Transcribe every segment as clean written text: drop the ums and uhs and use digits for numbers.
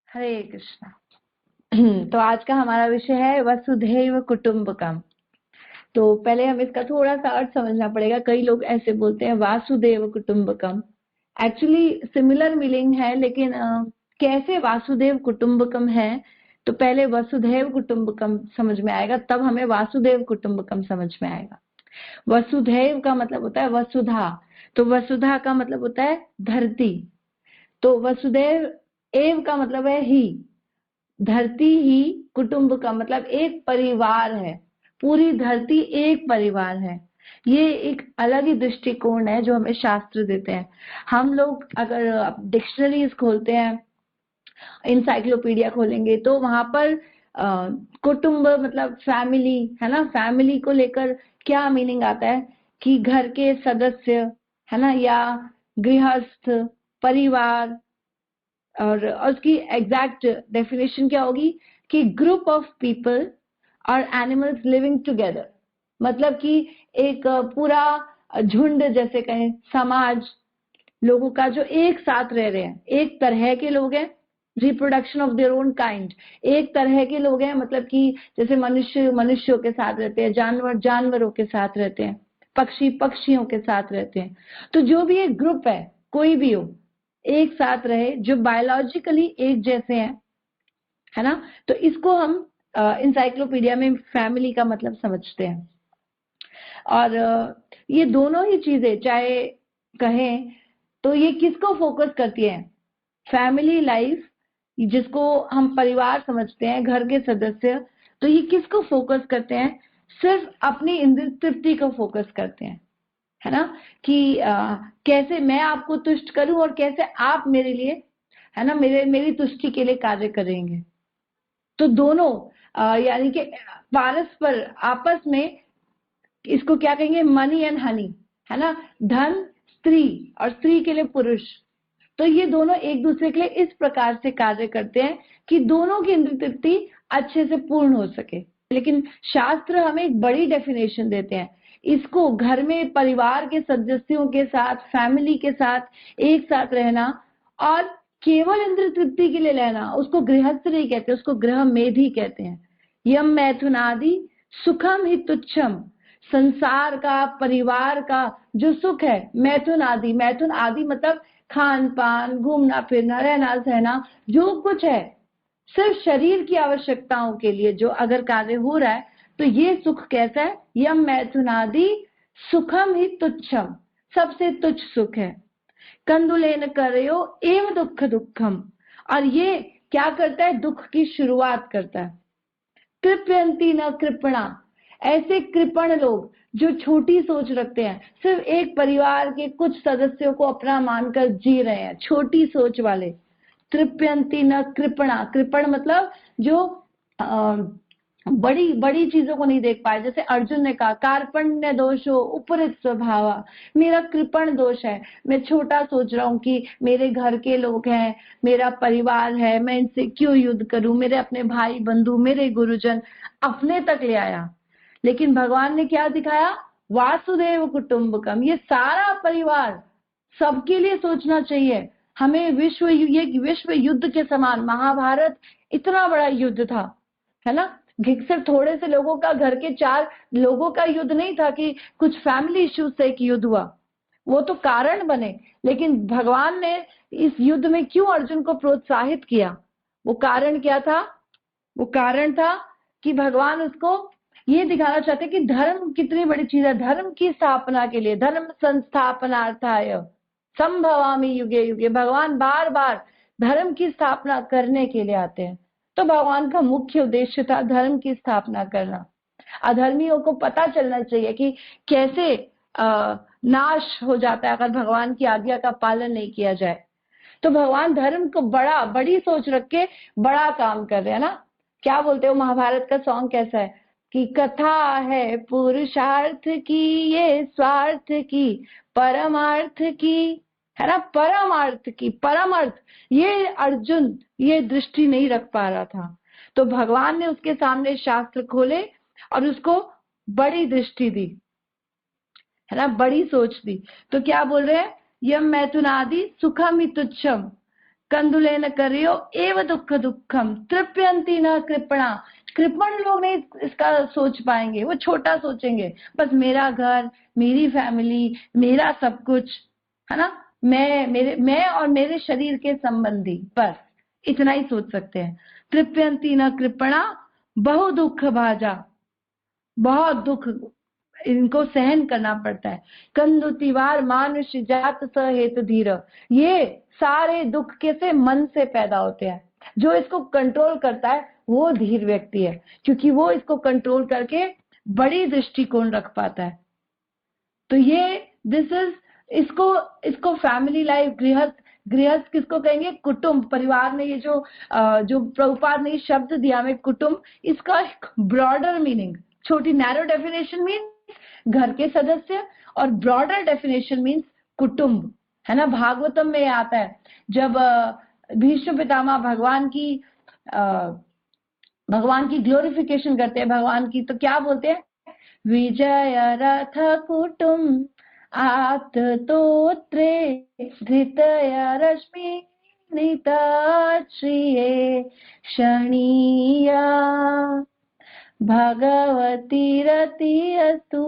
हरे कृष्णा। तो आज का हमारा विषय है वसुधैव कुटुंबकम। तो पहले हमें इसका थोड़ा सा अर्थ समझना पड़ेगा। कई लोग ऐसे बोलते हैं वासुदेव कुटुंबकम, एक्चुअली सिमिलर मीनिंग है, लेकिन कैसे वासुदेव कुटुंबकम है। तो पहले वसुधैव कुटुंबकम समझ में आएगा, तब हमें वासुदेव कुटुंबकम समझ में आएगा। वसुधैव का मतलब होता है वसुधा, तो वसुधा का मतलब होता है धरती। तो वसुदेव एव का मतलब है ही, धरती ही, कुटुंब का मतलब एक परिवार है, पूरी धरती एक परिवार है। ये एक अलग ही दृष्टिकोण है जो हमें शास्त्र देते हैं। हम लोग अगर डिक्शनरीज खोलते हैं, इंसाइक्लोपीडिया खोलेंगे, तो वहां पर कुटुंब मतलब फैमिली है ना, फैमिली को लेकर क्या मीनिंग आता है कि घर के सदस्य है ना, या गृहस्थ परिवार। और उसकी एग्जैक्ट डेफिनेशन क्या होगी कि ग्रुप ऑफ पीपल और एनिमल्स लिविंग टुगेदर, मतलब कि एक पूरा झुंड, जैसे कहें समाज लोगों का जो एक साथ रह रहे हैं। एक तरह के लोग हैं, reproduction of their own kind. एक तरह के लोग हैं मतलब कि जैसे मनुष्य मनुष्यों के साथ रहते हैं, जानवर जानवरों के साथ रहते हैं, पक्षी पक्षियों के साथ रहते हैं। तो जो भी एक ग्रुप है, कोई भी हो, एक साथ रहे, जो बायोलॉजिकली एक जैसे हैं, है ना। तो इसको हम इंसाइक्लोपीडिया में फैमिली का मतलब समझते हैं। और ये दोनों ही चीजें चाहे कहें तो ये किसको फोकस करती है? फैमिली लाइफ, जिसको हम परिवार समझते हैं, घर के सदस्य, तो ये किसको फोकस करते हैं? सिर्फ अपनी इंद्रिय तृप्ति को फोकस करते हैं, है ना, कि कैसे मैं आपको तुष्ट करूं और कैसे आप मेरे लिए, है ना, मेरी तुष्टि के लिए कार्य करेंगे। तो दोनों यानी कि पारस्पर आपस में, इसको क्या कहेंगे, मनी एंड हनी, है ना, धन स्त्री और स्त्री के लिए पुरुष। तो ये दोनों एक दूसरे के लिए इस प्रकार से कार्य करते हैं कि दोनों की इंद्रिय तृप्ति अच्छे से पूर्ण हो सके। लेकिन शास्त्र हमें एक बड़ी डेफिनेशन देते हैं, इसको घर में परिवार के सदस्यों के साथ, फैमिली के साथ एक साथ रहना और केवल इंद्रिय तृप्ति के लिए रहना, उसको गृहस्थ नहीं कहते, उसको गृह मेधी कहते हैं। यम मैथुनादि सुखम ही तुच्छम, संसार का, परिवार का जो सुख है, मैथुन आदि, मैथुन आदि मतलब खान पान, घूमना फिरना, रहना सहना, जो कुछ है सिर्फ शरीर की आवश्यकताओं के लिए जो अगर कार्य हो रहा है, तो ये सुख कैसा है? यम मैथुनादि सुखम ही तुच्छम, सबसे तुच्छ सुख है। कंदुलेन करयो एव दुख दुखम, और ये क्या करता है? दुख की शुरुआत करता है। कृपयंती न कृपणा, ऐसे कृपण लोग जो छोटी सोच रखते हैं, सिर्फ एक परिवार के कुछ सदस्यों को अपना मानकर जी रहे हैं, छोटी सोच वाले। तृप्यंती न कृपणा, कृपण मतलब जो बड़ी बड़ी चीजों को नहीं देख पाए। जैसे अर्जुन ने कहा कार्पण्य दोषो उपरित स्वभावा, मेरा कृपण दोष है, मैं छोटा सोच रहा हूँ कि मेरे घर के लोग हैं, मेरा परिवार है, मैं इनसे क्यों युद्ध करूं, मेरे अपने भाई बंधु, मेरे गुरुजन, अपने तक ले आया। लेकिन भगवान ने क्या दिखाया? वासुदेव कुटुंबकम, ये सारा परिवार, सबके लिए सोचना चाहिए हमें। ये विश्व युद्ध के समान, महाभारत इतना बड़ा युद्ध था, है ना। सिर्फ थोड़े से लोगों का, घर के 4 लोगों का युद्ध नहीं था कि कुछ फैमिली इश्यूज से एक युद्ध हुआ, वो तो कारण बने। लेकिन भगवान ने इस युद्ध में क्यों अर्जुन को प्रोत्साहित किया? वो कारण क्या था? वो कारण था कि भगवान उसको ये दिखाना चाहते कि धर्म कितनी बड़ी चीज है। धर्म की स्थापना के लिए, धर्म संस्थापनार्थाय संभवामि युगे युगे, भगवान बार बार धर्म की स्थापना करने के लिए आते हैं। तो भगवान का मुख्य उद्देश्य था धर्म की स्थापना करना। अधर्मियों को पता चलना चाहिए कि कैसे नाश हो जाता है अगर भगवान की आज्ञा का पालन नहीं किया जाए। तो भगवान धर्म को बड़ी सोच रख के बड़ा काम कर रहे हैं ना। क्या बोलते हो, महाभारत का सॉन्ग कैसा है कि कथा है पुरुषार्थ की, ये स्वार्थ की परमार्थ की, है ना, परमार्थ की, परम अर्थ। ये अर्जुन ये दृष्टि नहीं रख पा रहा था, तो भगवान ने उसके सामने शास्त्र खोले और उसको बड़ी दृष्टि दी, है ना, बड़ी सोच दी। तो क्या बोल रहे हैं? यम मैथुनादि सुखम ही तुच्छम, कंदुलेन करियो एव दुख दुखम तृप्यंती न कृपणा। कृपण लोग नहीं इसका सोच पाएंगे, वो छोटा सोचेंगे, बस मेरा घर, मेरी फैमिली, मेरा सब कुछ, है ना, मैं और मेरे शरीर के संबंधी, बस इतना ही सोच सकते हैं। तृप्यंती न कृपणा बहु दुख भाजा, बहुत दुख इनको सहन करना पड़ता है। कंदुतिवार मानुष जात सहेत धीर, ये सारे दुख कैसे मन से पैदा होते हैं। जो इसको कंट्रोल करता है वो धीर व्यक्ति है, क्योंकि वो इसको कंट्रोल करके बड़ी दृष्टिकोण रख पाता है। तो ये दिस इज, इसको फैमिली लाइफ, गृहस्थ, गृहस्थ किसको कहेंगे, कुटुंब, परिवार में। ये जो प्रभुपाद ने शब्द दिया हमें कुटुंब, इसका एक ब्रॉडर मीनिंग, छोटी नैरो डेफिनेशन मीन्स घर के सदस्य, और ब्रॉडर डेफिनेशन मीन्स कुटुंब, है ना। भागवतम में आता है, जब भीष्म पितामह भगवान की ग्लोरिफिकेशन करते हैं, भगवान की, तो क्या बोलते हैं, विजय रथ कुटुंब आत्तोत्रे धृतय रश्मि निताश्रिये शणीया भगवती रतिरस्तु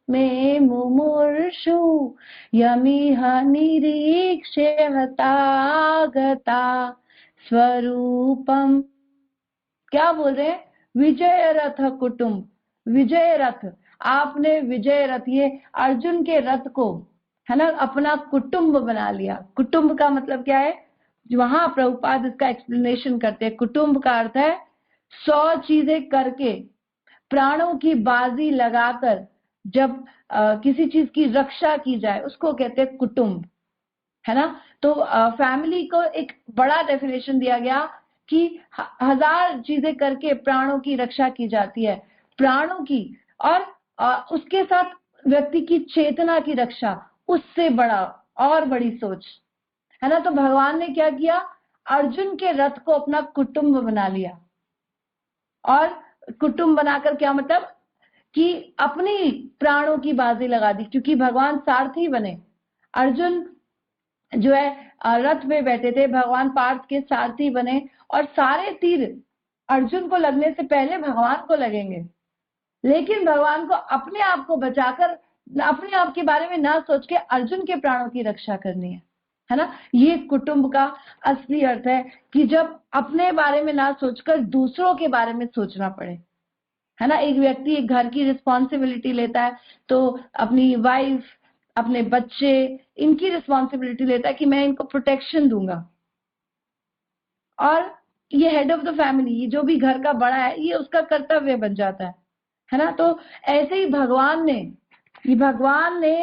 मे मुमुर्षु यमिह निरीक्ष्य हतागता स्वरूपम। क्या बोल रहे हैं, विजय रथ कुटुंब, विजय रथ, आपने विजय रथ, ये अर्जुन के रथ को, है ना, अपना कुटुंब बना लिया। कुटुंब का मतलब क्या है, वहां प्रभुपाद इसका एक्सप्लेनेशन करते हैं। कुटुंब का अर्थ है 100 चीजें करके, प्राणों की बाजी लगाकर जब किसी चीज की रक्षा की जाए उसको कहते हैं कुटुंब, है ना। तो फैमिली को एक बड़ा डेफिनेशन दिया गया कि 1000 चीजें करके प्राणों की रक्षा की जाती है, प्राणों की, और उसके साथ व्यक्ति की चेतना की रक्षा, उससे बड़ा और बड़ी सोच, है ना। तो भगवान ने क्या किया, अर्जुन के रथ को अपना कुटुंब बना लिया। और कुटुंब बनाकर क्या मतलब, कि अपनी प्राणों की बाजी लगा दी, क्योंकि भगवान सारथी बने। अर्जुन जो है रथ में बैठे थे, भगवान पार्थ के सारथी बने, और सारे तीर अर्जुन को लगने से पहले भगवान को लगेंगे, लेकिन भगवान को अपने आप को बचाकर, अपने आप के बारे में ना सोच के अर्जुन के प्राणों की रक्षा करनी है ना। ये कुटुंब का असली अर्थ है, कि जब अपने बारे में ना सोचकर दूसरों के बारे में सोचना पड़े, है ना। एक व्यक्ति एक घर की रिस्पॉन्सिबिलिटी लेता है, तो अपनी वाइफ, अपने बच्चे, इनकी रिस्पॉन्सिबिलिटी लेता है कि मैं इनको प्रोटेक्शन दूंगा, और ये हेड ऑफ द फैमिली, ये जो भी घर का बड़ा है, ये उसका कर्तव्य बन जाता है ना। तो ऐसे ही भगवान ने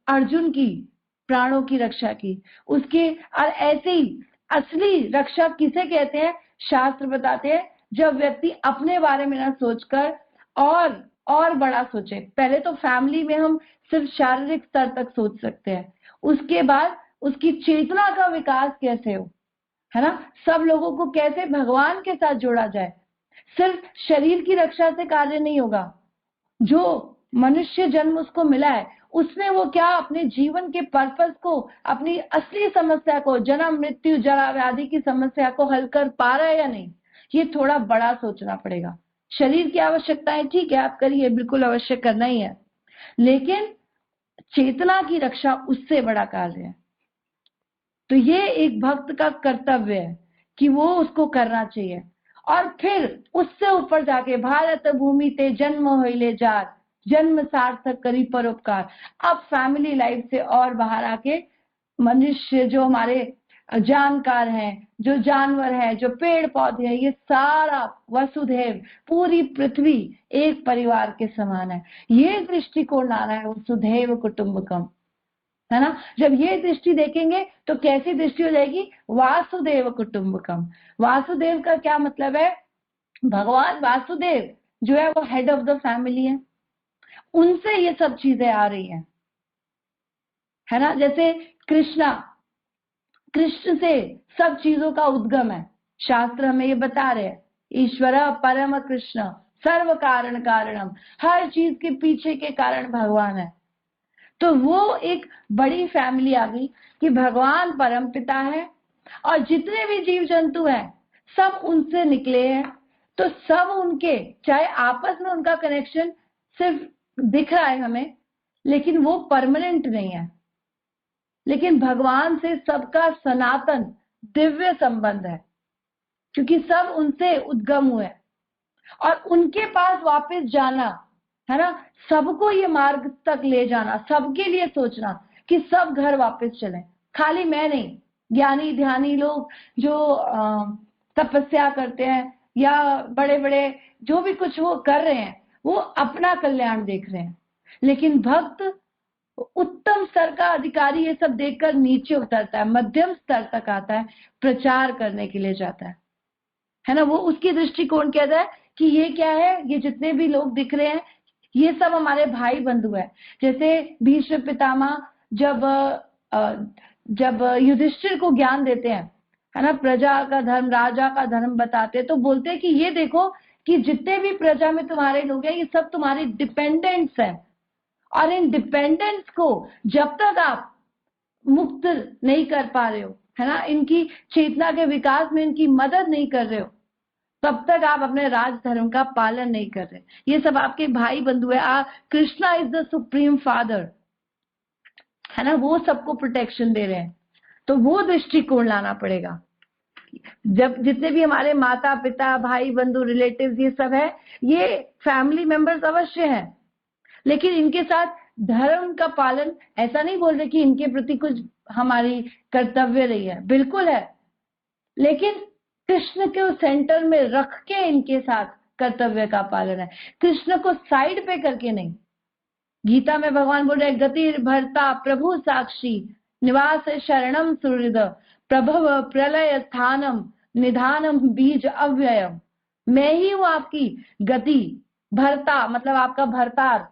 अर्जुन की प्राणों की रक्षा की, उसके, और ऐसे ही असली रक्षा किसे कहते हैं, शास्त्र बताते हैं, जब व्यक्ति अपने बारे में ना सोचकर और बड़ा सोचे। पहले तो फैमिली में हम सिर्फ शारीरिक स्तर तक सोच सकते हैं, उसके बाद उसकी चेतना का विकास कैसे हो, है ना, सब लोगों को कैसे भगवान के साथ जोड़ा जाए। सिर्फ शरीर की रक्षा से कार्य नहीं होगा, जो मनुष्य जन्म उसको मिला है, उसमें वो क्या अपने जीवन के पर्पस को, अपनी असली समस्या को, जन्म मृत्यु जरा व्याधि की समस्या को हल कर पा रहा है या नहीं, ये थोड़ा बड़ा सोचना पड़ेगा। शरीर की आवश्यकताएं ठीक है, आप करिए, बिल्कुल अवश्य करना ही है, लेकिन चेतना की रक्षा उससे बड़ा कार्य है। तो ये एक भक्त का कर्तव्य है कि वो उसको करना चाहिए। और फिर उससे ऊपर जाके भारत भूमि ते जन्म होइले जार, जन्म सार्थक करी परोपकार। अब फैमिली लाइफ से और बाहर आके मनुष्य, जो हमारे जानकार हैं, जो जानवर हैं, जो पेड़ पौधे हैं, ये सारा वसुधैव, पूरी पृथ्वी एक परिवार के समान है। ये दृष्टिकोण आ रहा है वसुधैव कुटुंबकम, है ना। जब ये दृष्टि देखेंगे तो कैसी दृष्टि हो जाएगी, वासुदेव कुटुंबकम। वासुदेव का क्या मतलब है, भगवान वासुदेव जो है वो हेड ऑफ द फैमिली है, उनसे ये सब चीजें आ रही हैं, है ना। जैसे कृष्ण से सब चीजों का उद्गम है, शास्त्र हमें ये बता रहे हैं, ईश्वर परम कृष्ण सर्व कारण कारणम, हर चीज के पीछे के कारण भगवान है। तो वो एक बड़ी फैमिली आ गई कि भगवान परम पिता है, और जितने भी जीव जंतु हैं सब उनसे निकले हैं। तो सब उनके, चाहे आपस में उनका कनेक्शन सिर्फ दिख रहा है हमें, लेकिन वो परमानेंट नहीं है। लेकिन भगवान से सबका सनातन दिव्य संबंध है, क्योंकि सब उनसे उद्गम हुए और उनके पास वापस जाना है ना, सबको ये मार्ग तक ले जाना, सबके लिए सोचना कि सब घर वापस चले। खाली मैं नहीं, ज्ञानी ध्यानी लोग जो तपस्या करते हैं या बड़े बड़े जो भी कुछ वो कर रहे हैं, वो अपना कल्याण देख रहे हैं। लेकिन भक्त उत्तम स्तर का अधिकारी ये सब देखकर नीचे उतरता है, मध्यम स्तर तक आता है, प्रचार करने के लिए जाता है ना। वो उसकी दृष्टिकोण कहता है कि ये क्या है, ये जितने भी लोग दिख रहे हैं ये सब हमारे भाई बंधु है। जैसे भीष्म पितामह जब युधिष्ठिर को ज्ञान देते हैं, है ना, प्रजा का धर्म, राजा का धर्म बताते हैं, तो बोलते हैं कि ये देखो कि जितने भी प्रजा में तुम्हारे लोग हैं ये सब तुम्हारे डिपेंडेंट्स हैं, और इन डिपेंडेंट्स को जब तक आप मुक्त नहीं कर पा रहे हो, है ना, इनकी चेतना के विकास में इनकी मदद नहीं कर रहे हो, तब तक आप अपने राज धर्म का पालन नहीं कर रहे। ये सब आपके भाई बंधु है। Krishna is the supreme father, है ना, वो सबको प्रोटेक्शन दे रहे हैं। तो वो दृष्टिकोण लाना पड़ेगा। जब जितने भी हमारे माता पिता भाई बंधु रिलेटिव्स ये सब है, ये फैमिली मेंबर्स अवश्य हैं, लेकिन इनके साथ धर्म का पालन, ऐसा नहीं बोल रहे कि इनके प्रति कुछ हमारी कर्तव्य नहीं है, बिल्कुल है, लेकिन कृष्ण को सेंटर में रख के इनके साथ कर्तव्य का पालन है, कृष्ण को साइड पे करके नहीं। गीता में भगवान बोल रहे गति भरता प्रभु साक्षी निवास शरणम सुहृद प्रभव प्रलय स्थानम निधानम बीज अव्ययम। मैं ही हूं आपकी गति, भरता मतलब आपका भरतार,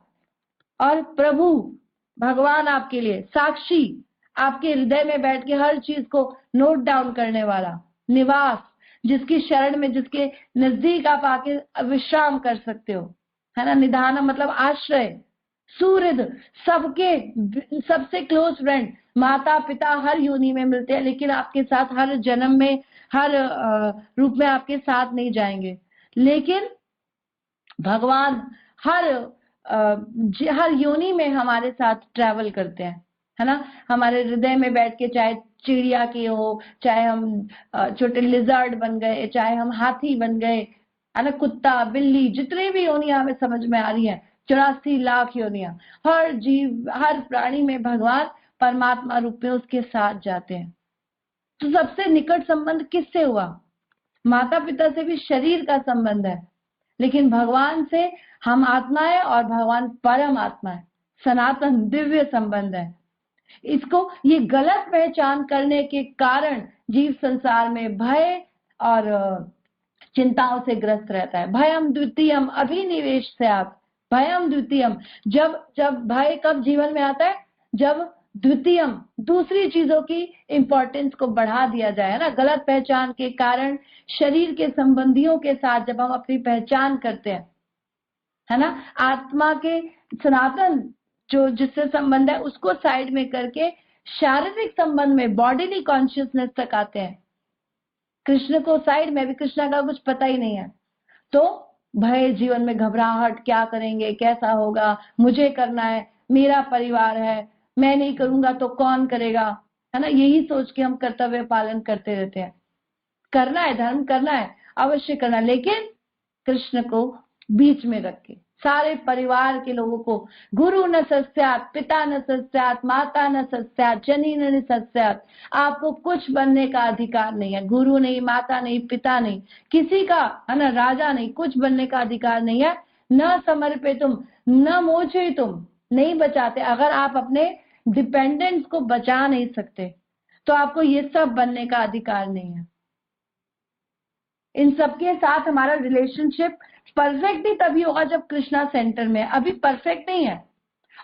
और प्रभु भगवान आपके लिए साक्षी, आपके हृदय में बैठ के हर चीज को नोट डाउन करने वाला, निवास जिसकी शरण में, जिसके नजदीक आप आके विश्राम कर सकते हो, है ना, निधान मतलब आश्रय, सुहृद सबके सबसे क्लोज फ्रेंड, माता पिता हर योनि में मिलते हैं लेकिन आपके साथ हर जन्म में, हर रूप में आपके साथ नहीं जाएंगे, लेकिन भगवान हर योनि में हमारे साथ ट्रैवल करते हैं, है ना, हमारे हृदय में बैठ के, चाहे चिड़िया की हो, चाहे हम छोटे लिजर्ड बन गए, चाहे हम हाथी बन गए, है ना, कुत्ता बिल्ली, जितने भी योनियां हमें समझ में आ रही हैं, 84 लाख योनियां, हर जीव हर प्राणी में भगवान परमात्मा रूप में उसके साथ जाते हैं। तो सबसे निकट संबंध किससे हुआ? माता पिता से भी शरीर का संबंध है, लेकिन भगवान से हम आत्मा है और भगवान परम आत्मा है, सनातन दिव्य संबंध है। इसको ये गलत पहचान करने के कारण जीव संसार में भय और चिंताओं से ग्रस्त रहता है। भयम द्वितीयम अभिनिवेश से आप, भयम द्वितीयम, जब भय कब जीवन में आता है? जब द्वितीयम दूसरी चीजों की इंपॉर्टेंस को बढ़ा दिया जाए, ना, गलत पहचान के कारण शरीर के संबंधियों के साथ जब हम अपनी पहचान करते हैं, है ना, आत्मा के सनातन जो जिससे संबंध है उसको साइड में करके शारीरिक संबंध में, बॉडीली कॉन्शियसनेस तक आते हैं। कृष्ण को साइड में, भी कृष्ण का कुछ पता ही नहीं है, तो भय, जीवन में घबराहट, क्या करेंगे, कैसा होगा, मुझे करना है, मेरा परिवार है, मैं नहीं करूंगा तो कौन करेगा, है ना, यही सोच के हम कर्तव्य पालन करते रहते हैं। करना है, धर्म करना है, अवश्य करना, लेकिन कृष्ण को बीच में रख के, सारे परिवार के लोगों को, गुरु न सस्यात, पिता न सस्यात, माता न सस्यात, जनी न सस्यात, आपको कुछ बनने का अधिकार नहीं है, गुरु नहीं, माता नहीं, पिता नहीं, किसी का, है ना, राजा नहीं, कुछ बनने का अधिकार नहीं है। न समर्पितुम न मोचयितुम, नहीं बचाते। अगर आप अपने डिपेंडेंट्स को बचा नहीं सकते तो आपको ये सब बनने का अधिकार नहीं है। इन सबके साथ हमारा रिलेशनशिप परफेक्ट ही तभी होगा जब कृष्णा सेंटर में है। अभी परफेक्ट नहीं है,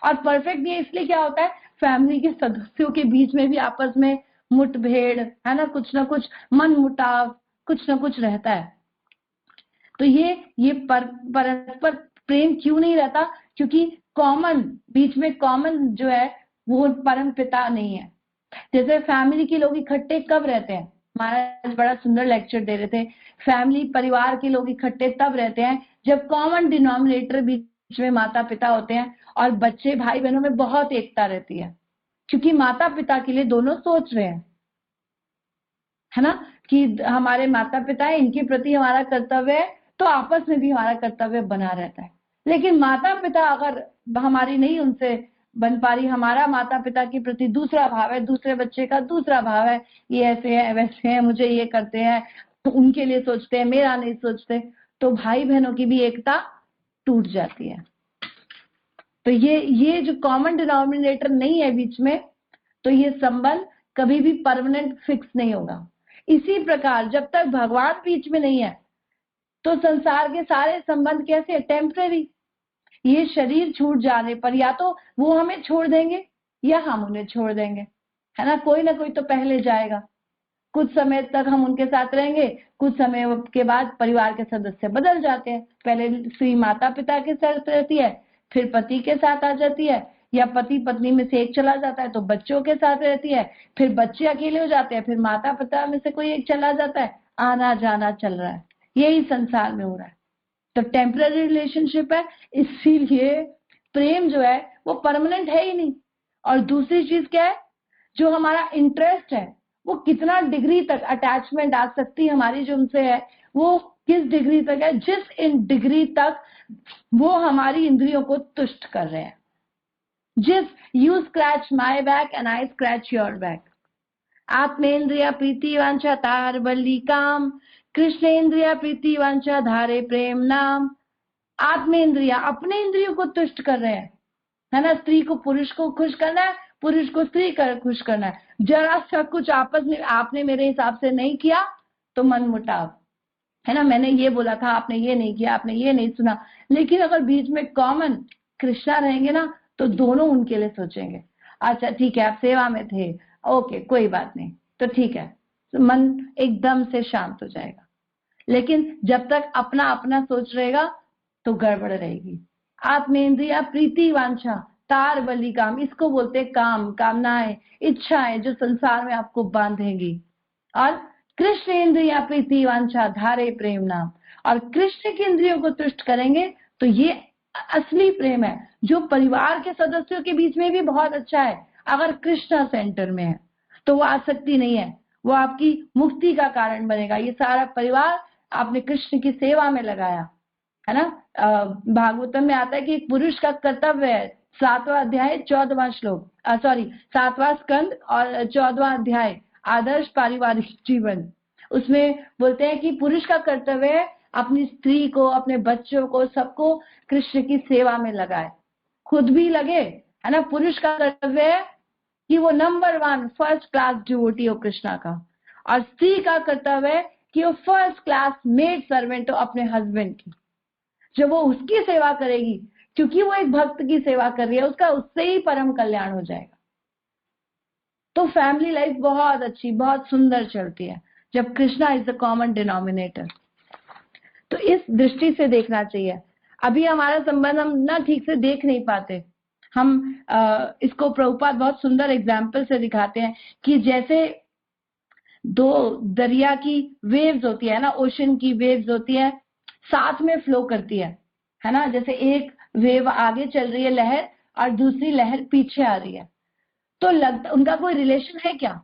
और परफेक्ट नहीं है इसलिए क्या होता है, फैमिली के सदस्यों के बीच में भी आपस में मुठभेड़, है ना, कुछ ना कुछ मन मुटाव, कुछ ना कुछ रहता है। तो ये परस्पर प्रेम क्यों नहीं रहता? क्योंकि कॉमन, बीच में कॉमन जो है वो परम पिता नहीं है। जैसे फैमिली के लोग इकट्ठे कब रहते हैं? महाराज बड़ा सुंदर लेक्चर दे रहे थे। फैमिली, परिवार के लोग इकट्ठे तब रहते हैं जब कॉमन डिनोमिनेटर बीच में माता पिता होते हैं, और बच्चे भाई बहनों में बहुत एकता रहती है, क्योंकि माता पिता के लिए दोनों सोच रहे हैं, है ना, कि हमारे माता पिता है, इनके प्रति हमारा कर्तव्य है, तो आपस में भी हमारा कर्तव्य बना रहता है। लेकिन माता पिता अगर हमारी नहीं उनसे बन पा रही, हमारा माता पिता के प्रति दूसरा भाव है, दूसरे बच्चे का दूसरा भाव है, ये ऐसे है वैसे है, मुझे ये करते हैं, उनके लिए सोचते हैं, मेरा नहीं सोचते, तो भाई बहनों की भी एकता टूट जाती है। तो ये जो कॉमन डिनोमिनेटर नहीं है बीच में, तो ये संबंध कभी भी परमानेंट फिक्स नहीं होगा। इसी प्रकार जब तक भगवान बीच में नहीं है, तो संसार के सारे संबंध कैसे है? टेम्पररी। ये शरीर छूट जाने पर या तो वो हमें छोड़ देंगे या हम उन्हें छोड़ देंगे, है ना, कोई ना कोई तो पहले जाएगा। कुछ समय तक हम उनके साथ रहेंगे, कुछ समय के बाद परिवार के सदस्य बदल जाते हैं। पहले स्त्री माता पिता के साथ रहती है, फिर पति के साथ आ जाती है, या पति पत्नी में से एक चला जाता है तो बच्चों के साथ रहती है, फिर बच्चे अकेले हो जाते हैं, फिर माता पिता में से कोई एक चला जाता है। आना जाना चल रहा है, यही संसार में हो रहा है। तो टेम्पररी रिलेशनशिप है, इसीलिए प्रेम जो है वो परमानेंट है ही नहीं। और दूसरी चीज क्या है, जो हमारा इंटरेस्ट है, वो कितना डिग्री तक अटैचमेंट आ सकती है हमारी जो उनसे है, वो किस डिग्री तक है, जिस इन डिग्री तक वो हमारी इंद्रियों को तुष्ट कर रहे हैं। जिस you scratch my back and I scratch your back, आत्मेन्द्रिया प्रीति वांछा तार बल्ली काम, कृष्ण इंद्रिया प्रीति वांछा धारे प्रेम नाम। आत्मेन्द्रिया अपने इंद्रियों को तुष्ट कर रहे हैं, है ना, स्त्री को पुरुष को खुश करना है, पुरुष को स्त्री कर खुश करना है। जरा सा कुछ आपस में आपने मेरे हिसाब से नहीं किया तो मन मुटाव, है ना, मैंने ये बोला था, आपने ये नहीं किया, आपने ये नहीं सुना। लेकिन अगर बीच में कॉमन कृष्णा रहेंगे ना, तो दोनों उनके लिए सोचेंगे। अच्छा ठीक है, आप सेवा में थे, ओके कोई बात नहीं, तो ठीक है, मन एकदम से शांत हो जाएगा। लेकिन जब तक अपना अपना सोच रहेगा तो गड़बड़ रहेगी। आत्मेन्द्रिया प्रीति वांछा तार बलि काम, इसको बोलते काम, कामनाएं, इच्छाएं जो संसार में आपको बांधेंगी। और कृष्ण इंद्रिया प्रीति वांछा धारे प्रेम नाम, और कृष्ण की इंद्रियों को तुष्ट करेंगे तो ये असली प्रेम है, जो परिवार के सदस्यों के बीच में भी बहुत अच्छा है। अगर कृष्ण सेंटर में है तो वो आसक्ति नहीं है, वो आपकी मुक्ति का कारण बनेगा। ये सारा परिवार आपने कृष्ण की सेवा में लगाया, है ना। भागवतम में आता है कि एक पुरुष का कर्तव्य है, 7वां अध्याय 14वां श्लोक, 7वां स्कंद और 14वां अध्याय आदर्श पारिवारिक जीवन, उसमें बोलते हैं कि पुरुष का कर्तव्य है अपनी स्त्री को, अपने बच्चों को, सबको कृष्ण की सेवा में लगाए, खुद भी लगे, है ना। पुरुष का कर्तव्य है कि वो नंबर 1 फर्स्ट क्लास डिवोटी हो कृष्णा का, और स्त्री का कर्तव्य है कि वो फर्स्ट क्लास मेड सर्वेंट हो अपने हस्बैंड की। जब वो उसकी सेवा करेगी, क्योंकि वो एक भक्त की सेवा कर रही है, उसका उससे ही परम कल्याण हो जाएगा। तो फैमिली लाइफ बहुत अच्छी, बहुत सुंदर चलती है जब Krishna is the common denominator. तो इस दृष्टि से देखना चाहिए। अभी हमारा संबंध हम ना ठीक से देख नहीं पाते। हम इसको प्रभुपाद बहुत सुंदर एग्जाम्पल से दिखाते हैं कि जैसे दो दरिया की वेव्स होती है ना, ओशन की वेव्स होती है, साथ में फ्लो करती है ना। जैसे एक वेव आगे चल रही है लहर, और दूसरी लहर पीछे आ रही है, तो लगता उनका कोई रिलेशन है क्या?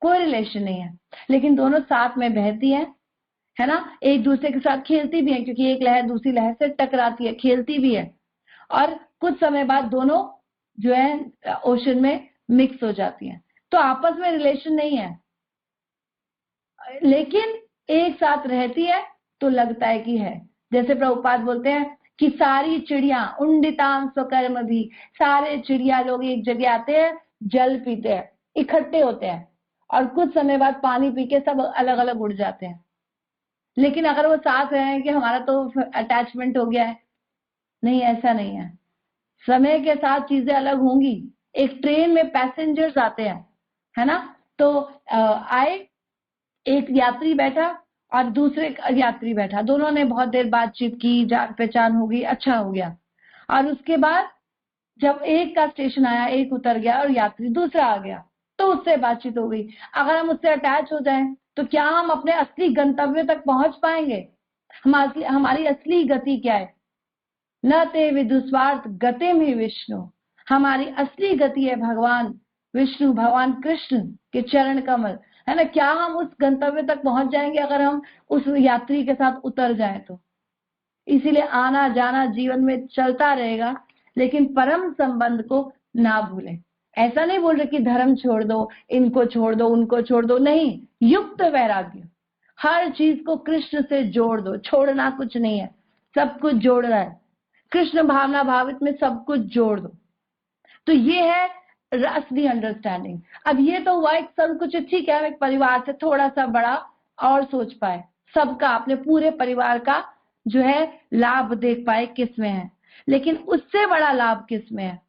कोई रिलेशन नहीं है, लेकिन दोनों साथ में बहती है ना, एक दूसरे के साथ खेलती भी है, क्योंकि एक लहर दूसरी लहर से टकराती है, खेलती भी है, और कुछ समय बाद दोनों जो है ओशन में मिक्स हो जाती हैं। तो आपस में रिलेशन नहीं है, लेकिन एक साथ रहती है तो लगता है कि है। जैसे प्रभुपाद बोलते हैं कि सारी चिड़िया उंडिताम स्वकर्म भी, सारे चिड़िया लोग एक जगह आते हैं, जल पीते हैं, इकट्ठे होते हैं, और कुछ समय बाद पानी पी के सब अलग अलग उड़ जाते हैं। लेकिन अगर वो साथ रहे कि हमारा तो अटैचमेंट हो गया है, नहीं, ऐसा नहीं है। समय के साथ चीजें अलग होंगी। एक ट्रेन में पैसेंजर्स आते हैं, है ना, तो आए, एक यात्री बैठा और दूसरे यात्री बैठा, दोनों ने बहुत देर बातचीत की, जान पहचान हो गई, अच्छा हो गया। और उसके बाद जब एक का स्टेशन आया, एक उतर गया और यात्री दूसरा आ गया, तो उससे बातचीत हो गई। अगर हम उससे अटैच हो जाएं तो क्या हम अपने असली गंतव्य तक पहुंच पाएंगे? हमारी असली गति क्या है? न ते विदुस्वार्थ गतिम ही विष्णु। हमारी असली गति है भगवान विष्णु, भगवान कृष्ण के चरण कमल, है ना। क्या हम उस गंतव्य तक पहुंच जाएंगे अगर हम उस यात्री के साथ उतर जाएं तो? इसीलिए आना जाना जीवन में चलता रहेगा, लेकिन परम संबंध को ना भूलें। ऐसा नहीं बोल रहे कि धर्म छोड़ दो, इनको छोड़ दो, उनको छोड़ दो, नहीं। युक्त वैराग्य, हर चीज को कृष्ण से जोड़ दो। छोड़ना कुछ नहीं है, सब कुछ जोड़ रहा है। कृष्ण भावना भावित में सब कुछ जोड़ दो। तो ये है असली अंडरस्टैंडिंग। अब ये तो हुआ एक संकुचित, ठीक है, एक परिवार से थोड़ा सा बड़ा और सोच पाए, सबका, अपने पूरे परिवार का जो है लाभ देख पाए किस में है। लेकिन उससे बड़ा लाभ किस में है?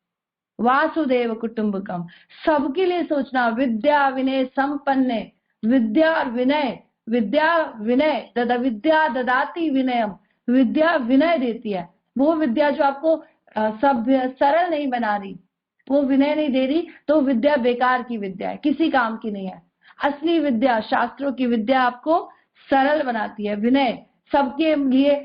वासुदेव कुटुंबकम, सबके लिए सोचना। विद्या विनय संपन्ने, विद्या और विनय, विद्या विनय विद्या ददाती विनयम, विद्या विनय देती है। वो विद्या जो आपको सभ्य सरल नहीं बना रही, वो विनय नहीं दे रही, तो विद्या बेकार की विद्या है, किसी काम की नहीं है। असली विद्या, शास्त्रों की विद्या आपको सरल बनाती है। विनय, सबके लिए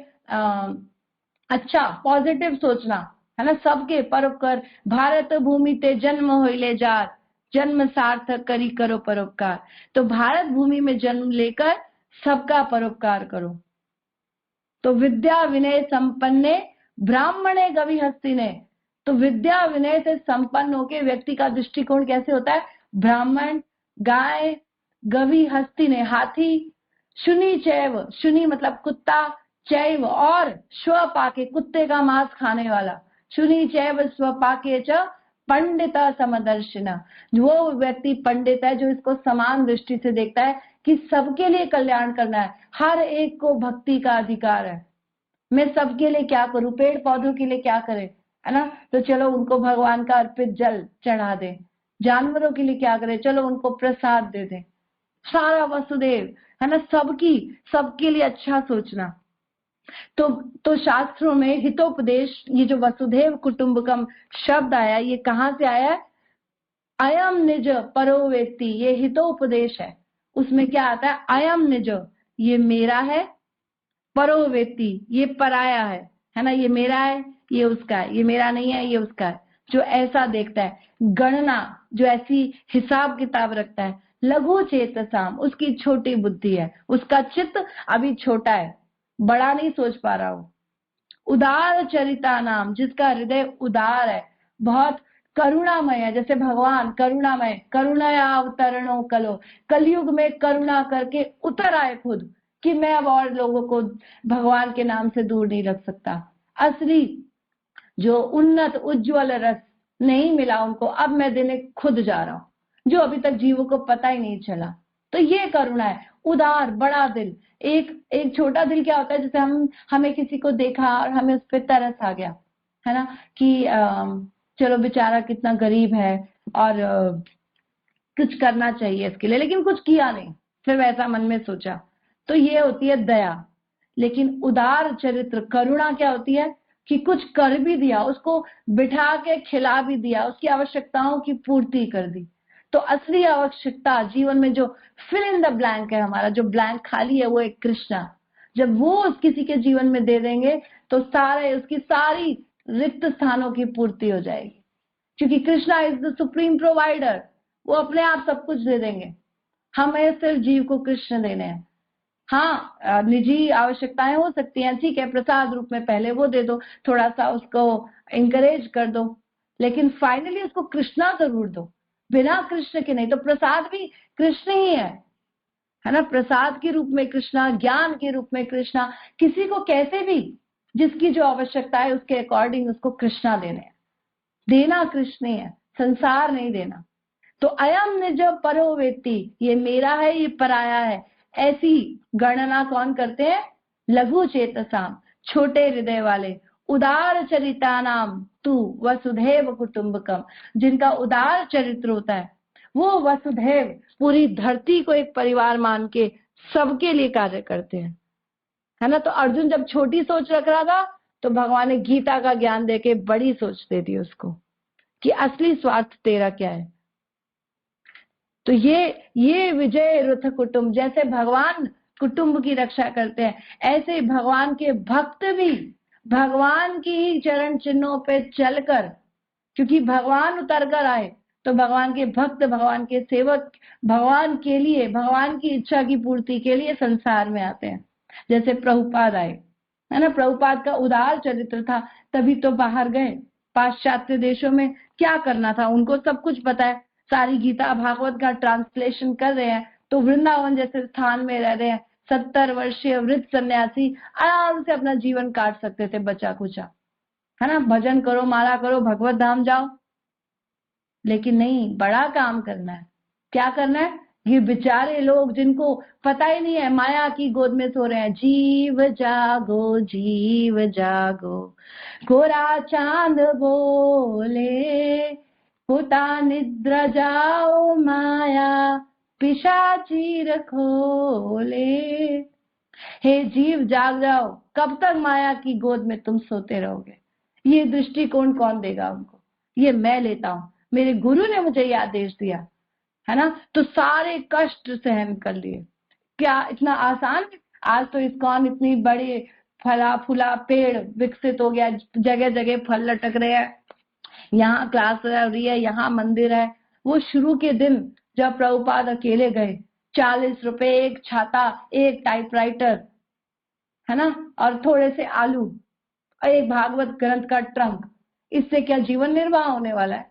अच्छा पॉजिटिव सोचना, है ना। सबके परोपकार, भारत भूमि ते जन्म होइले जार, जन्म सार्थक करी करो परोपकार। तो भारत भूमि में जन्म लेकर सबका परोपकार करो। तो विद्या विनय संपन्ने ब्राह्मणे गवि हस्तिने। तो विद्या विनय से संपन्न होके व्यक्ति का दृष्टिकोण कैसे होता है? ब्राह्मण, गाय, गवि हस्तिने हाथी, शुनि चैव, शुनि मतलब कुत्ता, चैव और स्वपाके कुत्ते का मांस खाने वाला, शुनि चैव स्वपाके च पंडित समदर्शिना। वो व्यक्ति पंडित है जो इसको समान दृष्टि से देखता है कि सबके लिए कल्याण करना है, हर एक को भक्ति का अधिकार है। मैं सबके लिए क्या करूं? पेड़ पौधों के लिए क्या करें, है ना, तो चलो उनको भगवान का अर्पित जल चढ़ा दें। जानवरों के लिए क्या करें? चलो उनको प्रसाद दे दें। सारा वसुदेव, है ना, सबके लिए अच्छा सोचना। तो शास्त्रों में हितोपदेश, ये जो वसुधैव कुटुंबकम शब्द आया, ये कहां से आया है? अयम निज परो वेत्ति, ये हितोपदेश है। उसमें क्या आता है? अयम निज, ये मेरा है, परो वेत्ति, ये पराया है ना। ये मेरा है, ये उसका है, ये मेरा नहीं है, ये उसका है। जो ऐसा देखता है, गणना, जो ऐसी हिसाब किताब रखता है, लघु चेतसाम, उसकी छोटी बुद्धि है, उसका चित्त अभी छोटा है, बड़ा नहीं सोच पा रहा हो। उदार चरिता नाम, जिसका हृदय उदार है, बहुत करुणामय है, जैसे भगवान करुणामय, करुणया अवतरणो कलो, कलयुग में करुणा करके उतर आए खुद कि मैं अब और लोगों को भगवान के नाम से दूर नहीं रख सकता। असली जो उन्नत उज्जवल रस नहीं मिला उनको, अब मैं देने खुद जा रहा हूं, जो अभी तक जीवों को पता ही नहीं चला। तो ये करुणा है, उदार, बड़ा दिल। एक छोटा दिल क्या होता है? जैसे हमें किसी को देखा और हमें उस पर तरस आ गया, है ना, कि चलो बेचारा कितना गरीब है और कुछ करना चाहिए इसके लिए, लेकिन कुछ किया नहीं, फिर वैसा मन में सोचा, तो ये होती है दया। लेकिन उदार चरित्र करुणा क्या होती है? कि कुछ कर भी दिया, उसको बिठा के खिला भी दिया, उसकी आवश्यकताओं की पूर्ति कर दी। तो असली आवश्यकता जीवन में जो फिल इन द ब्लैंक है, हमारा जो ब्लैंक खाली है, वो एक कृष्णा। जब वो किसी के जीवन में दे देंगे तो उसकी सारी रिक्त स्थानों की पूर्ति हो जाएगी, क्योंकि Krishna is the supreme provider. वो अपने आप सब कुछ दे देंगे, हमें सिर्फ जीव को कृष्ण देने हैं। हाँ, निजी आवश्यकताएं हो सकती हैं, ठीक है, प्रसाद रूप में पहले वो दे दो, थोड़ा सा उसको इंकरेज कर दो, लेकिन फाइनली उसको कृष्णा जरूर दो। बिना कृष्ण के नहीं, तो प्रसाद भी कृष्ण ही है ना। प्रसाद के रूप में कृष्णा, ज्ञान के रूप में कृष्णा, किसी को कैसे भी जिसकी जो आवश्यकता है उसके अकॉर्डिंग उसको कृष्णा देना कृष्ण ही है, संसार नहीं देना। तो अयम निज परो वेत्ति, ये मेरा है, ये पराया है, ऐसी गणना कौन करते हैं? लघु चेतसाम, छोटे हृदय वाले। उदार चरिता नाम तू वसुधैव कुटुंबकम, जिनका उदार चरित्र होता है वो वसुधैव, पूरी धरती को एक परिवार मान के सबके लिए कार्य करते हैं, है ना। तो अर्जुन जब छोटी सोच रख रहा था तो भगवान ने गीता का ज्ञान देके बड़ी सोच दे दी उसको कि असली स्वार्थ तेरा क्या है। तो ये विजय रथ कुटुंब, जैसे भगवान कुटुंब की रक्षा करते हैं, ऐसे भगवान के भक्त भी भगवान की ही चरण चिन्हों पे चलकर, क्योंकि भगवान उतर कर आए तो भगवान के भक्त, भगवान के सेवक भगवान के लिए, भगवान की इच्छा की पूर्ति के लिए संसार में आते हैं। जैसे प्रभुपाद आए, है ना, प्रभुपाद का उदार चरित्र था, तभी तो बाहर गए। पाश्चात्य देशों में क्या करना था, उनको सब कुछ पता है, सारी गीता भागवत का ट्रांसलेशन कर रहे हैं, तो वृंदावन जैसे स्थान में रह रहे हैं। 70 वर्षीय वृद्ध सन्यासी आराम से अपना जीवन काट सकते थे, बचा कुचा, है ना, भजन करो, माला करो, भगवत धाम जाओ। लेकिन नहीं, बड़ा काम करना है। क्या करना है? ये बेचारे लोग जिनको पता ही नहीं है, माया की गोद में सो रहे हैं। जीव जागो, जीव जागो, गोरा चांद बोले, पुता निद्रा जाओ, माया पिशाची रखोले। हे जीव जाग जाओ, कब तक माया की गोद में तुम सोते रहोगे? ये दृष्टिकोण कौन देगा उनको? ये मैं लेता हूं, मेरे गुरु ने मुझे ये आदेश दिया, है ना। तो सारे कष्ट सहन कर लिए। क्या इतना आसान? आज तो इस्कॉन इतनी बड़ी फला फूला पेड़ विकसित हो गया, जगह जगह फल लटक रहे हैं, यहाँ क्लास हो रही है, यहाँ मंदिर है। वो शुरू के दिन जब प्रभुपाद अकेले गए, 40 रुपए एक छाता, एक टाइपराइटर, है ना, और थोड़े से आलू और एक भागवत ग्रंथ का ट्रंक, इससे क्या जीवन निर्वाह होने वाला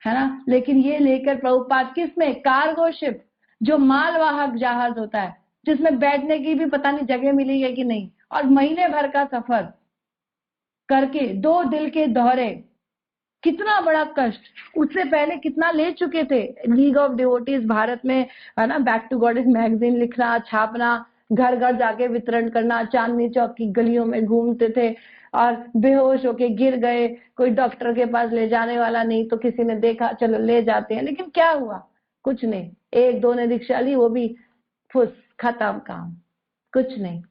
है ना। लेकिन ये लेकर प्रभुपाद किसमें? कार्गो शिप, जो मालवाहक जहाज होता है, जिसमें बैठने की भी पता नहीं जगह मिली है कि नहीं, और महीने भर का सफर करके 2 दिल के दौरे, कितना बड़ा कष्ट। उससे पहले कितना ले चुके थे, लीग ऑफ डिवोटीज भारत में, है ना, बैक टू गॉडेस मैगजीन लिखना, छापना, घर घर जाके वितरण करना, चांदनी चौक की गलियों में घूमते थे, और बेहोश होके गिर गए, कोई डॉक्टर के पास ले जाने वाला नहीं, तो किसी ने देखा चलो ले जाते हैं, लेकिन क्या हुआ? कुछ नहीं। 1-2 ने रिक्शा ली, वो भी फुस, खत्म काम, कुछ नहीं।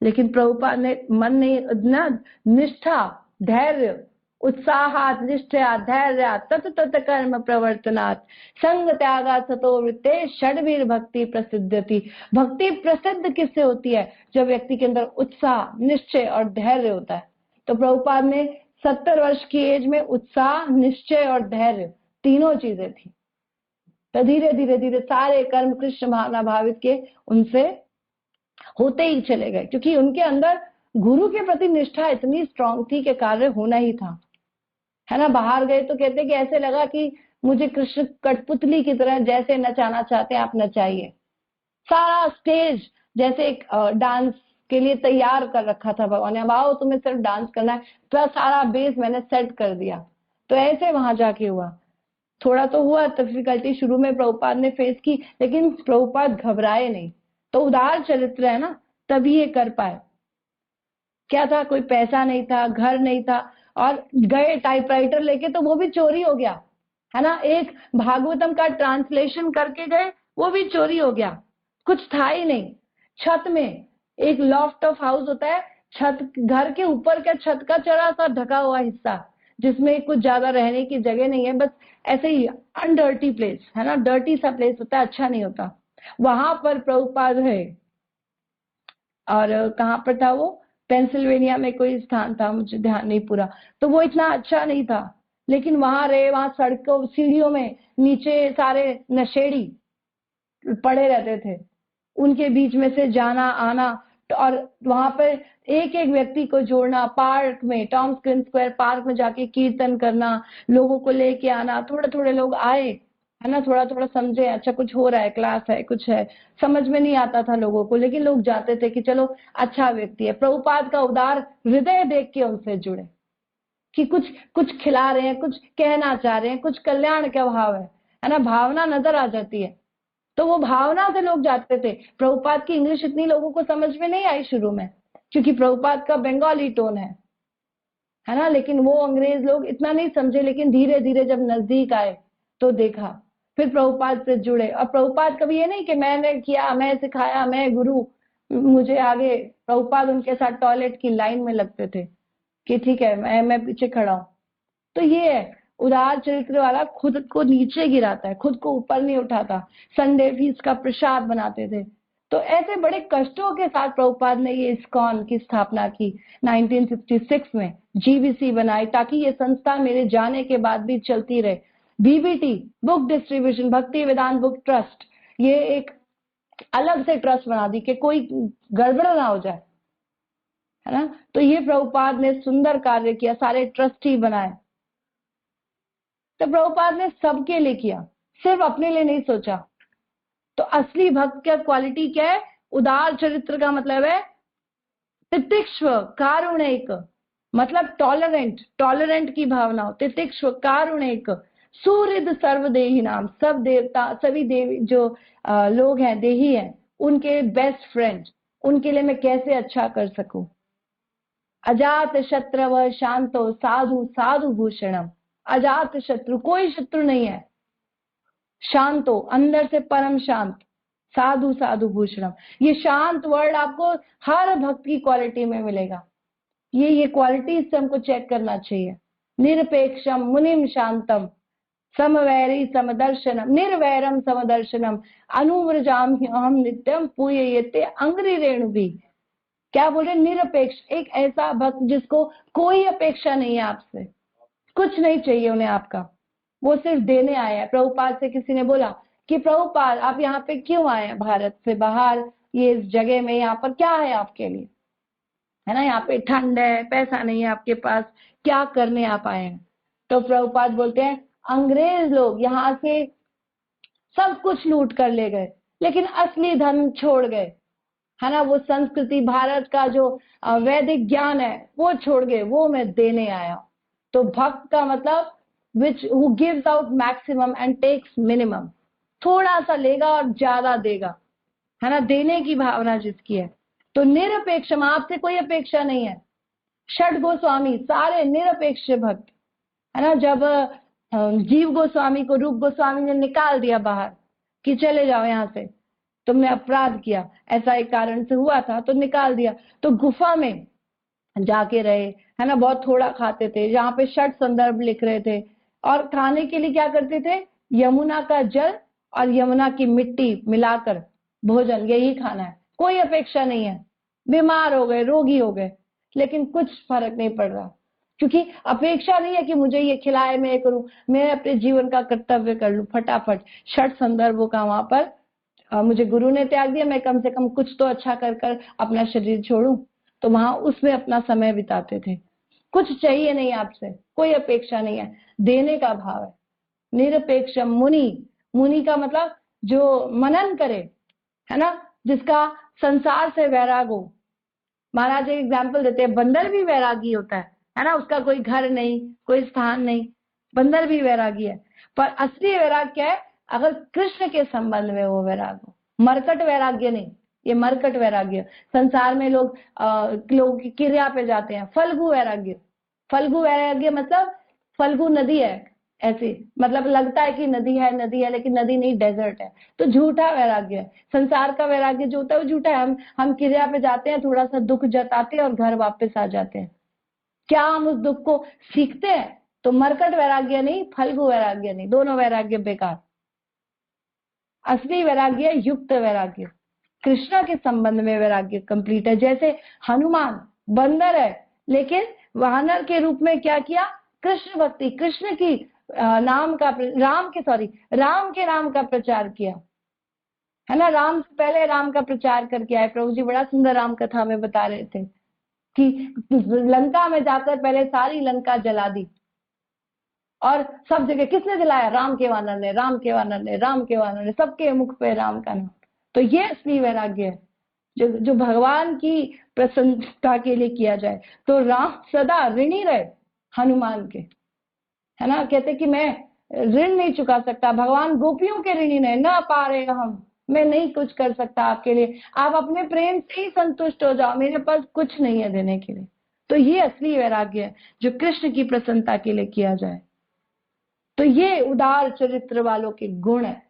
लेकिन प्रभुपाद ने मन नहीं ना, निष्ठा, धैर्य, उत्साहात, निष्ठया, धैर्य, तत तत कर्म प्रवर्तनात्, संग त्यागा सतो वृत्ते, षड्वीर भक्ति प्रसिद्धति। भक्ति प्रसिद्ध किससे होती है? जब व्यक्ति के अंदर उत्साह, निश्चय और धैर्य होता है। तो प्रभुपाद ने 70 वर्ष की एज में उत्साह, निश्चय और धैर्य, तीनों चीजें थी। तो धीरे धीरे धीरे सारे कर्म कृष्ण भावना भावित के उनसे होते ही चले गए, क्योंकि उनके अंदर गुरु के प्रति निष्ठा इतनी स्ट्रांग थी कि कार्य होना ही था, है ना। बाहर गए तो कहते कि ऐसे लगा कि मुझे कृष्ण कठपुतली की तरह जैसे नचाना चाहते हैं आप नचाइए। सारा स्टेज जैसे एक डांस के लिए तैयार कर रखा था भगवान ने, अब आओ तुम्हें सिर्फ डांस करना है, तो सारा बेस मैंने सेट कर दिया। तो ऐसे वहां जाके हुआ। थोड़ा तो हुआ डिफिकल्टी शुरू में प्रभुपाद ने फेस की, लेकिन प्रभुपाद घबराए नहीं। तो उदार चरित्र है ना, तभी ये कर पाए। क्या था? कोई पैसा नहीं था, घर नहीं था, और गए टाइपराइटर लेके, तो वो भी चोरी हो गया, है ना। एक भागवतम का ट्रांसलेशन करके गए, वो भी चोरी हो गया। कुछ था ही नहीं। छत में एक लॉफ्ट ऑफ हाउस होता है, छत, घर के ऊपर का छत का चौड़ा सा ढका हुआ हिस्सा, जिसमें कुछ ज्यादा रहने की जगह नहीं है, बस ऐसे ही अनडर्टी प्लेस, है ना, डर्टी सा प्लेस होता है, अच्छा नहीं होता। वहां पर प्रभुपाद है। और कहाँ पर था वो? पेंसिल्वेनिया में कोई स्थान था, मुझे ध्यान नहीं पूरा। तो वो इतना अच्छा नहीं था, लेकिन वहां रहे, वहां सड़कों सीढ़ियों में नीचे सारे नशेड़ी पड़े रहते थे, उनके बीच में से जाना आना, और वहां पर एक एक व्यक्ति को जोड़ना, पार्क में, टॉम्स ग्रीन स्क्वायर पार्क में जाके कीर्तन करना, लोगों को लेके आना। थोड़े थोड़े लोग आए, है ना, थोड़ा थोड़ा समझे, अच्छा कुछ हो रहा है, क्लास है, कुछ है, समझ में नहीं आता था लोगों को, लेकिन लोग जाते थे कि चलो अच्छा व्यक्ति है। प्रभुपाद का उदार हृदय देख के उनसे जुड़े, कि कुछ कुछ खिला रहे हैं, कुछ कहना चाह रहे हैं, कुछ कल्याण का भाव है ना, भावना नजर आ जाती है। तो वो भावना से लोग जाते थे। प्रभुपाद की इंग्लिश इतनी लोगों को समझ में नहीं आई शुरू में, क्योंकि प्रभुपाद का बंगाली टोन है ना, लेकिन वो अंग्रेज लोग इतना नहीं समझे। लेकिन धीरे धीरे जब नजदीक आए तो देखा, फिर प्रभुपाद से जुड़े। और प्रभुपाद कभी ये नहीं कि मैंने किया, मैं सिखाया, मैं गुरु, मुझे आगे। प्रभुपाद उनके साथ टॉयलेट की लाइन में लगते थे कि ठीक है, मैं पीछे खड़ा हूं। तो ये है, उदार चरित्र वाला खुद को नीचे गिराता है, खुद को ऊपर नहीं उठाता। संडे फीस्ट का प्रसाद बनाते थे। तो ऐसे बड़े कष्टों के साथ प्रभुपाद ने ये इस्कॉन की स्थापना की 1966 में, जीबीसी बनाई ताकि ये संस्था मेरे जाने के बाद भी चलती रहे। बीबीटी, बुक डिस्ट्रीब्यूशन, भक्ति वेदांत बुक ट्रस्ट, ये एक अलग से ट्रस्ट बना दी कि कोई गड़बड़ ना हो जाए, है ना। तो ये प्रभुपाद ने सुंदर कार्य किया, सारे ट्रस्टी बनाए। तो प्रभुपाद ने सबके लिए किया, सिर्फ अपने लिए नहीं सोचा। तो असली भक्त का क्वालिटी क्या है? उदार चरित्र का मतलब है तितिक्ष्व कारुणिक, मतलब टॉलरेंट, टॉलरेंट की भावना हो। तितिक्ष्व कारुणिक, सुहृद सर्वदेही नाम, सब देवता, सभी देवी जो लोग हैं, देही हैं, उनके बेस्ट फ्रेंड, उनके लिए मैं कैसे अच्छा कर सकूं। अजात शत्रव शांतो साधु साधु भूषणम, अजात शत्रु, कोई शत्रु नहीं है। शांतो, अंदर से परम शांत, साधु साधु भूषणम, ये शांत वर्ड आपको हर भक्त की क्वालिटी में मिलेगा। ये क्वालिटी से हमको चेक करना चाहिए। निरपेक्षम मुनिम शांतम समवैरी समदर्शनम निर्वैरम समदर्शनम अनुव्रजाम हम नित्यम पूयते अंग्रि रेणु भी। क्या बोले? निरपेक्ष, एक ऐसा भक्त जिसको कोई अपेक्षा नहीं है आपसे, कुछ नहीं चाहिए उन्हें आपका, वो सिर्फ देने आया है। प्रभुपाद से किसी ने बोला कि प्रभुपाद आप यहाँ पे क्यों आए हैं, भारत से बाहर, ये इस जगह में, यहाँ पर क्या है आपके लिए, है ना, यहाँ पे ठंड है, पैसा नहीं है आपके पास, क्या करने आप आए हैं? तो प्रभुपाद बोलते हैं अंग्रेज लोग यहाँ से सब कुछ लूट कर ले गए, लेकिन असली धन छोड़ गए, है ना, वो संस्कृति, भारत का जो वैदिक ज्ञान है वो छोड़ गए, वो मैं देने आया। तो भक्त का मतलब which who gives out maximum and takes minimum, थोड़ा सा लेगा और ज्यादा देगा, है ना, देने की भावना जिसकी है। तो निरपेक्षम, आपसे कोई अपेक्षा नहीं है। षड गोस्वामी सारे निरपेक्ष भक्त, है ना। जब जीव गोस्वामी को रूप गोस्वामी ने निकाल दिया बाहर कि चले जाओ यहाँ से, तुमने अपराध किया, ऐसा एक कारण से हुआ था तो निकाल दिया, तो गुफा में जाके रहे, है ना, बहुत थोड़ा खाते थे, जहाँ पे षट संदर्भ लिख रहे थे, और खाने के लिए क्या करते थे? यमुना का जल और यमुना की मिट्टी मिलाकर भोजन, यही खाना है, कोई अपेक्षा नहीं है। बीमार हो गए, रोगी हो गए, लेकिन कुछ फर्क नहीं पड़ रहा, क्योंकि अपेक्षा नहीं है कि मुझे ये खिलाए, मैं ये करूं, मैं अपने जीवन का कर्तव्य कर लूं फटाफट। षट संदर्भों का वहां पर मुझे गुरु ने त्याग दिया, मैं कम से कम कुछ तो अच्छा कर कर अपना शरीर छोड़ूं, तो वहां उसमें अपना समय बिताते थे। कुछ चाहिए नहीं आपसे, कोई अपेक्षा नहीं है, देने का भाव है। निरपेक्ष मुनि, मुनि का मतलब जो मनन करे, है ना, जिसका संसार से वैराग हो। महाराज एक एग्जाम्पल देते हैं, बंदर भी वैरागी होता है ना, उसका कोई घर नहीं, कोई स्थान नहीं, बंदर भी वैरागी है। पर असली वैराग क्या है? अगर कृष्ण के संबंध में वो वैराग हो, मरकट वैराग्य नहीं, ये मरकट वैराग्य। संसार में लोग क्रिया पे जाते हैं, फल्गु वैराग्य, फल्गु वैराग्य मतलब फल्गु नदी है ऐसी, मतलब लगता है कि नदी है, नदी है, लेकिन नदी नहीं, डेजर्ट है, तो झूठा वैराग्य है। संसार का वैराग्य जो होता है वो झूठा है। हम क्रिया पे जाते हैं, थोड़ा सा दुख जताते हैं और घर वापस आ जाते हैं। क्या हम उस दुख को सीखते हैं? तो मरकट वैराग्य नहीं, फल्गु वैराग्य नहीं, दोनों वैराग्य बेकार। असली वैराग्य युक्त वैराग्य, कृष्ण के संबंध में वैराग्य कंप्लीट है। जैसे हनुमान बंदर है, लेकिन वानर के रूप में क्या किया? कृष्ण भक्ति, कृष्ण की नाम का, राम के नाम का प्रचार किया, है ना। राम से पहले राम का प्रचार करके आए। प्रभु जी बड़ा सुंदर राम कथा में बता रहे थे कि लंका में जाकर पहले सारी लंका जला दी, और सब जगह किसने जलाया? राम के वानर ने, राम के वानर ने, राम के वानर ने, सबके मुख पे राम का नाम। तो ये असली वैराग्य है, जो भगवान की प्रसन्नता के लिए किया जाए। तो राम सदा ऋणी रहे हनुमान के, है ना। कहते कि मैं ऋण नहीं चुका सकता, भगवान गोपियों के ऋणी नहीं, ना पा रहे हम, मैं नहीं कुछ कर सकता आपके लिए, आप अपने प्रेम से ही संतुष्ट हो जाओ, मेरे पास कुछ नहीं है देने के लिए। तो ये असली वैराग्य है जो कृष्ण की प्रसन्नता के लिए किया जाए। तो ये उदार चरित्र वालों के गुण है।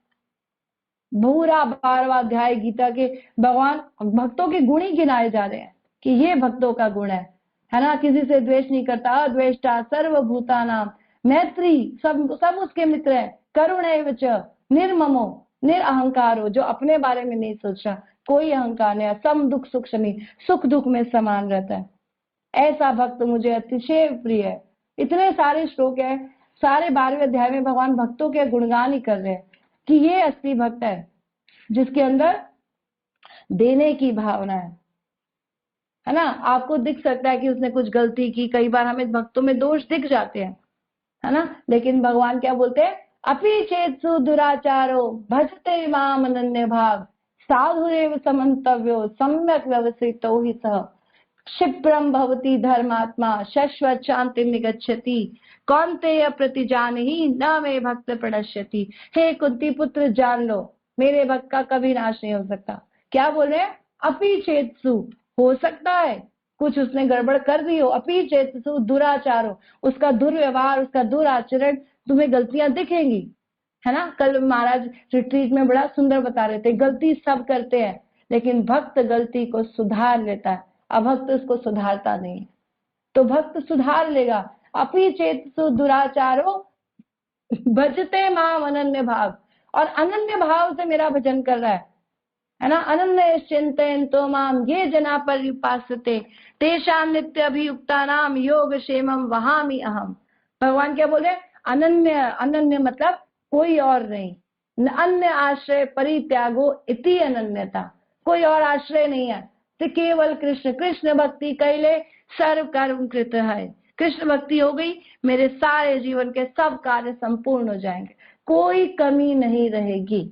पूरा 12वां अध्याय गीता के भगवान भक्तों के गुण ही गिनाए जा रहे हैं कि ये भक्तों का गुण है ना। किसी से द्वेष नहीं करता, अद्वेष्टा सर्वभूतानां मैत्री, सब सब उसके मित्र हैं। करुण एव च निर्ममो निरअहंकारो, जो अपने बारे में नहीं सोच रहा, कोई अहंकार नहीं, सम दुख सुख शमी, सुख दुख में समान रहता है। ऐसा भक्त मुझे अतिशय प्रिय है। इतने सारे श्लोक है, सारे 12वें अध्याय में भगवान भक्तों के गुणगान ही कर रहे हैं कि ये असली भक्त है जिसके अंदर देने की भावना है ना। आपको दिख सकता है कि उसने कुछ गलती की, कई बार हमें भक्तों में दोष दिख जाते हैं, है ना, लेकिन भगवान क्या बोलते हैं, अपि चेत्सु दुराचारो भजते माम अनन्य भाव साधुरेव समन्तव्यो सम्यक व्यवसितो हि सः क्षिप्रम भवति धर्मात्मा शश्वत शांति निगच्छति कौन्तेय प्रतिजानहि न मे भक्त प्रणश्यति। हे कुंती पुत्र, जान लो मेरे भक्त का कभी नाश नहीं हो सकता। क्या बोल रहे हैं, अपि चेत्सु, हो सकता है कुछ उसने गड़बड़ कर दी हो, अपि चेत्सु दुराचारो, उसका दुर्व्यवहार, उसका दुराचरण, तुम्हें गलतियां दिखेंगी, है ना। कल महाराज रिट्रीट में बड़ा सुंदर बता रहे थे, गलती सब करते हैं लेकिन भक्त गलती को सुधार लेता है, अभक्त उसको सुधारता नहीं। तो भक्त सुधार लेगा। अपि चेत्सु दुराचारो भजते माम अनन्य भाव, और अनन्य भाव से मेरा भजन कर रहा है ना। अनन्य चिंतयन्तो माम ये जना पर्युपासते तेषां नित्य अभियुक्ता नाम योग क्षेमम वहामि अहम। भगवान क्या बोले, अनन्य, अनन्य मतलब कोई और नहीं, अन्य आश्रय परित्यागो इति अनन्यता, कोई और आश्रय नहीं है, तो केवल कृष्ण, कृष्ण भक्ति कैले सर्व कर्म कृत है। कृष्ण भक्ति हो गई, मेरे सारे जीवन के सब कार्य संपूर्ण हो जाएंगे, कोई कमी नहीं रहेगी।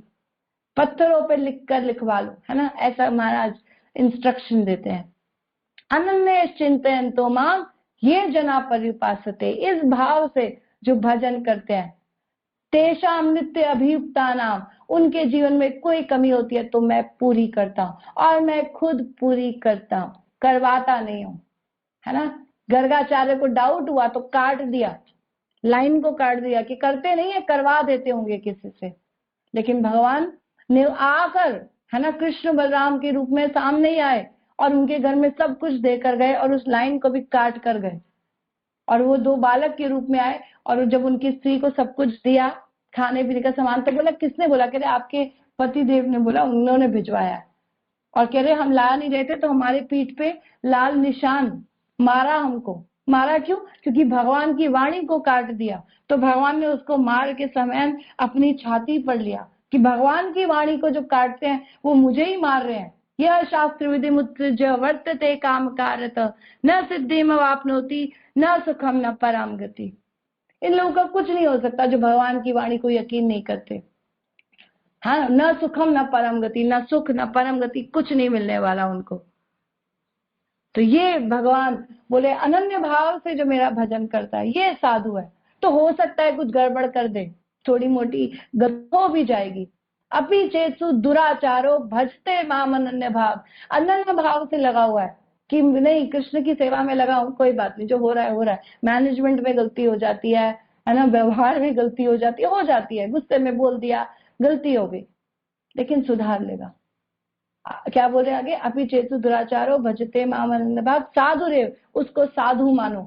पत्थरों पे लिखकर लिखवा लो, है ना, ऐसा महाराज इंस्ट्रक्शन देते हैं। अनन्य चिंतयन्तो माम ये जना पर्युपासते, इस भाव से जो भजन करते हैं, तेषाम नित्य अभियुक्ता नाम, उनके जीवन में कोई कमी होती है तो मैं पूरी करता हूँ, और मैं खुद पूरी करता हूँ, करवाता नहीं हूँ, है ना। गर्गाचार्य को डाउट हुआ तो काट दिया, लाइन को काट दिया कि करते नहीं है, करवा देते होंगे किसी से, लेकिन भगवान ने आकर, है ना, कृष्ण बलराम के रूप में सामने ही आए और उनके घर में सब कुछ देकर गए और उस लाइन को भी काट कर गए, और वो 2 बालक के रूप में आए, और जब उनकी स्त्री को सब कुछ दिया, खाने पीने का सामान, तो बोला किसने बोला, कह रहे आपके पति देव ने बोला, उन्होंने भिजवाया, और कह रहे हम ला नहीं रहे थे तो हमारे पीठ पे लाल निशान, मारा हमको, मारा क्यों, क्योंकि भगवान की वाणी को काट दिया, तो भगवान ने उसको मार के समय अपनी छाती पर लिया कि भगवान की वाणी को जो काटते हैं वो मुझे ही मार रहे हैं। यह शास्त्र विधि मुत्सृज वर्तते काम कारत न सिद्धिम वाप्नोति न सुखम न परम गति। इन लोगों का कुछ नहीं हो सकता जो भगवान की वाणी को यकीन नहीं करते। हाँ, न सुखम न परम गति, न सुख न परम गति, कुछ नहीं मिलने वाला उनको। तो ये भगवान बोले अनन्य भाव से जो मेरा भजन करता है ये साधु है। तो हो सकता है कुछ गड़बड़ कर दे, थोड़ी मोटी गलती हो भी जाएगी। अपि चेतु दुराचारो भजते माम अनन्य भाव, अनन्य भाव से लगा हुआ है कि नहीं, कृष्ण की सेवा में लगा हूं, कोई बात नहीं, जो हो रहा है हो रहा है। मैनेजमेंट में गलती हो जाती है ना, व्यवहार में गलती हो जाती है, गुस्से में बोल दिया, गलती हो गई, लेकिन सुधार लेगा। क्या बोल रहे आगे, अपि चेतु दुराचारो भजते माम अनन्य भाव साधुरेव, उसको साधु मानो,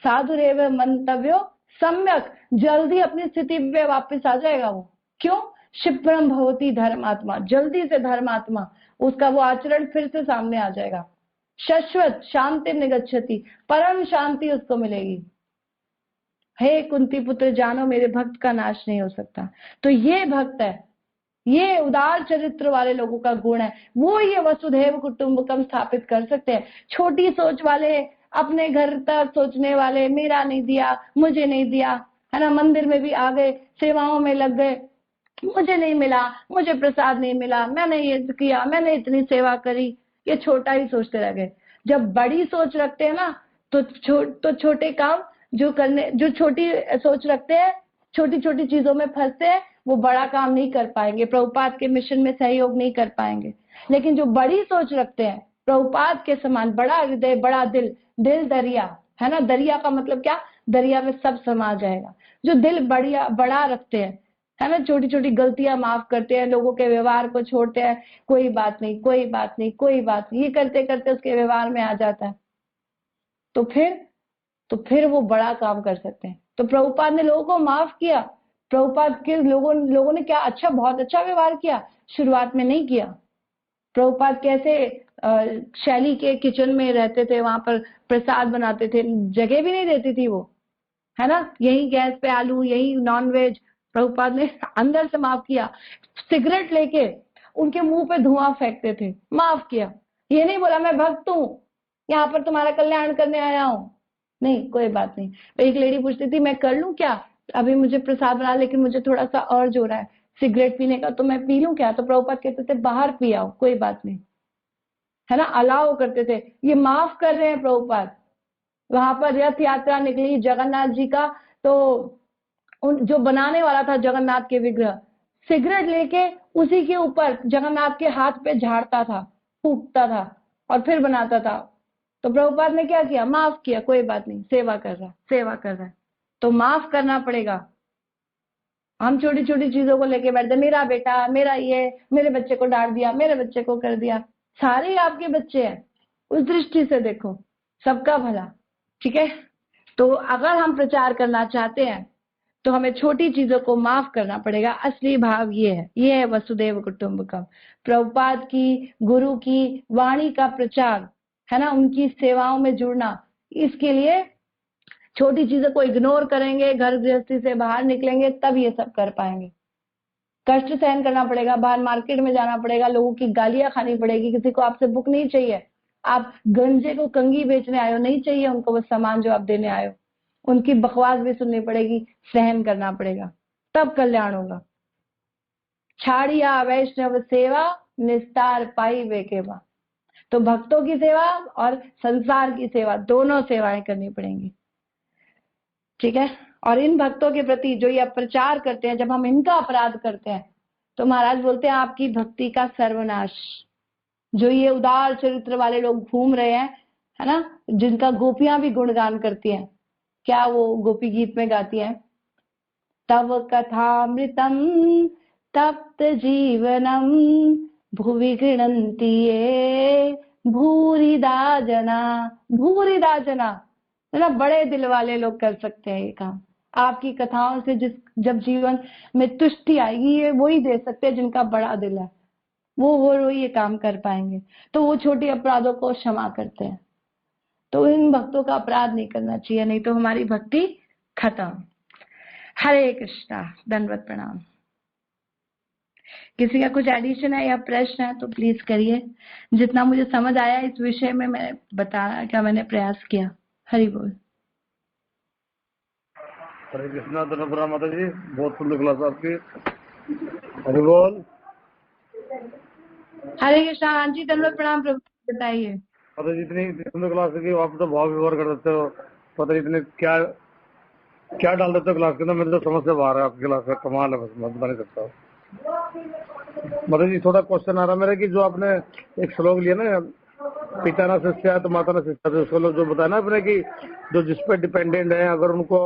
साधुरेव मंतव्यो सम्यक, जल्दी अपनी स्थिति पे वापस आ जाएगा वो। क्यों, क्षिप्रम भवति धर्मात्मा, जल्दी से धर्मात्मा, उसका वो आचरण फिर से सामने आ जाएगा। शाश्वत शांति निगच्छति, परम शांति उसको मिलेगी। हे कुंती पुत्र, जानो मेरे भक्त का नाश नहीं हो सकता। तो ये भक्त है, ये उदार चरित्र वाले लोगों का गुण है, वो ये वसुधैव कुटुंबकम स्थापित कर सकते हैं। छोटी सोच वाले, अपने घर तक सोचने वाले, मेरा नहीं दिया, मुझे नहीं दिया, है ना, मंदिर में भी आ गए, सेवाओं में लग गए, मुझे नहीं मिला, मुझे प्रसाद नहीं मिला, मैंने ये किया, मैंने इतनी सेवा करी, ये छोटा ही सोचते रह गए। जब बड़ी सोच रखते हैं ना तो छोटे काम जो करने, जो छोटी सोच रखते हैं, छोटी छोटी चीजों में फंसते हैं, वो बड़ा काम नहीं कर पाएंगे, प्रभुपाद के मिशन में सहयोग नहीं कर पाएंगे। लेकिन जो बड़ी सोच रखते हैं, प्रभुपाद के समान बड़ा हृदय, बड़ा दिल, दिल दरिया, है ना, दरिया का मतलब क्या, दरिया में सब समा जाएगा। जो दिल बड़ा रखते हैं, है ना, छोटी छोटी गलतियां माफ करते हैं, लोगों के व्यवहार को छोड़ते हैं, कोई बात नहीं, कोई बात नहीं, कोई बात नहीं, ये करते करते उसके व्यवहार में आ जाता है, तो फिर वो बड़ा काम कर सकते हैं। तो प्रभुपाद ने लोगों को माफ किया। प्रभुपाद के लोगों ने क्या अच्छा, बहुत अच्छा व्यवहार किया? शुरुआत में नहीं किया। प्रभुपाद कैसे शैली के किचन में रहते थे, वहां पर प्रसाद बनाते थे, जगह भी नहीं देती थी वो, है ना, यही गैस पे आलू, यही नॉनवेज। प्रभुपाद ने अंदर से माफ किया। सिगरेट लेके उनके मुंह पे धुआं फेंकते थे, माफ किया। ये नहीं बोला मैं भक्त हूं, यहाँ पर तुम्हारा कल्याण करने आया हूं, नहीं, कोई बात नहीं। एक लेडी पूछती थी मैं कर लूं क्या, अभी मुझे प्रसाद बना, लेकिन मुझे थोड़ा सा अर्ज हो रहा है सिगरेट पीने का, तो मैं पी लूं क्या? तो प्रभुपाद कहते थे बाहर पी आओ, कोई बात नहीं, है ना, अलाउ करते थे। ये माफ कर रहे हैं प्रभुपाद। वहां पर रथ यात्रा निकली जगन्नाथ जी का, तो उन जो बनाने वाला था जगन्नाथ के विग्रह, सिगरेट लेके उसी के ऊपर जगन्नाथ के हाथ पे झाड़ता था, फूकता था और फिर बनाता था। तो प्रभुपाद ने क्या किया? माफ किया, कोई बात नहीं, सेवा कर रहा है, सेवा कर रहा है। तो माफ करना पड़ेगा। हम छोटी छोटी चीजों को लेके बैठते, मेरा बेटा, मेरा ये, मेरे बच्चे को डांट दिया, मेरे बच्चे को कर दिया। सारे आपके बच्चे हैं, उस दृष्टि से देखो, सबका भला। ठीक है, तो अगर हम प्रचार करना चाहते हैं तो हमें छोटी चीजों को माफ करना पड़ेगा। असली भाव ये है वसुदेव कुटुंबकम। प्रभुपाद की, गुरु की वाणी का प्रचार, है ना, उनकी सेवाओं में जुड़ना। इसके लिए छोटी चीजों को इग्नोर करेंगे, घर गृहस्थी से बाहर निकलेंगे, तब ये सब कर पाएंगे। कष्ट सहन करना पड़ेगा, बाहर मार्केट में जाना पड़ेगा, लोगों की गालियां खानी पड़ेगी। किसी को आपसे बुक नहीं चाहिए, आप गंजे को कंघी बेचने आए हो, नहीं चाहिए उनको वो सामान जो आप देने आए हो, उनकी बकवास भी सुननी पड़ेगी, सहन करना पड़ेगा, तब कल्याण होगा। छाड़िया वैष्णव सेवा, निस्तार पाई वे केवा। तो भक्तों की सेवा और संसार की सेवा, दोनों सेवाएं करनी पड़ेंगी। ठीक है, और इन भक्तों के प्रति जो ये प्रचार करते हैं, जब हम इनका अपराध करते हैं तो महाराज बोलते हैं आपकी भक्ति का सर्वनाश। जो ये उदार चरित्र वाले लोग घूम रहे हैं, है ना, जिनका गोपियां भी गुणगान करती हैं, क्या वो गोपी गीत में गाती हैं, तव कथामृतम तप्त जीवनम भुवि गृणन्ति ये भूरिदा जना। भूरिदा जना, है ना, बड़े दिल वाले लोग कर सकते हैं ये काम। आपकी कथाओं से जब जीवन में तुष्टि आएगी, ये वही दे सकते हैं जिनका बड़ा दिल है, वो ये काम कर पाएंगे। तो वो छोटे अपराधों को क्षमा करते हैं। तो इन भक्तों का अपराध नहीं करना चाहिए, नहीं तो हमारी भक्ति खत्म। हरे कृष्णा, दंडवत प्रणाम। किसी का कुछ एडिशन है या प्रश्न है तो प्लीज करिए। जितना मुझे समझ आया इस विषय में मैं बताना का मैंने प्रयास किया। हरि बोल। हरे कृष्णा, दंडवत प्रणाम माता जी, बहुत सुंदर क्लास आपकी। हरि बोल। हरे कृष्णा। हाँ जी, दंडवत प्रणाम प्रभु, बताइए। माता जी इतनी सुंदर क्लास की, आप तो भाव व्यवहार कर देते हो, पता नहीं इतने क्या क्या डाल देते हो क्लास के अंदर, मेरे तो समझ से बाहर है आपकी क्लास का, कमाल है, बस मैं बता नहीं सकता। माता जी थोड़ा क्वेश्चन आ रहा है मेरा कि जो आपने एक श्लोक लिया ना, पिता ना शिष्या तो माता ना शिष्या, तो उसको जो बताया ना आपने कि जो जिस पे डिपेंडेंट है, अगर उनको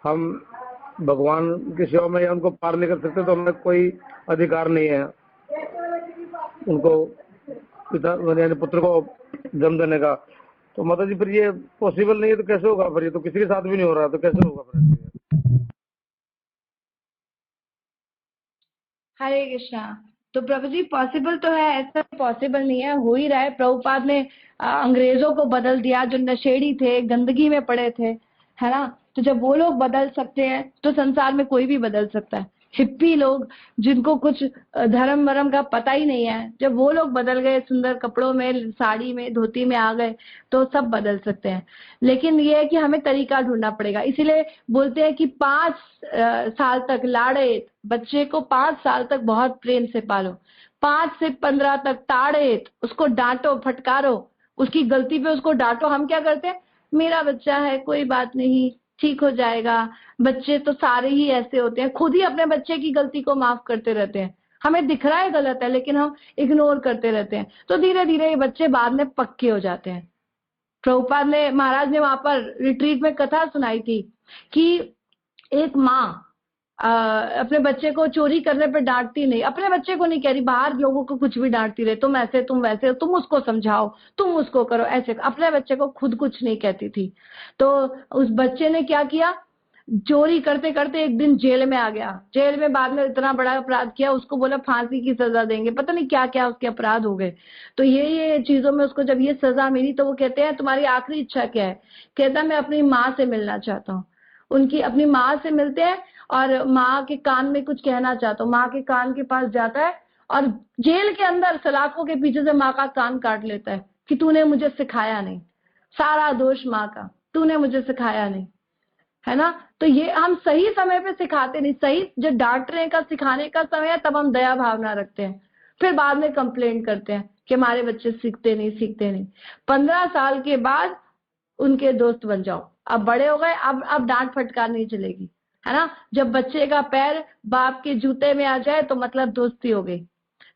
हम भगवान की सेवा में या उनको पार नहीं कर सकते तो हमें कोई अधिकार नहीं है उनको पिता यानी पुत्र को जन्म देने का। तो माता जी फिर ये पॉसिबल नहीं है तो कैसे होगा? फिर ये तो किसी के साथ भी नहीं हो रहा, तो कैसे होगा फिर? हरे कृष्णा। तो प्रभु जी पॉसिबल तो है, ऐसा पॉसिबल नहीं है, हो ही रहा है। प्रभुपाद ने अंग्रेजों को बदल दिया, जो नशेड़ी थे, गंदगी में पड़े थे, है ना। तो जब वो लोग बदल सकते हैं तो संसार में कोई भी बदल सकता है। हिप्पी लोग, जिनको कुछ धर्म वरम का पता ही नहीं है, जब वो लोग बदल गए, सुंदर कपड़ों में, साड़ी में, धोती में आ गए, तो सब बदल सकते हैं। लेकिन ये है कि हमें तरीका ढूंढना पड़ेगा। इसीलिए बोलते हैं कि 5 साल तक लाड़ेत, बच्चे को 5 साल तक बहुत प्रेम से पालो, 5 से 15 तक ताड़ेत, उसको डांटो, फटकारो, उसकी गलती पे उसको डांटो। हम क्या करते हैं, मेरा बच्चा है, कोई बात नहीं, ठीक हो जाएगा। बच्चे तो सारे ही ऐसे होते हैं, खुद ही अपने बच्चे की गलती को माफ करते रहते हैं। हमें दिख रहा है गलत है, लेकिन हम इग्नोर करते रहते हैं। तो धीरे धीरे ये बच्चे बाद में पक्के हो जाते हैं। प्रभुपाद ने, महाराज ने वहां पर रिट्रीट में कथा सुनाई थी कि एक माँ अपने बच्चे को चोरी करने पर डांटती नहीं, अपने बच्चे को नहीं कह रही, बाहर लोगों को कुछ भी डांटती रहे, तुम ऐसे, तुम वैसे, तुम उसको समझाओ, तुम उसको करो, ऐसे। अपने बच्चे को खुद कुछ नहीं कहती थी। तो उस बच्चे ने क्या किया, चोरी करते करते एक दिन जेल में आ गया, जेल में बाद में इतना बड़ा अपराध किया, उसको बोला फांसी की सजा देंगे, पता नहीं क्या क्या उसके अपराध हो गए। तो ये चीजों में उसको जब ये सजा मिली तो वो कहते हैं तुम्हारी आखिरी इच्छा क्या है? कहता है मैं अपनी माँ से मिलना चाहता हूँ। उनकी अपनी माँ से मिलते हैं और माँ के कान में कुछ कहना चाहता हूँ। माँ के कान के पास जाता है और जेल के अंदर सलाखों के पीछे से माँ का कान काट लेता है कि तूने मुझे सिखाया नहीं, सारा दोष माँ का, तूने मुझे सिखाया नहीं, है ना। तो ये हम सही समय पे सिखाते नहीं, सही जब डांटने का सिखाने का समय है तब हम दया भावना रखते हैं, फिर बाद में कंप्लेंट करते हैं कि हमारे बच्चे सीखते नहीं सीखते नहीं। 15 साल के बाद उनके दोस्त बन जाओ, अब बड़े हो गए, अब डांट फटकार नहीं चलेगी, है ना। जब बच्चे का पैर बाप के जूते में आ जाए तो मतलब दोस्ती हो गई,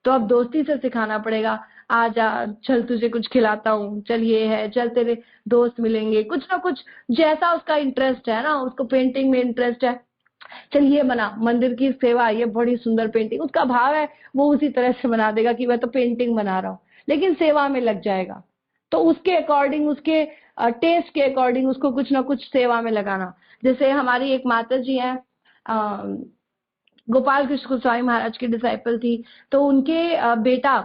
तो अब दोस्ती से सिखाना पड़ेगा। आजा, चल तुझे कुछ खिलाता हूँ, चल ये है, चल तेरे दोस्त मिलेंगे, कुछ ना कुछ जैसा उसका इंटरेस्ट है ना, उसको पेंटिंग में इंटरेस्ट है, चल ये बना, मंदिर की सेवा, ये बड़ी सुंदर पेंटिंग, उसका भाव है वो उसी तरह से बना देगा कि मैं तो पेंटिंग बना रहा हूँ, लेकिन सेवा में लग जाएगा। तो उसके अकॉर्डिंग, उसके टेस्ट के अकॉर्डिंग उसको कुछ ना कुछ सेवा में लगाना। जैसे हमारी एक माता जी हैं, गोपाल कृष्ण गोस्वामी महाराज की डिसाइपल थी, तो उनके बेटा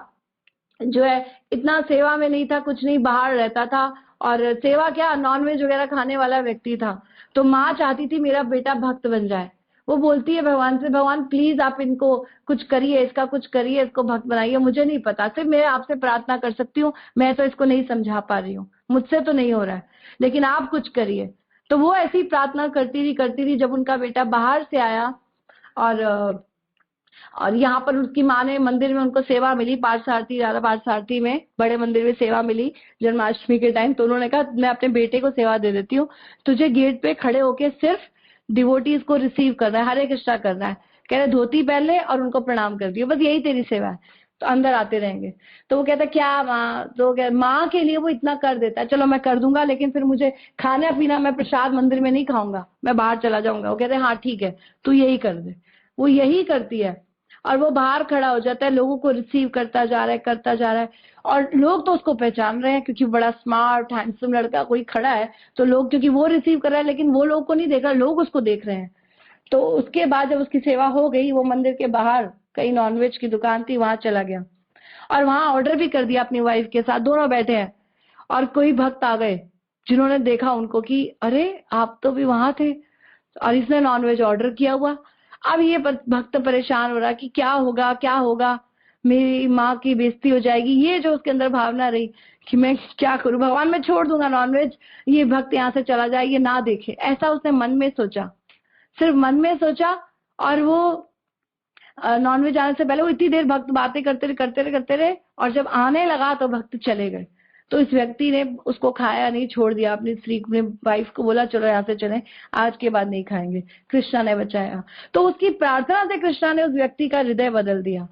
जो है इतना सेवा में नहीं था, कुछ नहीं, बाहर रहता था, और सेवा क्या, नॉनवेज वगैरह खाने वाला व्यक्ति था। तो माँ चाहती थी मेरा बेटा भक्त बन जाए, वो बोलती है भगवान से, भगवान प्लीज आप इनको कुछ करिए, इसका कुछ करिए, इसको भक्त बनाइए, मुझे नहीं पता, सिर्फ मैं आपसे प्रार्थना कर सकती हूँ, मैं तो इसको नहीं समझा पा रही हूँ, मुझसे तो नहीं हो रहा है, लेकिन आप कुछ करिए। तो वो ऐसी प्रार्थना करती रही। जब उनका बेटा बाहर से आया और यहाँ पर उसकी माँ ने मंदिर में उनको सेवा मिली, पार्थसारथी, राधा पार्थसारथी में बड़े मंदिर में सेवा मिली जन्माष्टमी के टाइम, तो उन्होंने कहा मैं अपने बेटे को सेवा दे देती हूँ, तुझे गेट पे खड़े होके सिर्फ डिवोटीज को रिसीव करना है, हरे कृष्णा करना है, कह रहे धोती पहन ले और उनको प्रणाम कर दियो, बस यही तेरी सेवा है, तो अंदर आते रहेंगे। तो वो कहता क्या माँ, तो माँ के लिए वो इतना कर देता है, चलो मैं कर दूंगा, लेकिन फिर मुझे खाना पीना, मैं प्रसाद मंदिर में नहीं खाऊंगा, मैं बाहर चला जाऊंगा। वो कहते हैं हाँ ठीक है, तू यही कर दे। वो यही करती है, और वो बाहर खड़ा हो जाता है, लोगों को रिसीव करता जा रहा है, करता जा रहा है, और लोग तो उसको पहचान रहे हैं क्योंकि बड़ा स्मार्ट हैंडसम लड़का कोई खड़ा है, तो लोग, क्योंकि वो रिसीव कर रहा है, लेकिन वो लोग को नहीं देख रहा, लोग उसको देख रहे हैं। तो उसके बाद जब उसकी सेवा हो गई, वो मंदिर के बाहर कहीं नॉनवेज की दुकान थी, वहां चला गया और वहां ऑर्डर भी कर दिया अपनी वाइफ के साथ, दोनों बैठे हैं, और कोई भक्त आ गए जिन्होंने देखा उनको कि अरे आप तो भी वहां थे और इसने नॉनवेज ऑर्डर किया हुआ। अब ये भक्त परेशान हो रहा कि क्या होगा क्या होगा, मेरी माँ की बेइज्जती हो जाएगी, ये जो उसके अंदर भावना रही कि मैं क्या करूं, भगवान मैं छोड़ दूंगा नॉनवेज, ये भक्त यहाँ से चला जाए, ये ना देखे, ऐसा उसने मन में सोचा, सिर्फ मन में सोचा। और वो नॉनवेज आने से पहले वो इतनी देर भक्त बातें करते रहे, और जब आने लगा तो भक्त चले गए। तो इस व्यक्ति ने उसको खाया नहीं, छोड़ दिया, अपनी स्त्री, अपने वाइफ को बोला चलो यहाँ से चलें, आज के बाद नहीं खाएंगे, कृष्णा ने बचाया। तो उसकी प्रार्थना से कृष्णा ने उस व्यक्ति का हृदय बदल दिया।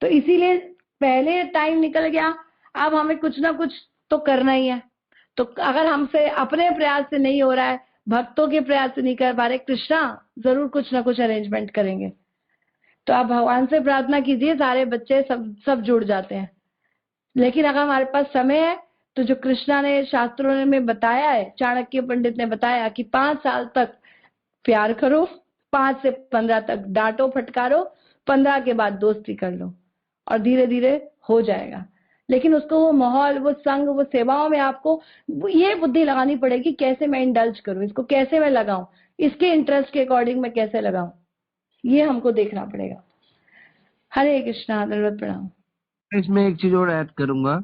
तो इसीलिए पहले टाइम निकल गया, अब हमें कुछ ना कुछ तो करना ही है। तो अगर हमसे अपने प्रयास से नहीं हो रहा है, भक्तों के प्रयास से नहीं कर पा रहे, कृष्णा जरूर कुछ ना कुछ अरेंजमेंट करेंगे। तो आप भगवान से प्रार्थना कीजिए, सारे बच्चे सब सब जुड़ जाते हैं। लेकिन अगर हमारे पास समय है तो जो कृष्णा ने शास्त्रों में बताया है, चाणक्य पंडित ने बताया कि 5 साल तक प्यार करो, 5 से 15 तक डांटो फटकारो, 15 के बाद दोस्ती कर लो, और धीरे धीरे हो जाएगा। लेकिन उसको वो माहौल, वो संग, वो सेवाओं में आपको ये बुद्धि लगानी पड़ेगी, कैसे मैं इंडल्ज करूं, इसको कैसे मैं लगाऊं, इसके इंटरेस्ट के अकॉर्डिंग मैं कैसे लगाऊं, ये हमको देखना पड़ेगा। हरे कृष्णा, दंडवत प्रणाम। इसमें एक चीज और ऐड करूंगा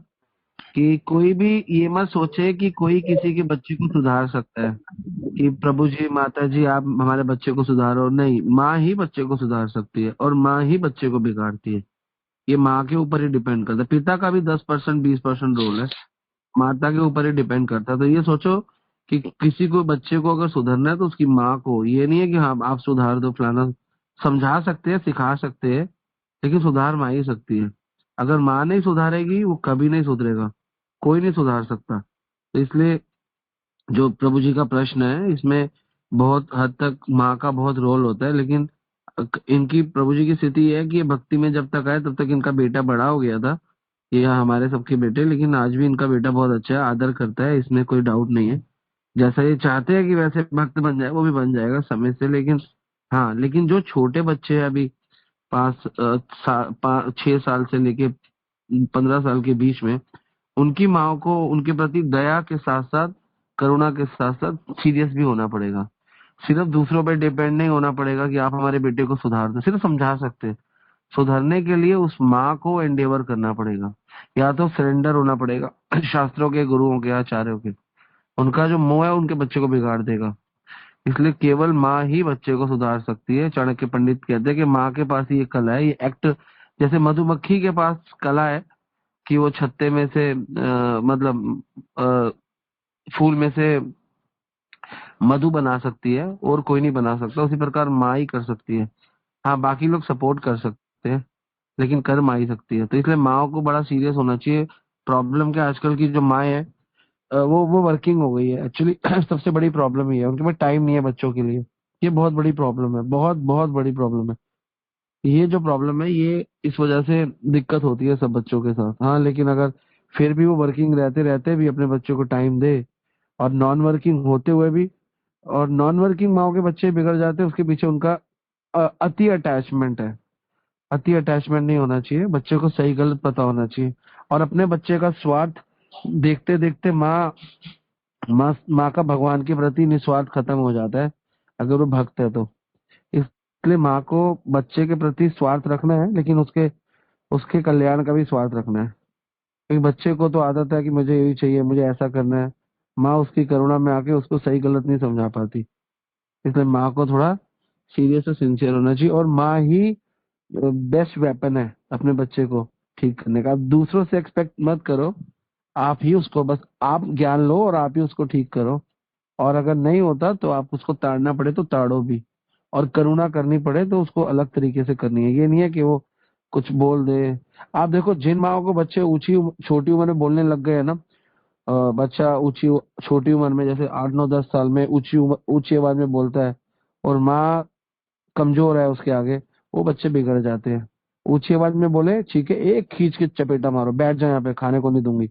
कि कोई भी ये मत सोचे कि कोई किसी के बच्चे को सुधार सकता है कि प्रभु जी, माता जी, आप हमारे बच्चे को सुधारो। नहीं, माँ ही बच्चे को सुधार सकती है और माँ ही बच्चे को बिगाड़ती है। ये माँ के ऊपर ही डिपेंड करता है। पिता का भी 10% 20% रोल है, माता के ऊपर ही डिपेंड करता है। तो ये सोचो कि किसी को, बच्चे को अगर सुधरना है तो उसकी माँ को, ये नहीं है कि हाँ आप सुधार दो फलाना। समझा सकते हैं, सिखा सकते हैं, लेकिन सुधार माँ ही सकती है। अगर माँ नहीं सुधारेगी वो कभी नहीं सुधरेगा, कोई नहीं सुधार सकता। तो इसलिए जो प्रभु जी का प्रश्न है, इसमें बहुत हद तक माँ का बहुत रोल होता है। लेकिन इनकी, प्रभु जी की स्थिति ये है कि ये भक्ति में जब तक आए तब तक इनका बेटा बड़ा हो गया था, ये हमारे सबके बेटे, लेकिन आज भी इनका बेटा बहुत अच्छा है, आदर करता है, इसमें कोई डाउट नहीं है। जैसा ये चाहते हैं कि वैसे भक्त बन जाए, वो भी बन जाएगा समय से। लेकिन हाँ, लेकिन जो छोटे बच्चे हैं अभी 6 साल से लेके 15 साल के बीच में, उनकी माँ को उनके प्रति दया के साथ साथ, करुणा के साथ साथ सीरियस भी होना पड़ेगा। सिर्फ दूसरों पर डिपेंड नहीं होना पड़ेगा कि आप हमारे बेटे को सुधार दो, सिर्फ समझा सकते हैं। सुधरने के लिए उस माँ को एंडेवर करना पड़ेगा, या तो सरेंडर होना पड़ेगा शास्त्रों के, गुरुओं के, आचार्यों के। उनका जो मोह है उनके बच्चे को बिगाड़ देगा। इसलिए केवल माँ ही बच्चे को सुधार सकती है। चाणक्य पंडित कहते हैं कि माँ के पास ही ये कला है, ये एक्ट। जैसे मधुमक्खी के पास कला है कि वो छत्ते में से मतलब फूल में से मधु बना सकती है, और कोई नहीं बना सकता, उसी प्रकार माँ ही कर सकती है। हाँ, बाकी लोग सपोर्ट कर सकते हैं, लेकिन कर माँ ही सकती है। तो इसलिए माँ को बड़ा सीरियस होना चाहिए। प्रॉब्लम क्या, आजकल की जो माँ है वो वर्किंग हो गई है एक्चुअली। सबसे बड़ी प्रॉब्लम ये है, उनके पास टाइम नहीं है बच्चों के लिए। ये बहुत बड़ी प्रॉब्लम है, बहुत बहुत बड़ी प्रॉब्लम है। ये जो प्रॉब्लम है, ये इस वजह से दिक्कत होती है सब बच्चों के साथ। हाँ, लेकिन अगर फिर भी वो वर्किंग रहते रहते भी अपने बच्चों को टाइम दे, और नॉन वर्किंग होते हुए भी, और नॉन वर्किंग माओ के बच्चे बिगड़ जाते हैं, उसके पीछे उनका अति अटैचमेंट है। अति अटैचमेंट नहीं होना चाहिए, बच्चे को सही गलत पता होना चाहिए। और अपने बच्चे का स्वार्थ देखते देखते माँ का भगवान के प्रति निस्वार्थ खत्म हो जाता है, अगर वो भक्त है तो। इसलिए माँ को बच्चे के प्रति स्वार्थ रखना है, लेकिन उसके उसके कल्याण का भी स्वार्थ रखना है। क्योंकि बच्चे को तो आदत है कि मुझे यही चाहिए, मुझे ऐसा करना है। माँ उसकी करुणा में आके उसको सही गलत नहीं समझा पाती। इसलिए माँ को थोड़ा सीरियस और सिंसियर होना चाहिए, और माँ ही बेस्ट वेपन है अपने बच्चे को ठीक करने का। आप दूसरों से एक्सपेक्ट मत करो, आप ही उसको, बस आप ज्ञान लो और आप ही उसको ठीक करो। और अगर नहीं होता तो आप उसको ताड़ना पड़े तो ताड़ो भी, और करुणा करनी पड़े तो उसको अलग तरीके से करनी है। ये नहीं है कि वो कुछ बोल दे। आप देखो, जिन माओ को बच्चे छोटी उम्र में बोलने लग गए हैं ना, बच्चा छोटी उम्र में, जैसे 8 9 10 साल में ऊंची आवाज में बोलता है, और माँ कमजोर है उसके आगे, वो बच्चे बिगड़ जाते हैं। ऊंची आवाज में बोले, ठीक है, एक खींच के चपेटा मारो, बैठ जाए यहाँ पे, खाने को नहीं दूंगी,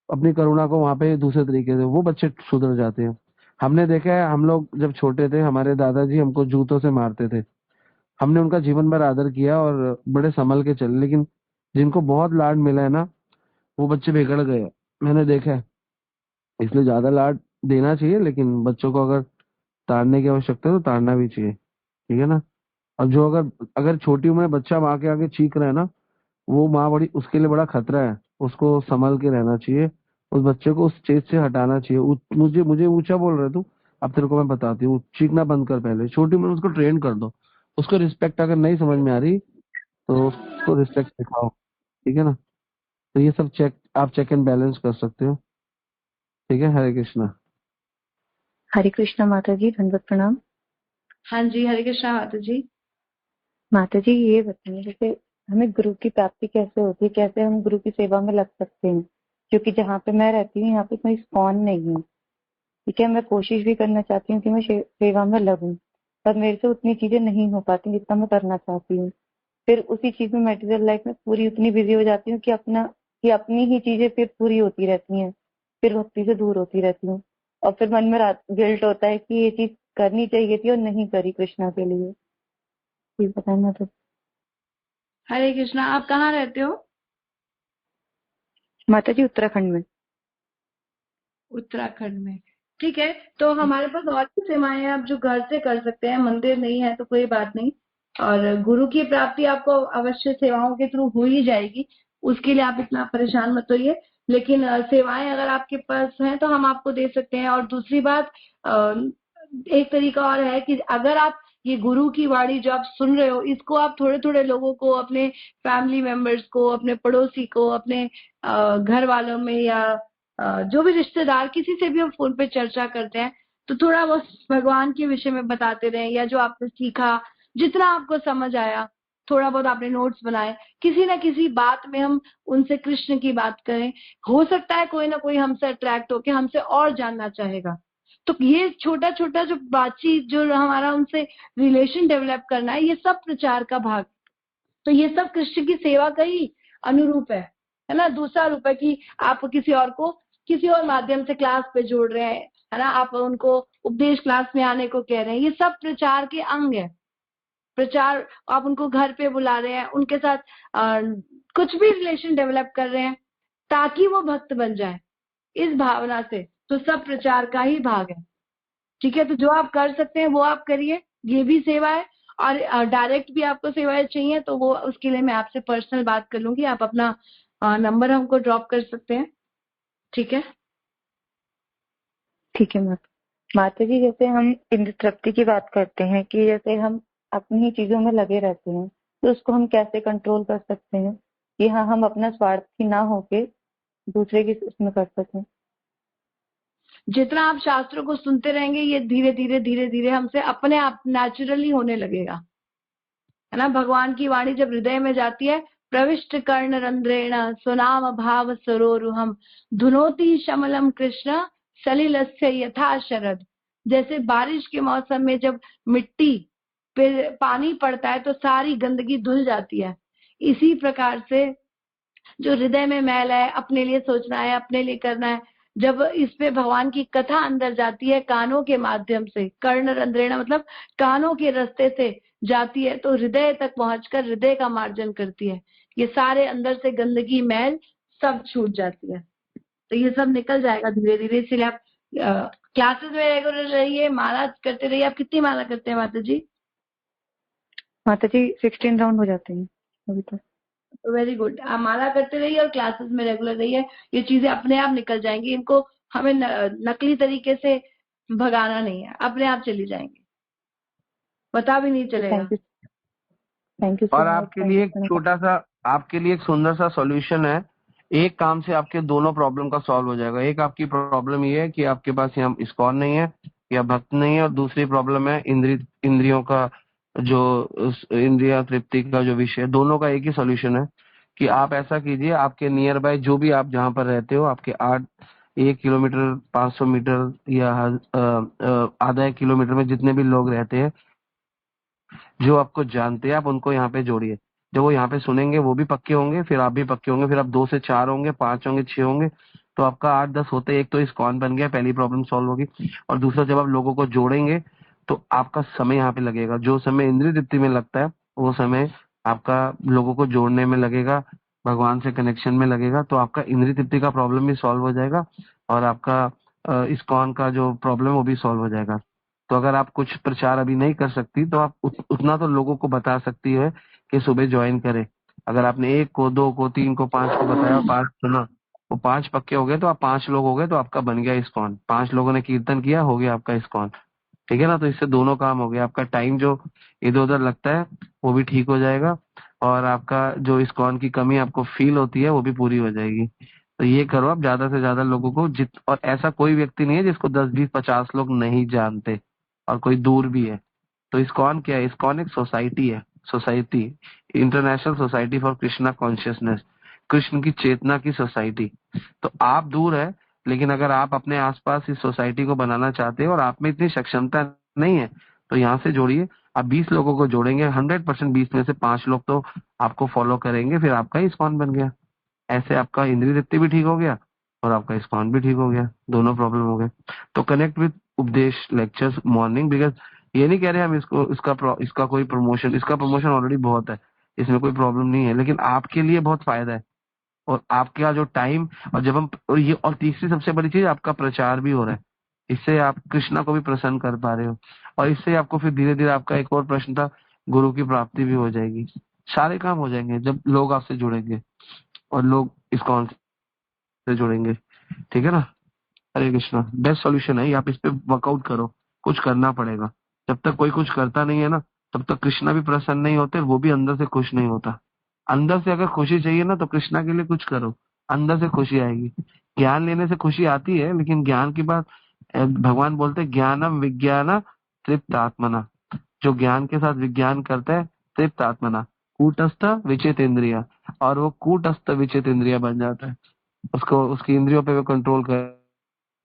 अपनी करुणा को वहां पे दूसरे तरीके से, वो बच्चे सुधर जाते हैं। हमने देखा है, हम लोग जब छोटे थे, हमारे दादाजी हमको जूतों से मारते थे। हमने उनका जीवन भर आदर किया और बड़े संभल के चले, लेकिन जिनको बहुत लाड मिला है ना, वो बच्चे बिगड़ गए, मैंने देखा है। इसलिए ज्यादा लाड देना चाहिए, लेकिन बच्चों को अगर ताड़ने की आवश्यकता है तो ताड़ना भी चाहिए, ठीक है ना। और जो अगर अगर छोटी उम्र में बच्चा माँ के आगे चीख रहा है ना, वो माँ बड़ी, उसके लिए बड़ा खतरा है। उसको संभल के रहना चाहिए, उस बच्चे को उस स्टेज से हटाना चाहिए। मुझे मुझे ऊंचा बोल रहे तू, अब तेरे को मैं बताती हूँ, चीखना बंद कर, पहले छोटी उम्र में उसको ट्रेन कर दो। उसको रिस्पेक्ट अगर नहीं समझ में आ रही तो उसको रिस्पेक्ट सिखाओ, ठीक है ना। तो ये सब आप चेक एंड बैलेंस कर सकते हो, ठीक है। हरे कृष्णा। हरे कृष्णा माता जी, दंडवत प्रणाम। हाँ जी, हरे कृष्णा माता जी। माता जी, ये बताइए, जैसे हमें गुरु की प्राप्ति कैसे होती है, कैसे हम गुरु की सेवा में लग सकते हैं? क्योंकि जहाँ पे मैं रहती हूँ, यहाँ पे कोई इस्कॉन नहीं है, ठीक है। मैं कोशिश भी करना चाहती हूँ कि मैं सेवा में लगूं, पर मेरे से उतनी चीजें नहीं हो पाती जितना मैं करना चाहती हूँ। फिर उसी चीज में, मटेरियल लाइफ में पूरी उतनी बिजी हो जाती हूँ कि अपनी ही चीजें फिर पूरी होती रहती हैं, फिर भक्ति से दूर होती रहती हूँ। और फिर मन में गिल्ट होता है कि ये चीज करनी चाहिए थी और नहीं करी कृष्णा के लिए। प्लीज बताएं माता जी। हरे कृष्णा, आप कहाँ रहते हो? माता जी, उत्तराखंड में। उत्तराखंड में, ठीक है। तो हमारे पास और भी सेवाएं हैं, आप जो घर से कर सकते हैं, मंदिर नहीं है तो कोई बात नहीं। और गुरु की प्राप्ति आपको अवश्य सेवाओं के थ्रू हो ही जाएगी, उसके लिए आप इतना परेशान मत होइए। लेकिन सेवाएं अगर आपके पास हैं तो हम आपको दे सकते हैं। और दूसरी बात, अ, एक तरीका और है कि अगर आप ये गुरु की वाणी जो आप सुन रहे हो, इसको आप थोड़े थोड़े लोगों को, अपने फैमिली मेंबर्स को, अपने पड़ोसी को, अपने घर वालों में, या जो भी रिश्तेदार, किसी से भी हम फोन पे चर्चा करते हैं, तो थोड़ा वो भगवान के विषय में बताते रहें, या जो आपने सीखा, जितना आपको समझ आया, थोड़ा बहुत आपने नोट्स बनाए, किसी ना किसी बात में हम उनसे कृष्ण की बात करें। हो सकता है कोई ना कोई हमसे अट्रैक्ट होके हमसे और जानना चाहेगा। तो ये छोटा छोटा जो बातचीत, जो हमारा उनसे रिलेशन डेवलप करना है, ये सब प्रचार का भाग। तो ये सब कृष्ण की सेवा का ही अनुरूप है ना। दूसरा रूप है कि आप किसी और को किसी और माध्यम से क्लास पे जोड़ रहे हैं, है ना, आप उनको उपदेश क्लास में आने को कह रहे हैं, ये सब प्रचार के अंग है। प्रचार, आप उनको घर पे बुला रहे हैं, उनके साथ कुछ भी रिलेशन डेवलप कर रहे हैं ताकि वो भक्त बन जाए, इस भावना से, तो सब प्रचार का ही भाग है। ठीक है, तो जो आप कर सकते हैं वो आप करिए, ये भी सेवा है। और डायरेक्ट भी आपको सेवाएं चाहिए तो वो उसके लिए मैं आपसे पर्सनल बात कर लूंगी, आप अपना नंबर हमको ड्रॉप कर सकते हैं। ठीक है, ठीक है माता जी, जैसे हम इंद्र तृप्ति की बात करते हैं कि जैसे हम अपनी ही चीजों में लगे रहते हैं, तो उसको हम कैसे कंट्रोल कर सकते हैं कि हाँ हम अपना स्वार्थी ना होके दूसरे की उसमें कर सकें। जितना आप शास्त्रों को सुनते रहेंगे ये धीरे धीरे धीरे धीरे हमसे अपने आप नेचुरली होने लगेगा, है ना। भगवान की वाणी जब हृदय में जाती है, प्रविष्ट कर्ण रंध्रेण स्वनाम भाव सरोरुहम धुनोति शमलम कृष्ण सलिलस्य यथा शरद। जैसे बारिश के मौसम में जब मिट्टी पे पानी पड़ता है तो सारी गंदगी धुल जाती है, इसी प्रकार से जो हृदय में मैल है, अपने लिए सोचना है, अपने लिए करना है, जब इस पे भगवान की कथा अंदर जाती है कानों के माध्यम से, कर्ण रंध्रेण मतलब कानों के रास्ते से जाती है, तो हृदय तक पहुंचकर हृदय का मार्जन करती है, ये सारे अंदर से गंदगी मैल सब छूट जाती है, तो ये सब निकल जाएगा धीरे धीरे। इसलिए आप क्लासेस में रेगुलर रहिए, माला करते रहिए। आप कितनी माला करते हैं माता जी? माता जी 16 राउंड हो जाते हैं अभी तक। तो वेरी गुड, आप माला करते रहिए और क्लासेस में रेगुलर रहिए, ये चीजें अपने आप निकल जाएंगी, इनको हमें नकली तरीके से भगाना नहीं है, अपने आप चली जाएंगी, पता भी नहीं चलेगा। थैंक यू और सो मच। आपके लिए एक छोटा सा, आपके लिए एक सुंदर सा सॉल्यूशन है। एक काम से आपके दोनों प्रॉब्लम का सॉल्व हो जाएगा। एक आपकी प्रॉब्लम ये है कि आपके पास यहाँ इस्कॉन नहीं है या भक्त नहीं है, और दूसरी प्रॉब्लम है इंद्रियों का जो इंद्रिया तृप्ति का जो विषय, दोनों का एक ही सॉल्यूशन है कि आप ऐसा कीजिए, आपके नियर बाय जो भी आप जहाँ पर रहते हो, आपके 1 किलोमीटर 500 मीटर या आधा 1 किलोमीटर में जितने भी लोग रहते हैं जो आपको जानते हैं, आप उनको यहाँ पे जोड़िए। जब वो यहाँ पे सुनेंगे वो भी पक्के होंगे, फिर आप भी पक्के होंगे, फिर आप 2 से 4 होंगे, 5 होंगे, 6 होंगे, तो आपका 8-10 होते एक तो इस्कॉन बन गया, पहली प्रॉब्लम सॉल्व होगी। और दूसरा, जब आप लोगों को जोड़ेंगे तो आपका समय यहाँ पे लगेगा, जो समय इंद्रिय तृप्ति में लगता है वो समय आपका लोगों को जोड़ने में लगेगा, भगवान से कनेक्शन में लगेगा, तो आपका इंद्रिय तृप्ति का प्रॉब्लम भी सॉल्व हो जाएगा और आपका इस्कॉन का जो प्रॉब्लम है वो भी सॉल्व हो जाएगा। तो अगर आप कुछ प्रचार अभी नहीं कर सकती तो आप उतना तो लोगों को बता सकती है कि सुबह ज्वाइन करें। अगर आपने 1 को 2 को 3 को 5 को बताया, 5 सुना, वो 5 पक्के हो गए, तो आप 5 लोग हो गए, तो आपका बन गया इस्कॉन। 5 लोगों ने कीर्तन किया, हो गया आपका इस्कॉन। ठीक है ना, तो इससे दोनों काम हो गया, आपका टाइम जो इधर उधर लगता है वो भी ठीक हो जाएगा, और आपका जो इस्कॉन की कमी आपको फील होती है वो भी पूरी हो जाएगी। तो ये करो आप, ज्यादा से ज्यादा लोगों को और ऐसा कोई व्यक्ति नहीं है जिसको 10-20-50 लोग नहीं जानते और कोई दूर भी है। तो इस्कॉन क्या है? इस्कॉन एक सोसाइटी है, society, international society for Krishna consciousness, Krishna की चेतना की सोसाइटी। तो आप दूर है, लेकिन अगर आप अपने आसपास इस सोसाइटी को बनाना चाहते हो और आप में इतनी सक्षमता नहीं है तो यहाँ से जोड़िए। आप 20 लोगों को जोड़ेंगे, 100% 20 में से 5 लोग तो आपको फॉलो करेंगे, फिर आपका इस्कॉन बन गया। ऐसे आपका इंद्रिय तृप्ति भी ठीक हो गया और आपका इस्कॉन भी ठीक हो गया, दोनों प्रॉब्लम हो गए। तो कनेक्ट विद उपदेश लेक्चर्स मॉर्निंग, बिकॉज ये नहीं कह रहे हम इसका कोई प्रमोशन, इसका प्रमोशन ऑलरेडी बहुत है, इसमें कोई प्रॉब्लम नहीं है, लेकिन आपके लिए बहुत फायदा है। और आपका जो टाइम, और जब हम और तीसरी सबसे बड़ी चीज, आपका प्रचार भी हो रहा है, इससे आप कृष्णा को भी प्रसन्न कर पा रहे हो, और इससे आपको फिर धीरे धीरे, आपका एक और प्रश्न था, गुरु की प्राप्ति भी हो जाएगी। सारे काम हो जाएंगे जब लोग आपसे जुड़ेंगे और लोग इस्कॉन से जुड़ेंगे। ठीक है ना। हरे कृष्णा, बेस्ट सॉल्यूशन है ये, आप इस पे वर्कआउट करो, कुछ करना पड़ेगा। जब तक कोई कुछ करता नहीं है ना, तब तक कृष्णा भी प्रसन्न नहीं होते, वो भी अंदर से खुश नहीं होता। अंदर से अगर खुशी चाहिए ना तो कृष्णा के लिए कुछ करो, अंदर से खुशी आएगी। ज्ञान लेने से खुशी आती है, लेकिन ज्ञान की बात, भगवान बोलते हैं ज्ञानम विज्ञान तृप्त आत्मना, जो ज्ञान के साथ विज्ञान करता है, तृप्त आत्मना, कूटस्थ विचित इंद्रिया, और वो कूटस्थ विचित इंद्रिया बन जाता है, उसको उसकी इंद्रियों पे वो कंट्रोल कर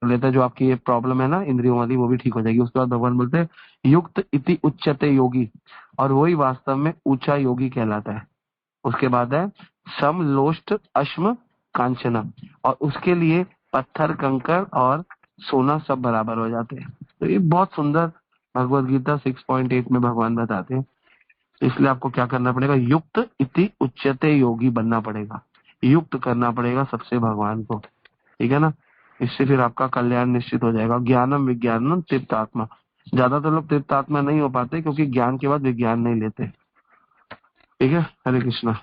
लेता है। जो आपकी ये प्रॉब्लम है ना इंद्रियों वाली, वो भी ठीक हो जाएगी। उसके बाद भगवान बोलते हैं युक्त इति उच्चते योगी, और वही वास्तव में ऊंचा योगी कहलाता है। उसके बाद है समलोष्ट अश्म कांचना, और उसके लिए पत्थर कंकर और सोना सब बराबर हो जाते हैं। तो ये बहुत सुंदर भगवत गीता 6.8 में भगवान बताते हैं। तो इसलिए आपको क्या करना पड़ेगा, युक्त इति उच्यते योगी बनना पड़ेगा, युक्त करना पड़ेगा सबसे भगवान को, ठीक है ना। इससे फिर आपका कल्याण निश्चित हो जाएगा। ज्ञानम विज्ञानम तृप्त आत्मा, ज्यादातर लोग तृप्त आत्मा नहीं हो पाते क्योंकि ज्ञान के बाद विज्ञान नहीं लेते, ठीक है। हरे कृष्णा।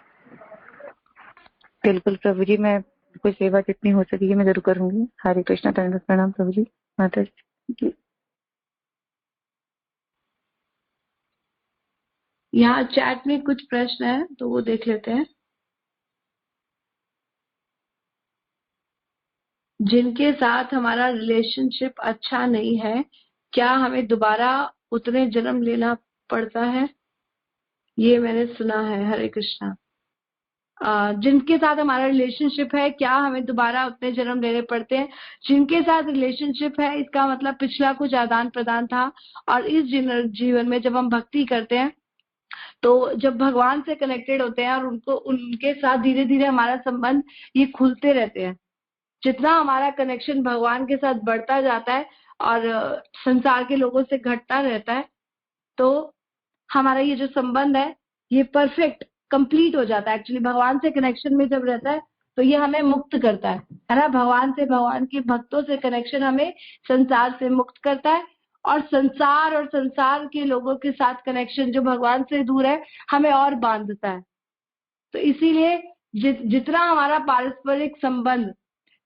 बिल्कुल प्रभु जी, मैं कोई सेवा जितनी हो सकेगी मैं जरूर करूंगी। हरे कृष्णा, दंडवत प्रणाम प्रभु जी। माता जी। यहाँ चैट में कुछ प्रश्न है तो वो देख लेते हैं। जिनके साथ हमारा रिलेशनशिप अच्छा नहीं है, क्या हमें दोबारा उतने जन्म लेना पड़ता है? ये मैंने सुना है। हरे कृष्णा। जिनके साथ हमारा रिलेशनशिप है, क्या हमें दोबारा उतने जन्म लेने पड़ते हैं? जिनके साथ रिलेशनशिप है, इसका मतलब पिछला कुछ आदान प्रदान था, और इस जीवन में जब हम भक्ति करते हैं तो जब भगवान से कनेक्टेड होते हैं और उनके साथ धीरे धीरे हमारा संबंध ये खुलते रहते हैं। जितना हमारा कनेक्शन भगवान के साथ बढ़ता जाता है और संसार के लोगों से घटता रहता है, तो हमारा ये जो संबंध है ये परफेक्ट कंप्लीट हो जाता है। एक्चुअली भगवान से कनेक्शन में जब रहता है तो ये हमें मुक्त करता है ना। भगवान से, भगवान के भक्तों से कनेक्शन हमें संसार से मुक्त करता है, और संसार के लोगों के साथ कनेक्शन जो भगवान से दूर है हमें और बांधता है। तो इसीलिए जितना हमारा पारस्परिक संबंध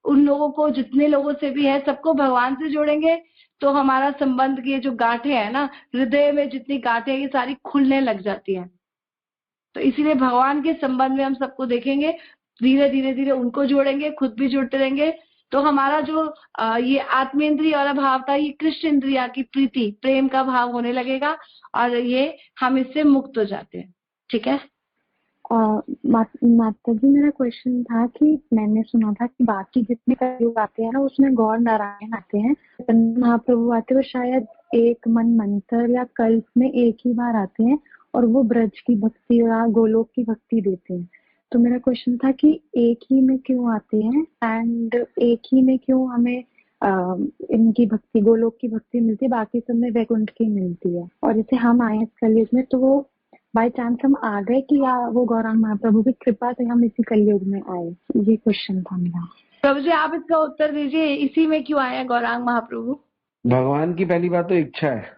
उन लोगों को, जितने लोगों से भी है, सबको भगवान से जोड़ेंगे तो हमारा संबंध की जो गांठें है ना, हृदय में जितनी गांठें ये सारी खुलने लग जाती हैं। तो इसीलिए भगवान के संबंध में हम सबको देखेंगे, धीरे धीरे धीरे उनको जोड़ेंगे, खुद भी जुड़ते रहेंगे, तो हमारा जो ये आत्मेंद्रिय वाला भाव था, ये कृष्ण इंद्रिया की प्रीति, प्रेम का भाव होने लगेगा, और ये हम इससे मुक्त हो जाते हैं। ठीक है। माता जी, मेरा क्वेश्चन था कि मैंने सुना था कि बाकी जितने कलयुग आते हैं ना उसमें गौर नारायण आते हैं, महाप्रभु आते हैं, वो शायद एक मन मंत्र या कल्प में एक ही बार आते हैं और वो ब्रज की भक्ति या गोलोक की भक्ति देते हैं। तो मेरा क्वेश्चन था कि एक ही में क्यों आते हैं एंड एक ही में क्यों हमें इनकी भक्ति, गोलोक की भक्ति मिलती है, बाकी सब में वैकुंठ की मिलती है। और जैसे हम आए इस कलयुग में तो वो बाय चांस हम आ गए कि या वो गौरांग महाप्रभु की कृपा से हम इसी कलयुग में आए? ये क्वेश्चन था मेरा। प्रभु जी आप इसका उत्तर दीजिए, इसी में क्यों आए गौरांग महाप्रभु? भगवान की पहली बात तो इच्छा है,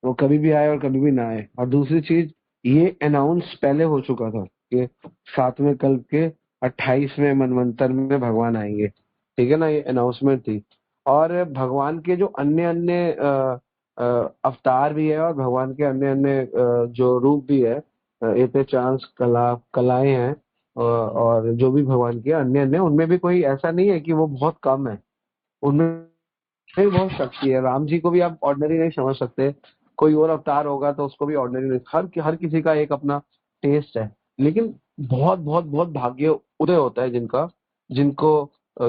वो कभी भी आए और कभी भी ना आए। और दूसरी चीज, ये अनाउंस पहले हो चुका था कि 7वें कल्प के 28वें मनवंतर में भगवान आएंगे, ठीक है ना, ये अनाउंसमेंट थी। और भगवान के जो अन्य अन्य अवतार भी है और भगवान के अन्य अन्य जो रूप भी है, एते चांस कलाएं हैं, और जो भी भगवान के अन्य अन्य, उनमें भी कोई ऐसा नहीं है कि वो बहुत कम है, उनमें भी बहुत शक्ति है। राम जी को भी आप ऑर्डिनरी नहीं समझ सकते, कोई और अवतार होगा तो उसको भी ऑर्डिनरी नहीं। हर किसी का एक अपना टेस्ट है, लेकिन बहुत बहुत बहुत भाग्य उदय होता है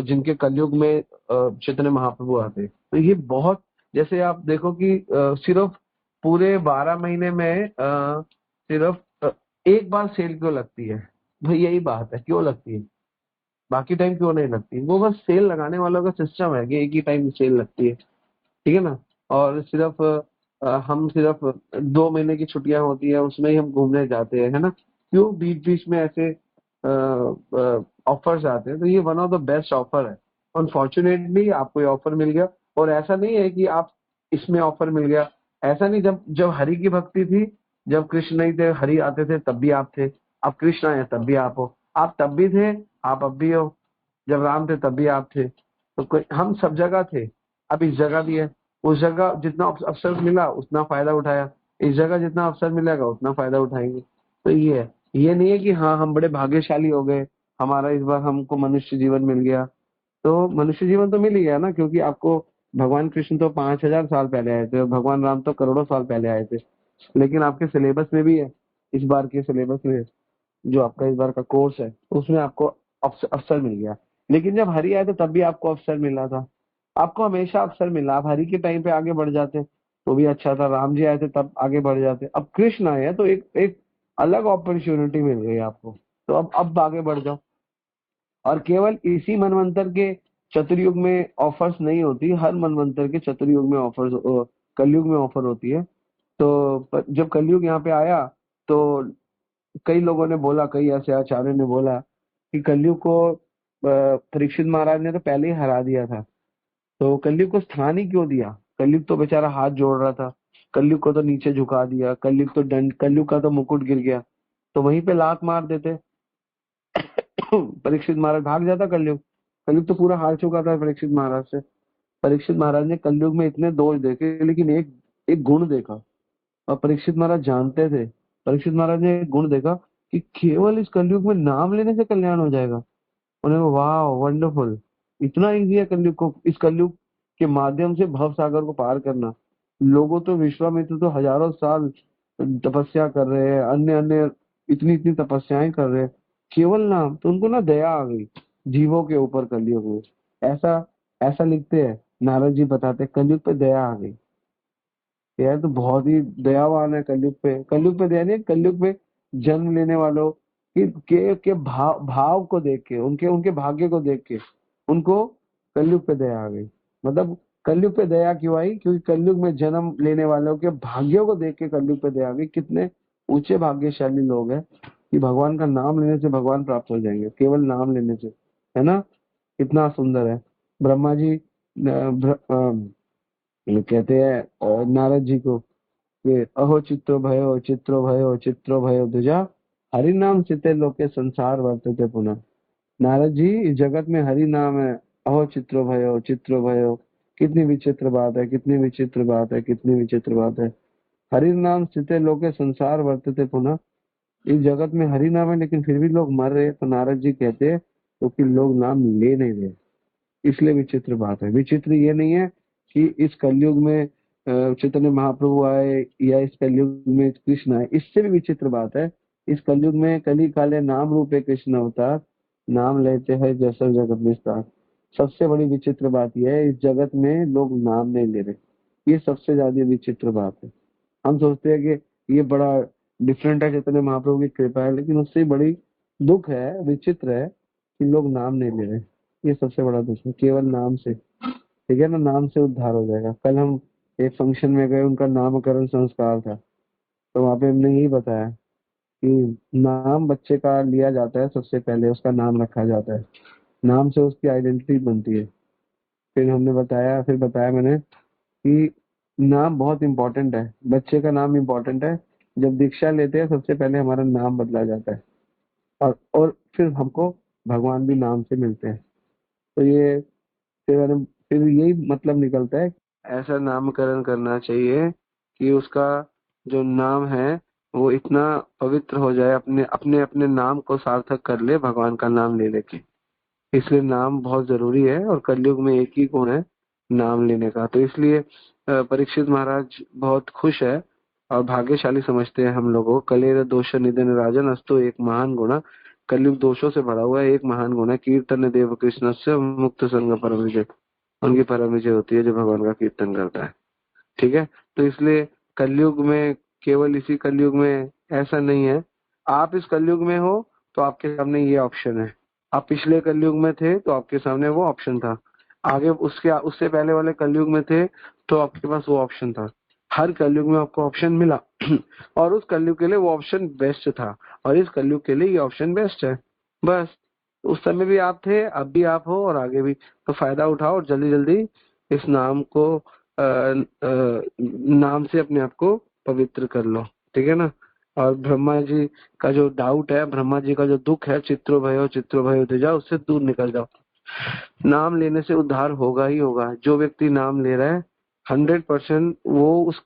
जिनके कलयुग में चैतन्य महाप्रभु आते हैं। तो ये बहुत, जैसे आप देखो कि सिर्फ पूरे 12 महीने में सिर्फ एक बार सेल क्यों लगती है भाई, यही बात है, क्यों लगती है, बाकी टाइम क्यों नहीं लगती? वो बस सेल लगाने वालों का सिस्टम है कि एक ही टाइम सेल लगती है, ठीक है ना। और सिर्फ हम सिर्फ 2 महीने की छुट्टियां होती है उसमें ही हम घूमने जाते हैं, है ना। क्यों बीच बीच में ऐसे ऑफर्स आते हैं? तो ये one of the best offer है। अनफॉर्चुनेटली आपको ये ऑफर मिल गया, और ऐसा नहीं है कि आप इसमें ऑफर मिल गया, ऐसा नहीं। जब जब हरि की भक्ति थी, जब कृष्ण नहीं थे, हरि आते थे, तब भी आप थे। अब कृष्ण आए तब भी आप हो, आप तब भी थे, आप अब भी हो। जब राम थे तब भी आप थे, तो कोई, हम सब जगह थे, अब इस जगह भी है। उस जगह जितना अवसर मिला उतना फायदा उठाया, इस जगह जितना अवसर मिलेगा उतना फायदा उठाएंगे। तो ये है, ये नहीं है कि हाँ हम बड़े भाग्यशाली हो गए, हमारा इस बार हमको मनुष्य जीवन मिल गया। तो मनुष्य जीवन तो मिल ही गया ना, क्योंकि आपको भगवान कृष्ण तो 5000 साल पहले आए थे और भगवान राम तो करोड़ों साल पहले आए थे। लेकिन आपके सिलेबस में भी है, इस बार के सिलेबस में जो आपका इस बार का कोर्स है उसमें आपको अवसर मिल गया। लेकिन जब हरि आए तो तब भी आपको अवसर मिला था, आपको हमेशा अवसर मिला। आप हरि के टाइम पे आगे बढ़ जाते तो भी अच्छा था, राम जी आए थे तब आगे बढ़ जाते, अब कृष्ण आए हैं तो एक एक अलग अपॉर्चुनिटी मिल गई आपको, तो अब आगे बढ़ जाओ। और केवल इसी मनवंतर के चतुर्युग में ऑफर्स नहीं होती, हर मनवंतर के चतुर्युग में ऑफर्स, कलयुग में ऑफर होती है। तो जब कलयुग यहाँ पे आया तो कई लोगों ने बोला, कई ऐसे आचार्यों ने बोला कि कलयुग को परीक्षित महाराज ने तो पहले ही हरा दिया था, तो कलयुग को स्थान ही क्यों दिया? कलयुग तो बेचारा हाथ जोड़ रहा था, कलयुग को तो नीचे झुका दिया, कलयुग तो दंड, कलयुग का तो मुकुट गिर गया, तो वहीं पे लात मार देते। परीक्षित महाराज भाग जाता कलयुग, कलयुग तो पूरा हार चुका था परीक्षित महाराज से। परीक्षित महाराज ने कलयुग में इतने दोष देखे, लेकिन एक एक गुण देखा, और परीक्षित महाराज जानते थे। परीक्षित महाराज ने एक गुण देखा कि केवल इस कलयुग में नाम लेने से कल्याण हो जाएगा। उन्हें वाह वंडरफुल, इतना ईजी है कलयुग को, इस कलयुग के माध्यम से भव सागर को पार करना। लोगों तो विश्वामित्र तो हजारों साल तपस्या कर रहे हैं, अन्य अन्य इतनी इतनी तपस्याएं कर रहे हैं, केवल नाम, तो उनको ना दया आ गई जीवों के ऊपर कलयुग में। ऐसा ऐसा लिखते हैं, नारद जी बताते हैं, कलयुग पे दया आ गई। यार तो बहुत ही दयावान है कलयुग पे। कलयुग पे दया नहीं, कलयुग पे जन्म लेने वालों के भाव को देख के, उनके उनके भाग्य को देख के उनको कलयुग पे दया आ गई। मतलब कलयुग पे दया क्यों आई? क्योंकि कलयुग में जन्म लेने वालों के भाग्यों को देख के कलयुग पे दया आ गई। कितने ऊंचे भाग्यशाली लोग हैं कि भगवान का नाम लेने से भगवान प्राप्त हो जाएंगे, केवल नाम लेने से, है ना? कितना सुंदर है। ब्रह्मा जी कहते हैं नारद जी को कि अहो चित्रो भयो चित्रो भयो दुजा, हरि नाम चिते लोके संसार वर्तते पुनः। नारद जी, इस जगत में हरि नाम है, अहो चित्रो भयो, कितनी विचित्र बात है, कितनी विचित्र बात है, कितनी विचित्र बात है। हरि नाम चिते लोके संसार वर्तते पुनः, इस जगत में हरि नाम है लेकिन फिर भी लोग मर रहे हैं। तो नारद जी कहते हैं क्योंकि लोग नाम ले नहीं रहे, इसलिए विचित्र बात है। विचित्र ये नहीं है कि इस कलयुग में चैतन्य महाप्रभु आए या इस कलयुग में कृष्ण आए, इससे भी विचित्र बात है। इस कलयुग में कली काले नाम रूपे कृष्ण अवतार, नाम लेते हैं जैसा जगत विस्तार। सबसे बड़ी विचित्र बात यह है, इस जगत में लोग नाम नहीं ले रहे, ये सबसे ज्यादा विचित्र बात है। हम सोचते हैं कि ये बड़ा डिफरेंट है, चैतन्य महाप्रभु की कृपा है, लेकिन उससे बड़ी दुख है, विचित्र है कि लोग नाम नहीं ले रहे। ये सबसे बड़ा दुख है। केवल नाम से, ठीक है ना, नाम से उद्धार हो जाएगा। कल हम एक फंक्शन में गए, उनका नामकरण संस्कार था, तो वहां पे हमने यही बताया कि नाम बच्चे का लिया जाता है, सबसे पहले उसका नाम रखा जाता है, नाम से उसकी आइडेंटिटी बनती है। फिर बताया मैंने कि नाम बहुत इंपॉर्टेंट है, बच्चे का नाम इंपॉर्टेंट है। जब दीक्षा लेते हैं सबसे पहले हमारा नाम बदला जाता है, और फिर हमको भगवान भी नाम से मिलते हैं। तो ये फिर यही मतलब निकलता है, ऐसा नामकरण करना चाहिए कि उसका जो नाम है वो इतना पवित्र हो जाए, अपने अपने अपने नाम को सार्थक कर ले भगवान का नाम ले लेके। इसलिए नाम बहुत जरूरी है, और कलयुग में एक ही गुण है नाम लेने का। तो इसलिए परीक्षित महाराज बहुत खुश है और भाग्यशाली समझते हैं हम लोगों को। कलेर दोष निधन राजन अस्तु एक महान गुण, कलयुग दोषों से भरा हुआ है, एक महान गुण है कीर्तन देव कृष्ण से मुक्त संग परम विजय। उनकी परम विजय होती है जो भगवान का कीर्तन करता है, ठीक है। तो इसलिए कलयुग में, केवल इसी कलयुग में ऐसा नहीं है, आप इस कलयुग में हो तो आपके सामने ये ऑप्शन है। आप पिछले कलयुग में थे तो आपके सामने वो ऑप्शन था, आगे उससे पहले वाले कलयुग में थे तो आपके पास वो ऑप्शन था। हर कलयुग में आपको ऑप्शन मिला और उस कलयुग के लिए वो ऑप्शन बेस्ट था, और इस कलयुग के लिए ये ऑप्शन बेस्ट है। बस उस समय भी आप थे, अब भी आप हो, और आगे भी। तो फायदा उठाओ और जल्दी जल्दी इस नाम को नाम से अपने आप को पवित्र कर लो, ठीक है ना। और ब्रह्मा जी का जो डाउट है, ब्रह्मा जी का जो दुख है, चित्रो भयो तेजा, उससे दूर निकल जाओ। नाम लेने से उद्धार होगा ही होगा। जो व्यक्ति नाम ले रहा है 100% वो उस,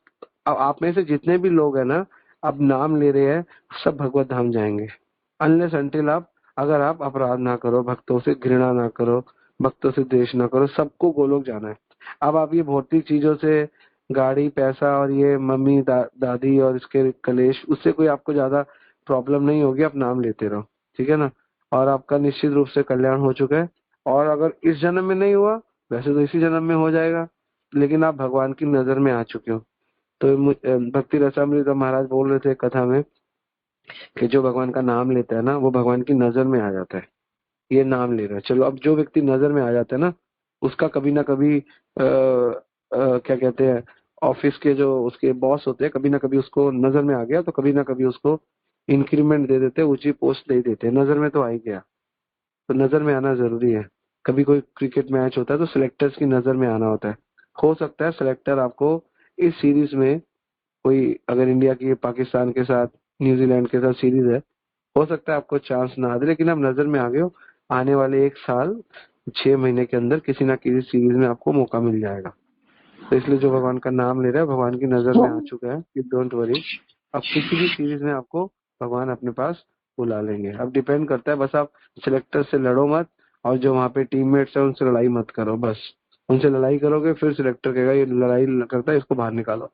आप में से जितने भी लोग हैं ना, अब नाम ले रहे हैं, सब भगवत धाम जाएंगे। अनलेस अंटिल अगर आप अपराध ना करो, भक्तों से घृणा ना करो, भक्तों से द्वेष ना करो, सबको गोलोक जाना है। अब आप ये भौतिक चीजों से, गाड़ी, पैसा और ये मम्मी दादी और इसके कलेश, उससे कोई आपको ज्यादा प्रॉब्लम नहीं होगी। आप नाम लेते रहो, ठीक है ना। और आपका निश्चित रूप से कल्याण हो चुका है। और अगर इस जन्म में नहीं हुआ, वैसे तो इसी जन्म में हो जाएगा, लेकिन आप भगवान की नजर में आ चुके हो। तो भक्ति रसामृत महाराज बोल रहे थे कथा में कि जो भगवान का नाम लेता है ना, वो भगवान की नजर में आ जाता है। ये नाम ले रहा है। चलो, अब जो व्यक्ति नजर में आ जाता है ना, उसका कभी ना कभी क्या कहते हैं, ऑफिस के जो उसके बॉस होते हैं, कभी ना कभी उसको नजर में आ गया तो कभी ना कभी उसको इंक्रीमेंट दे देते हैं, ऊंची पोस्ट दे देते हैं। नजर में तो आ ही गया, तो नजर में आना जरूरी है। कभी कोई क्रिकेट मैच होता है तो सिलेक्टर्स की नजर में आना होता है। हो सकता है सिलेक्टर आपको इस सीरीज में, कोई अगर इंडिया की पाकिस्तान के साथ, न्यूजीलैंड के साथ सीरीज है, हो सकता है आपको चांस ना दे, लेकिन आप नजर में आ गए हो, आने वाले 1 साल 6 महीने के अंदर किसी ना किसी सीरीज में आपको मौका मिल जाएगा। तो इसलिए जो भगवान का नाम ले रहा है, भगवान की नजर में आ चुका है कि डोंट वरी, अब किसी भी सीरीज में आपको भगवान अपने पास बुला लेंगे। अब डिपेंड करता है, बस आप सिलेक्टर से लड़ो मत, और जो वहाँ पे टीममेट्स है उनसे लड़ाई मत करो। बस उनसे लड़ाई करोगे फिर सिलेक्टर कहेगा ये लड़ाई करता है, इसको बाहर निकालो,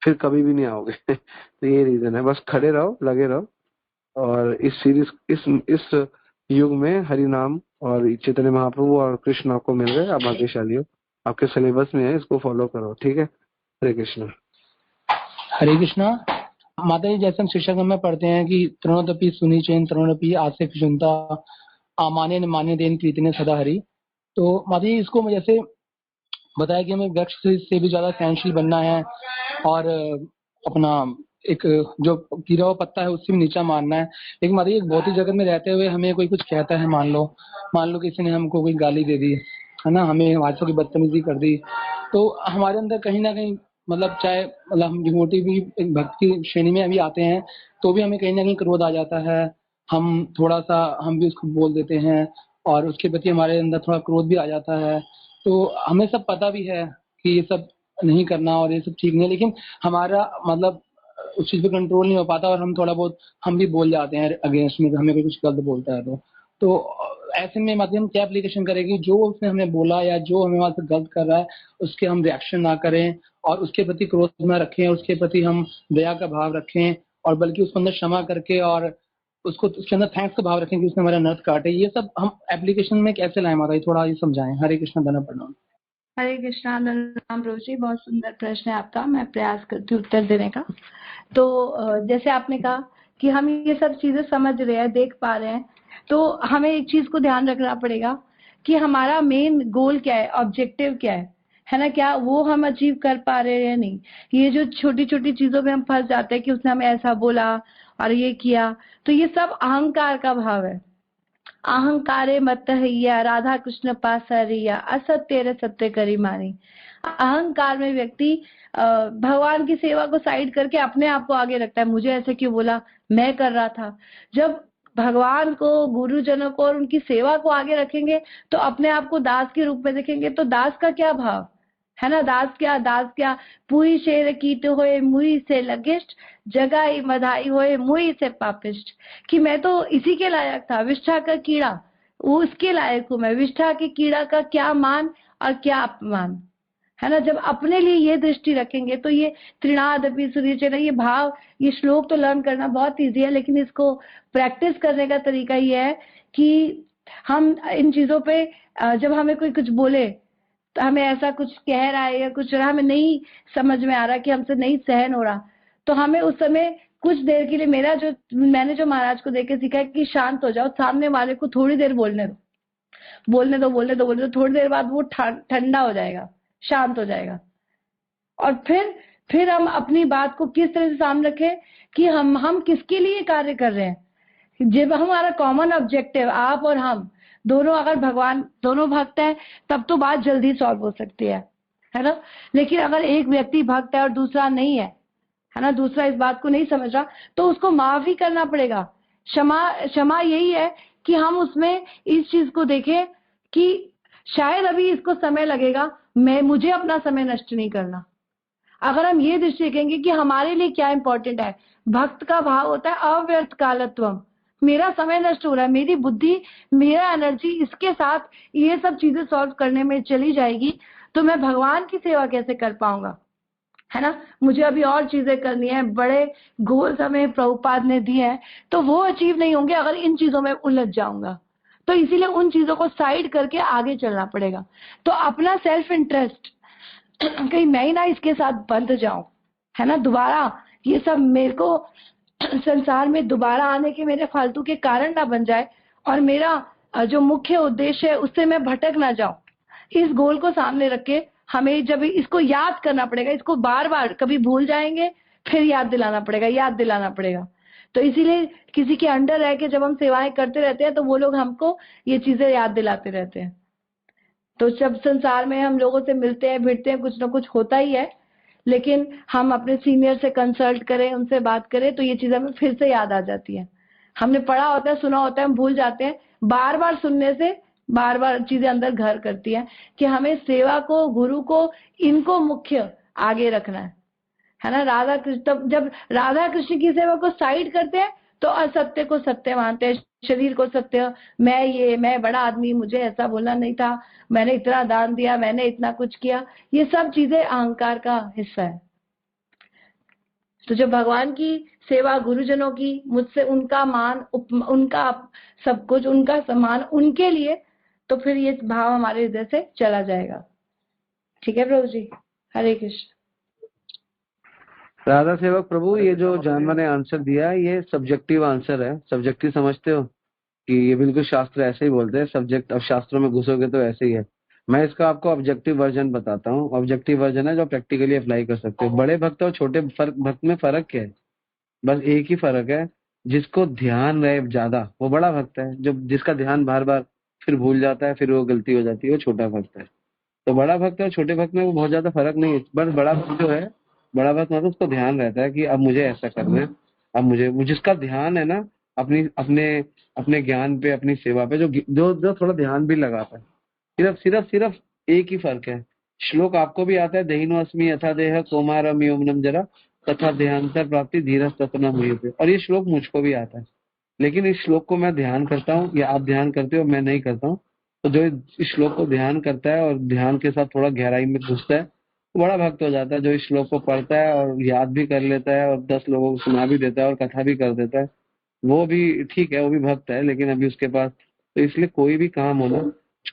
फिर कभी भी नहीं आओगे। तो ये रीजन है, बस खड़े रहो, लगे रहो। और इस सीरीज, इस युग में हरि नाम और चैतन्य महाप्रभु और कृष्ण आपको मिल गए, आप भाग्यशाली हो। आपके सिलेबस में है, इसको फॉलो करो, ठीक है। हरे कृष्ण। हरे कृष्णा। माता जी, जैसे हम शिक्षा में पढ़ते हैं कि तृणोतपि सुनिचेन तृणोतपि आसे फिशुनता आमाने न मान्य देन कीर्तने सदा हरि। तो माता जी, इसको जैसे बताया कि हमें वृक्ष से भी ज्यादा सहनशील बनना है, और अपना एक जो गिरा हुआ पत्ता है उससे भी नीचा मारना है। लेकिन माता जी, एक भौतिक जगत में रहते हुए हमें कोई कुछ कहता है, मान लो किसी ने हमको कोई गाली दे दी है ना, हमें हमारे साथ बदतमीजी कर दी, तो हमारे अंदर कहीं ना कहीं मतलब चाहे मतलब हम डिवोटी भी एक भक्ति श्रेणी में अभी आते हैं तो भी हमें कहीं ना कहीं क्रोध आ जाता है। हम थोड़ा सा हम भी उसको बोल देते हैं और उसके प्रति हमारे अंदर थोड़ा क्रोध भी आ जाता है। तो हमें सब पता भी है कि ये सब नहीं करना और ये सब ठीक नहीं है, लेकिन हमारा मतलब उस चीज पे कंट्रोल नहीं हो पाता और हम थोड़ा बहुत हम भी बोल जाते हैं अगेंस्ट में, हमें कोई कुछ गलत बोलता है तो ऐसे में मतलब हम क्या एप्लीकेशन करेंगे, जो उसने हमें बोला या जो हमें वहां से गलत कर रहा है उसके हम रिएक्शन ना करें और उसके प्रति क्रोध ना रखें, उसके प्रति हम दया का भाव रखें और बल्कि उसको अंदर क्षमा करके और उसको उसके अंदर थैंक्स का भाव रखें कि उसने हमारा नर्थ काटे। ये सब हम एप्लीकेशन में कैसे लाएं माता जी, थोड़ा ये समझाएं। हरे कृष्ण, धन्य प्रणाम। हरे कृष्णा राम प्रभु जी, बहुत सुंदर प्रश्न है आपका, मैं प्रयास करती हूँ उत्तर देने का। तो जैसे आपने कहा कि हम ये सब चीजें समझ रहे हैं, देख पा रहे हैं, तो हमें एक चीज को ध्यान रखना पड़ेगा कि हमारा मेन गोल क्या है, ऑब्जेक्टिव क्या है ना, क्या वो हम अचीव कर पा रहे हैं या नहीं। ये जो छोटी छोटी चीजों में हम फंस जाते हैं कि उसने हमें ऐसा बोला और ये किया, तो ये सब अहंकार का भाव है। अहंकारे मत हैया राधा कृष्ण पासरिया असत्य सत्य करी मानी। अहंकार में व्यक्ति भगवान की सेवा को साइड करके अपने आप को आगे रखता है, मुझे ऐसे क्यों बोला, मैं कर रहा था। जब भगवान को, गुरुजनों को और उनकी सेवा को आगे रखेंगे तो अपने आप को दास के रूप में देखेंगे। तो दास का क्या भाव है ना, दास क्या पुई शेर कीट होए मुई से लगिष्ट जगाई मधाई होए मुई से पापिष्ट। कि मैं तो इसी के लायक था, विष्ठा का कीड़ा, वो उसके लायक हूं मैं। विष्ठा के कीड़ा का क्या मान और क्या अपमान है ना। जब अपने लिए ये दृष्टि रखेंगे तो ये त्रिनादपि सूर्यचेना, ये भाव, ये श्लोक तो लर्न करना बहुत इजी है, लेकिन इसको प्रैक्टिस करने का तरीका ये है कि हम इन चीजों पे जब हमें कोई कुछ बोले, तो हमें ऐसा कुछ कह रहा है या कुछ हमें नहीं समझ में आ रहा कि हमसे नहीं सहन हो रहा, तो हमें उस समय कुछ देर के लिए, मैंने जो महाराज को देख के सीखा है कि शांत हो जाओ, सामने वाले को थोड़ी देर बोलने दो, थोड़ी देर बाद वो ठंडा हो जाएगा, शांत हो जाएगा। और फिर हम अपनी बात को किस तरह से सामने रखें कि हम किसके लिए कार्य कर रहे हैं। जब हमारा कॉमन ऑब्जेक्टिव, आप और हम दोनों, अगर भगवान दोनों भक्त हैं तब तो बात जल्दी सॉल्व हो सकती है ना। लेकिन अगर एक व्यक्ति भक्त है और दूसरा नहीं है ना, दूसरा इस बात को नहीं समझ रहा, तो उसको माफ ही करना पड़ेगा। क्षमा यही है कि हम उसमें इस चीज को देखें कि शायद अभी इसको समय लगेगा, मुझे अपना समय नष्ट नहीं करना। अगर हम ये दृष्टि रखेंगे कि हमारे लिए क्या इंपॉर्टेंट है, भक्त का भाव होता है अव्यर्थ कालत्वम, मेरा समय नष्ट हो रहा है, मेरी बुद्धि, मेरा एनर्जी इसके साथ ये सब चीजें सॉल्व करने में चली जाएगी, तो मैं भगवान की सेवा कैसे कर पाऊंगा, है ना। मुझे अभी और चीजें करनी है, बड़े गोल्स हमें प्रभुपाद ने दिए हैं, तो वो अचीव नहीं होंगे अगर इन चीजों में उलझ जाऊंगा। तो इसीलिए उन चीजों को साइड करके आगे चलना पड़ेगा। तो अपना सेल्फ इंटरेस्ट, कहीं मैं ही ना इसके साथ बंध जाऊं, है ना, दोबारा ये सब मेरे को संसार में दोबारा आने के मेरे फालतू के कारण ना बन जाए और मेरा जो मुख्य उद्देश्य है उससे मैं भटक ना जाऊं, इस गोल को सामने रख के हमें जब इसको याद करना पड़ेगा, इसको बार बार, कभी भूल जाएंगे फिर याद दिलाना पड़ेगा। तो इसीलिए किसी के अंडर रह के जब हम सेवाएं करते रहते हैं तो वो लोग हमको ये चीजें याद दिलाते रहते हैं। तो जब संसार में हम लोगों से मिलते हैं, भिड़ते हैं, कुछ ना कुछ होता ही है, लेकिन हम अपने सीनियर से कंसल्ट करें, उनसे बात करें तो ये चीजें हमें फिर से याद आ जाती है। हमने पढ़ा होता है, सुना होता है, हम भूल जाते हैं। बार बार सुनने से बार बार चीजें अंदर घर करती हैं कि हमें सेवा को, गुरु को, इनको मुख्य आगे रखना है ना। राधा कृष्ण, तब जब राधा कृष्ण की सेवा को साइड करते हैं तो असत्य को सत्य मानते हैं, शरीर को सत्य, मैं बड़ा आदमी, मुझे ऐसा बोलना नहीं था, मैंने इतना दान दिया, मैंने इतना कुछ किया, ये सब चीजें अहंकार का हिस्सा है। तो जब भगवान की सेवा, गुरुजनों की, मुझसे उनका मान, उनका सब कुछ, उनका सम्मान उनके लिए, तो फिर ये भाव हमारे हृदय से चला जाएगा। ठीक है प्रभु जी, हरे कृष्ण। राधा सेवक प्रभु, ये जो जानवर ने आंसर दिया है ये सब्जेक्टिव आंसर है। सब्जेक्टिव समझते हो कि ये बिल्कुल शास्त्र ऐसे ही बोलते हैं, सब्जेक्ट अब शास्त्रों में घुसोगे तो ऐसे ही है। मैं इसका आपको ऑब्जेक्टिव वर्जन बताता हूँ। ऑब्जेक्टिव वर्जन है जो प्रैक्टिकली अप्लाई कर सकते हो। बड़े भक्त और छोटे भक्त में फर्क क्या है? बस एक ही फर्क है, जिसको ध्यान रहे ज्यादा वो बड़ा भक्त है, जो जिसका ध्यान बार बार फिर भूल जाता है, फिर वो गलती हो जाती है, वो छोटा भक्त है। तो बड़ा भक्त और छोटे भक्त में वो बहुत ज्यादा फर्क नहीं है। बस बड़ा भक्त जो है, बड़ा भक्त मतलब उसको ध्यान रहता है कि अब मुझे ऐसा करना है, अब मुझे जिसका ध्यान है ना अपनी अपने अपने ज्ञान पे, अपनी सेवा पे, जो जो जो थोड़ा ध्यान भी लगाता है। सिर्फ सिर्फ सिर्फ एक ही फर्क है। श्लोक आपको भी आता है, दहीनो अस्मि यथा देह कौमारम यौवनम जरा तथा देहांतर प्राप्ति धीरज ततना मुह्यते। और ये श्लोक मुझको भी आता है, लेकिन इस श्लोक को मैं ध्यान करता हूँ या आप ध्यान करते हो, मैं नहीं करता हूँ। तो जो इस श्लोक को ध्यान करता है और ध्यान के साथ थोड़ा गहराई में घुसता है, वो बड़ा भक्त हो जाता है। जो इस श्लोक को पढ़ता है और याद भी कर लेता है और 10 लोगों को सुना भी देता है और कथा भी कर देता है, वो भी ठीक है, वो भी भक्त है। लेकिन अभी उसके पास, तो इसलिए कोई भी काम हो ना,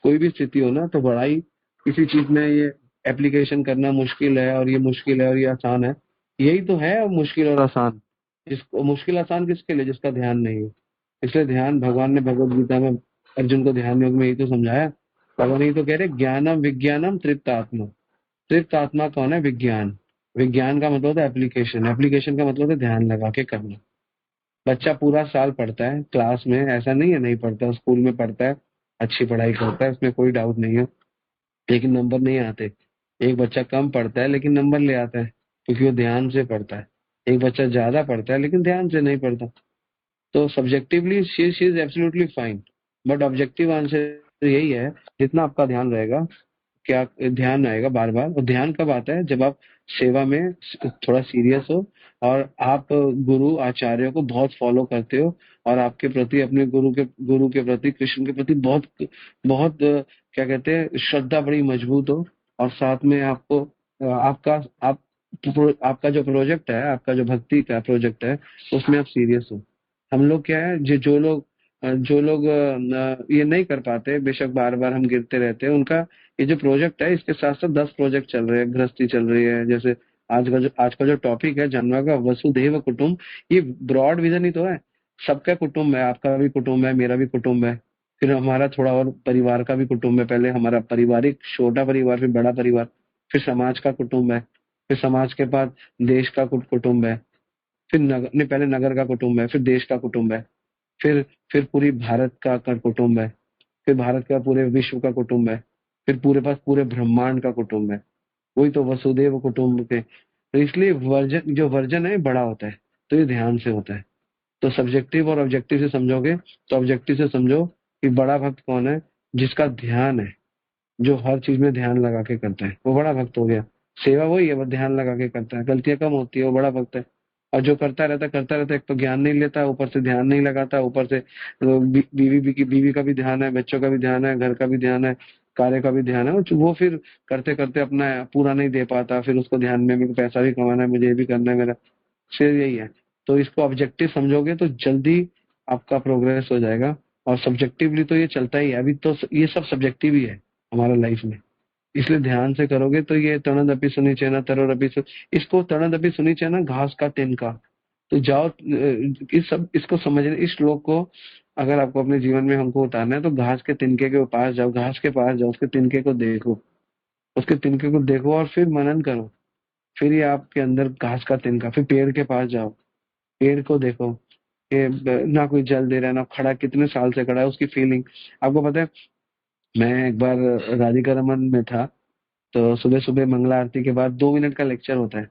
कोई भी स्थिति हो ना, तो बड़ा ही किसी चीज में ये एप्लीकेशन करना मुश्किल है, और ये मुश्किल है और ये आसान है। यही तो है मुश्किल और आसान। जिसको मुश्किल आसान किसके लिए? जिसका ध्यान नहीं है। इसलिए ध्यान, भगवान ने भगवत गीता में अर्जुन को ध्यान योग में यही तो समझाया। भगवान यही तो कह रहे, ज्ञानम विज्ञानम तृप्त आत्मा। तृप्त आत्मा कौन है? विज्ञान। विज्ञान का मतलब है एप्लीकेशन, एप्लीकेशन का मतलब है ध्यान लगा के करना। बच्चा पूरा साल पढ़ता है क्लास में, ऐसा नहीं है नहीं पढ़ता, स्कूल में पढ़ता है, अच्छी पढ़ाई करता है, इसमें कोई डाउट नहीं है, लेकिन नंबर नहीं आते। एक बच्चा कम पढ़ता है लेकिन नंबर ले आता है, क्योंकि वो ध्यान से पढ़ता है। एक बच्चा ज्यादा पढ़ता है लेकिन ध्यान से नहीं पढ़ता। तो subjectively she is absolutely fine, but objective answer यही है, जितना आपका ध्यान रहेगा, क्या ध्यान आएगा बार बार। और ध्यान कब आता है? जब आप सेवा में थोड़ा सीरियस हो और आप गुरु आचार्यों को बहुत फॉलो करते हो, और आपके प्रति, अपने गुरु के प्रति, कृष्ण के प्रति बहुत बहुत क्या कहते हैं, श्रद्धा बड़ी मजबूत हो। और साथ में आपको आपका जो प्रोजेक्ट है, आपका जो भक्ति का प्रोजेक्ट है, उसमें आप सीरियस हो। हम लोग क्या है, जो लोग ये नहीं कर पाते, बेशक बार बार हम गिरते रहते हैं, उनका ये जो प्रोजेक्ट है, इसके साथ साथ 10 प्रोजेक्ट चल रहे हैं, गृहस्थी चल रही है। जैसे आज का जो टॉपिक है जन्म का, वसुधैव कुटुंब, ये ब्रॉड विजन ही तो है। सबका कुटुंब है, आपका भी कुटुंब है, मेरा भी कुटुंब है, फिर हमारा थोड़ा और परिवार का भी कुटुंब है। पहले हमारा पारिवारिक छोटा परिवार, फिर बड़ा परिवार, फिर समाज का कुटुंब है, फिर समाज के बाद देश का कुटुंब है, फिर पहले नगर का कुटुंब है, फिर देश का कुटुंब है, फिर पूरी भारत का कुटुंब है, फिर भारत का पूरे विश्व का कुटुंब है, फिर पूरे ब्रह्मांड का कुटुंब है। वही तो वसुदेव कुटुंब के। तो इसलिए वर्जन है बड़ा होता है, तो ये ध्यान से होता है। तो सब्जेक्टिव और ऑब्जेक्टिव से समझोगे, तो ऑब्जेक्टिव से समझो कि बड़ा भक्त कौन है? जिसका ध्यान है, जो हर चीज में ध्यान लगा के करता है, वो बड़ा भक्त हो गया। सेवा वही है, वो ध्यान लगा के करता है, गलतियां कम होती है, वो बड़ा भक्त है। और जो करता रहता, एक तो ज्ञान नहीं लेता, ऊपर से ध्यान नहीं लगाता, ऊपर से बीवी का भी ध्यान है, बच्चों का भी ध्यान है, घर का भी ध्यान है, कार्य का भी ध्यान है, वो फिर करते करते अपना पूरा नहीं दे पाता। फिर उसको ध्यान में मेरे को पैसा भी कमाना है, मुझे ये भी करना है, मेरा फिर यही है। तो इसको ऑब्जेक्टिव समझोगे तो जल्दी आपका प्रोग्रेस हो जाएगा। और सब्जेक्टिवली तो ये चलता ही है, अभी तो ये सब सब्जेक्टिव ही है हमारा लाइफ में। इसलिए ध्यान से करोगे तो ये तरणदपि सुनिचैना तरोरपि इसको तरणदपि सुनिचैना, घास का तिनका। तो जाओ इसको समझने, इस श्लोक को अगर आपको अपने जीवन में हमको उतारना है तो घास के तिनके के पास जाओ, घास के पास जाओ, उसके तिनके को देखो, उसके तिनके को देखो और फिर मनन करो। फिर ये आपके अंदर घास का तिनका, फिर पेड़ के पास जाओ, पेड़ को देखो कि ना कोई जल दे रहा है ना खड़ा, कितने साल से खड़ा है, उसकी फीलिंग। आपको पता है, मैं एक बार राधिका रमन में था, तो सुबह सुबह मंगला आरती के बाद 2 मिनट का लेक्चर होता है।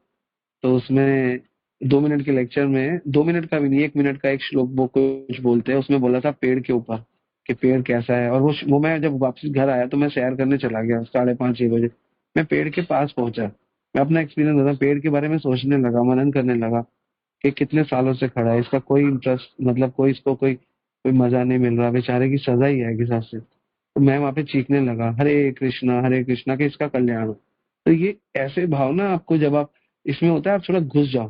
तो उसमें 2 मिनट के लेक्चर में, 2 मिनट का भी नहीं, 1 मिनट का एक श्लोक वो कुछ बोलते हैं। उसमें बोला था पेड़ के ऊपर कि पेड़ कैसा है। और वो मैं जब वापस घर आया तो मैं सैर करने चला गया 5:30-6 बजे। मैं पेड़ के पास पहुंचा, मैं अपना एक्सपीरियंस बता, पेड़ के बारे में सोचने लगा, मनन करने लगा कि कितने सालों से खड़ा है, इसका कोई इंटरेस्ट, मतलब कोई इसको कोई कोई मजा नहीं मिल रहा, बेचारे की सजा ही है एक हिसाब से। तो मैं वहां पे चीखने लगा, हरे कृष्णा, कि इसका कल्याण हो। तो ये ऐसे भावना आपको, जब आप इसमें होता है, आप थोड़ा घुस जाओ,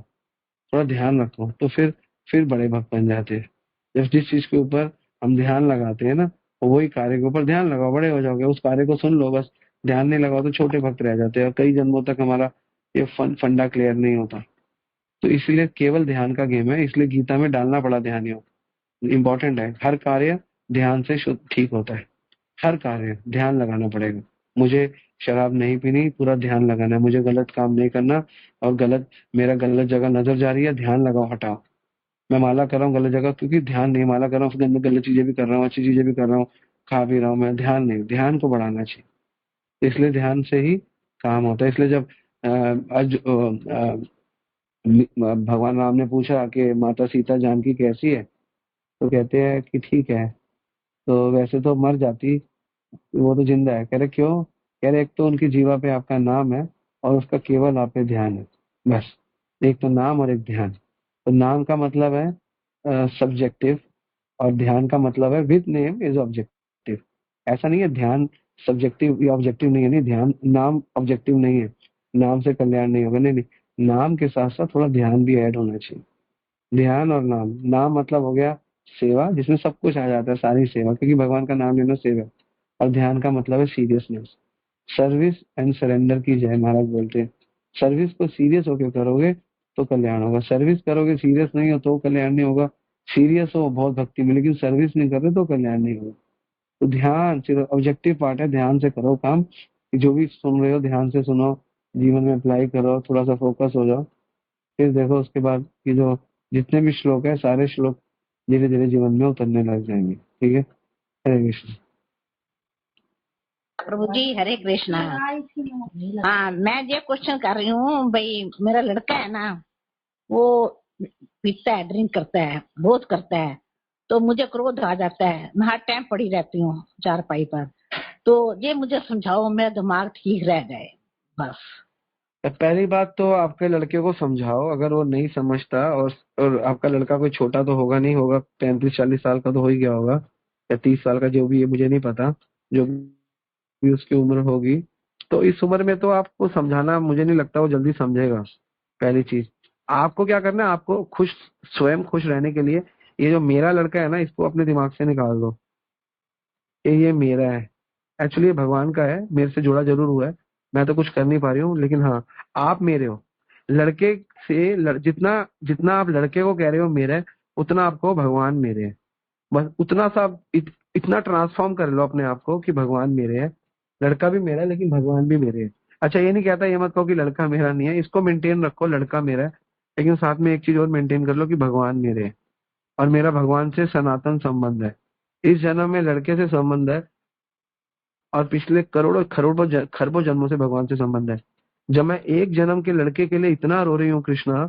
थोड़ा ध्यान रखो, तो फिर बड़े भक्त बन जाते हैं। जब जिस चीज के ऊपर हम ध्यान लगाते हैं ना, वही कार्य के ऊपर ध्यान लगाओ, बड़े हो जाओगे, उस कार्य को सुन लो बस। ध्यान नहीं लगाओ तो छोटे भक्त रह जाते हैं, और कई जन्मों तक हमारा ये फंडा क्लियर नहीं होता। तो इसीलिए केवल ध्यान का गेम है, इसलिए गीता में डालना पड़ा ध्यान योग, इम्पोर्टेंट है। हर कार्य ध्यान से ठीक होता है, हर कार्य ध्यान लगाना पड़ेगा। मुझे शराब नहीं पीनी, पूरा ध्यान लगाना है। मुझे गलत काम नहीं करना, और मेरा गलत जगह नजर जा रही है, ध्यान लगाओ, हटाओ। मैं माला कर रहा हूँ गलत जगह, क्योंकि ध्यान नहीं, माला कर रहा हूँ, फिर गलत गलत चीजें भी कर रहा हूँ, अच्छी चीजें भी कर रहा हूँ, खा भी रहा हूँ, मैं ध्यान नहीं, ध्यान को बढ़ाना चाहिए। इसलिए ध्यान से ही काम होता है। इसलिए जब भगवान राम ने पूछा कि माता सीता जानकी कैसी है, तो कहते हैं कि ठीक है। तो वैसे तो मर जाती, वो तो जिंदा है। कह रहे क्यों? कह रहे एक तो उनकी जीवा पे आपका नाम है, और उसका केवल आप पे ध्यान है, बस। एक तो नाम और एक ध्यान। तो नाम का मतलब है सब्जेक्टिव, और ध्यान का मतलब है विद नेम इज ऑब्जेक्टिव। ऐसा नहीं है ध्यान सब्जेक्टिव या ऑब्जेक्टिव नहीं है, नहीं, ध्यान नाम ऑब्जेक्टिव नहीं है। नाम से कल्याण नहीं होगा, नहीं नहीं, नाम के साथ साथ थोड़ा ध्यान भी ऐड होना चाहिए। ध्यान और नाम, नाम मतलब हो गया सेवा, जिसमें सब कुछ आ जाता है, सारी सेवा, क्योंकि भगवान का नाम लेना सेवा है। और ध्यान का मतलब है सीरियसनेस, सर्विस एंड सरेंडर की जय महाराज बोलते हैं। सर्विस को सीरियस होकर करोगे तो कल्याण होगा, सर्विस करोगे सीरियस नहीं हो तो कल्याण नहीं होगा। सीरियस हो बहुत भक्ति में, लेकिन सर्विस नहीं कर रहे तो कल्याण नहीं होगा। तो ध्यान सिर्फ ऑब्जेक्टिव पार्ट है, ध्यान से करो काम। जो भी सुन रहे हो ध्यान से सुनो, जीवन में अप्लाई करो, थोड़ा सा फोकस हो जाओ। फिर देखो उसके बाद कि जो जितने भी श्लोक है, सारे श्लोक धीरे धीरे जीवन में उतरने लग जाएंगे। ठीक है, हरे कृष्ण। प्रभु जी हरे कृष्णा। हाँ, मैं ये क्वेश्चन कर रही हूँ भाई, मेरा लड़का है ना, वो पीता है, ड्रिंक करता है, बहुत करता है, तो मुझे क्रोध आ जाता है। मैं हर टाइम पड़ी रहती हूँ चारपाई पर। तो ये मुझे समझाओ, मेरा दिमाग ठीक रह जाए बस। पहली बात तो आपके लड़के को समझाओ, अगर वो नहीं समझता, और आपका लड़का कोई छोटा तो होगा नहीं, होगा 35-40 साल का तो हो ही गया होगा, या 30 साल का, जो भी है मुझे नहीं पता, जो भी उसकी उम्र होगी। तो इस उम्र में तो आपको समझाना, मुझे नहीं लगता वो जल्दी समझेगा। पहली चीज, आपको क्या करना है, आपको स्वयं खुश रहने के लिए, ये जो मेरा लड़का है ना, इसको अपने दिमाग से निकाल दो कि ये मेरा है। एक्चुअली ये भगवान का है, मेरे से जुड़ा जरूर हुआ है, मैं तो कुछ कर नहीं पा रही हूँ, लेकिन हाँ, आप मेरे हो। लड़के से जितना जितना आप लड़के को कह रहे हो मेरा है, उतना आपको भगवान मेरे है। बस उतना सा इतना ट्रांसफॉर्म कर लो अपने आप को कि भगवान मेरे है। लड़का भी मेरा है, लेकिन भगवान भी मेरे है। अच्छा, ये नहीं कहता, ये मत कहो कि लड़का मेरा नहीं है, इसको मेंटेन रखो, लड़का मेरा है, लेकिन साथ में एक चीज और मेंटेन कर लो कि भगवान मेरे है, और मेरा भगवान से सनातन संबंध है। इस जन्म में लड़के से संबंध है, और पिछले करोड़ों खरबों जन्मों से भगवान से संबंध है। जब मैं एक जन्म के लड़के के लिए इतना रो रही हूँ कृष्णा,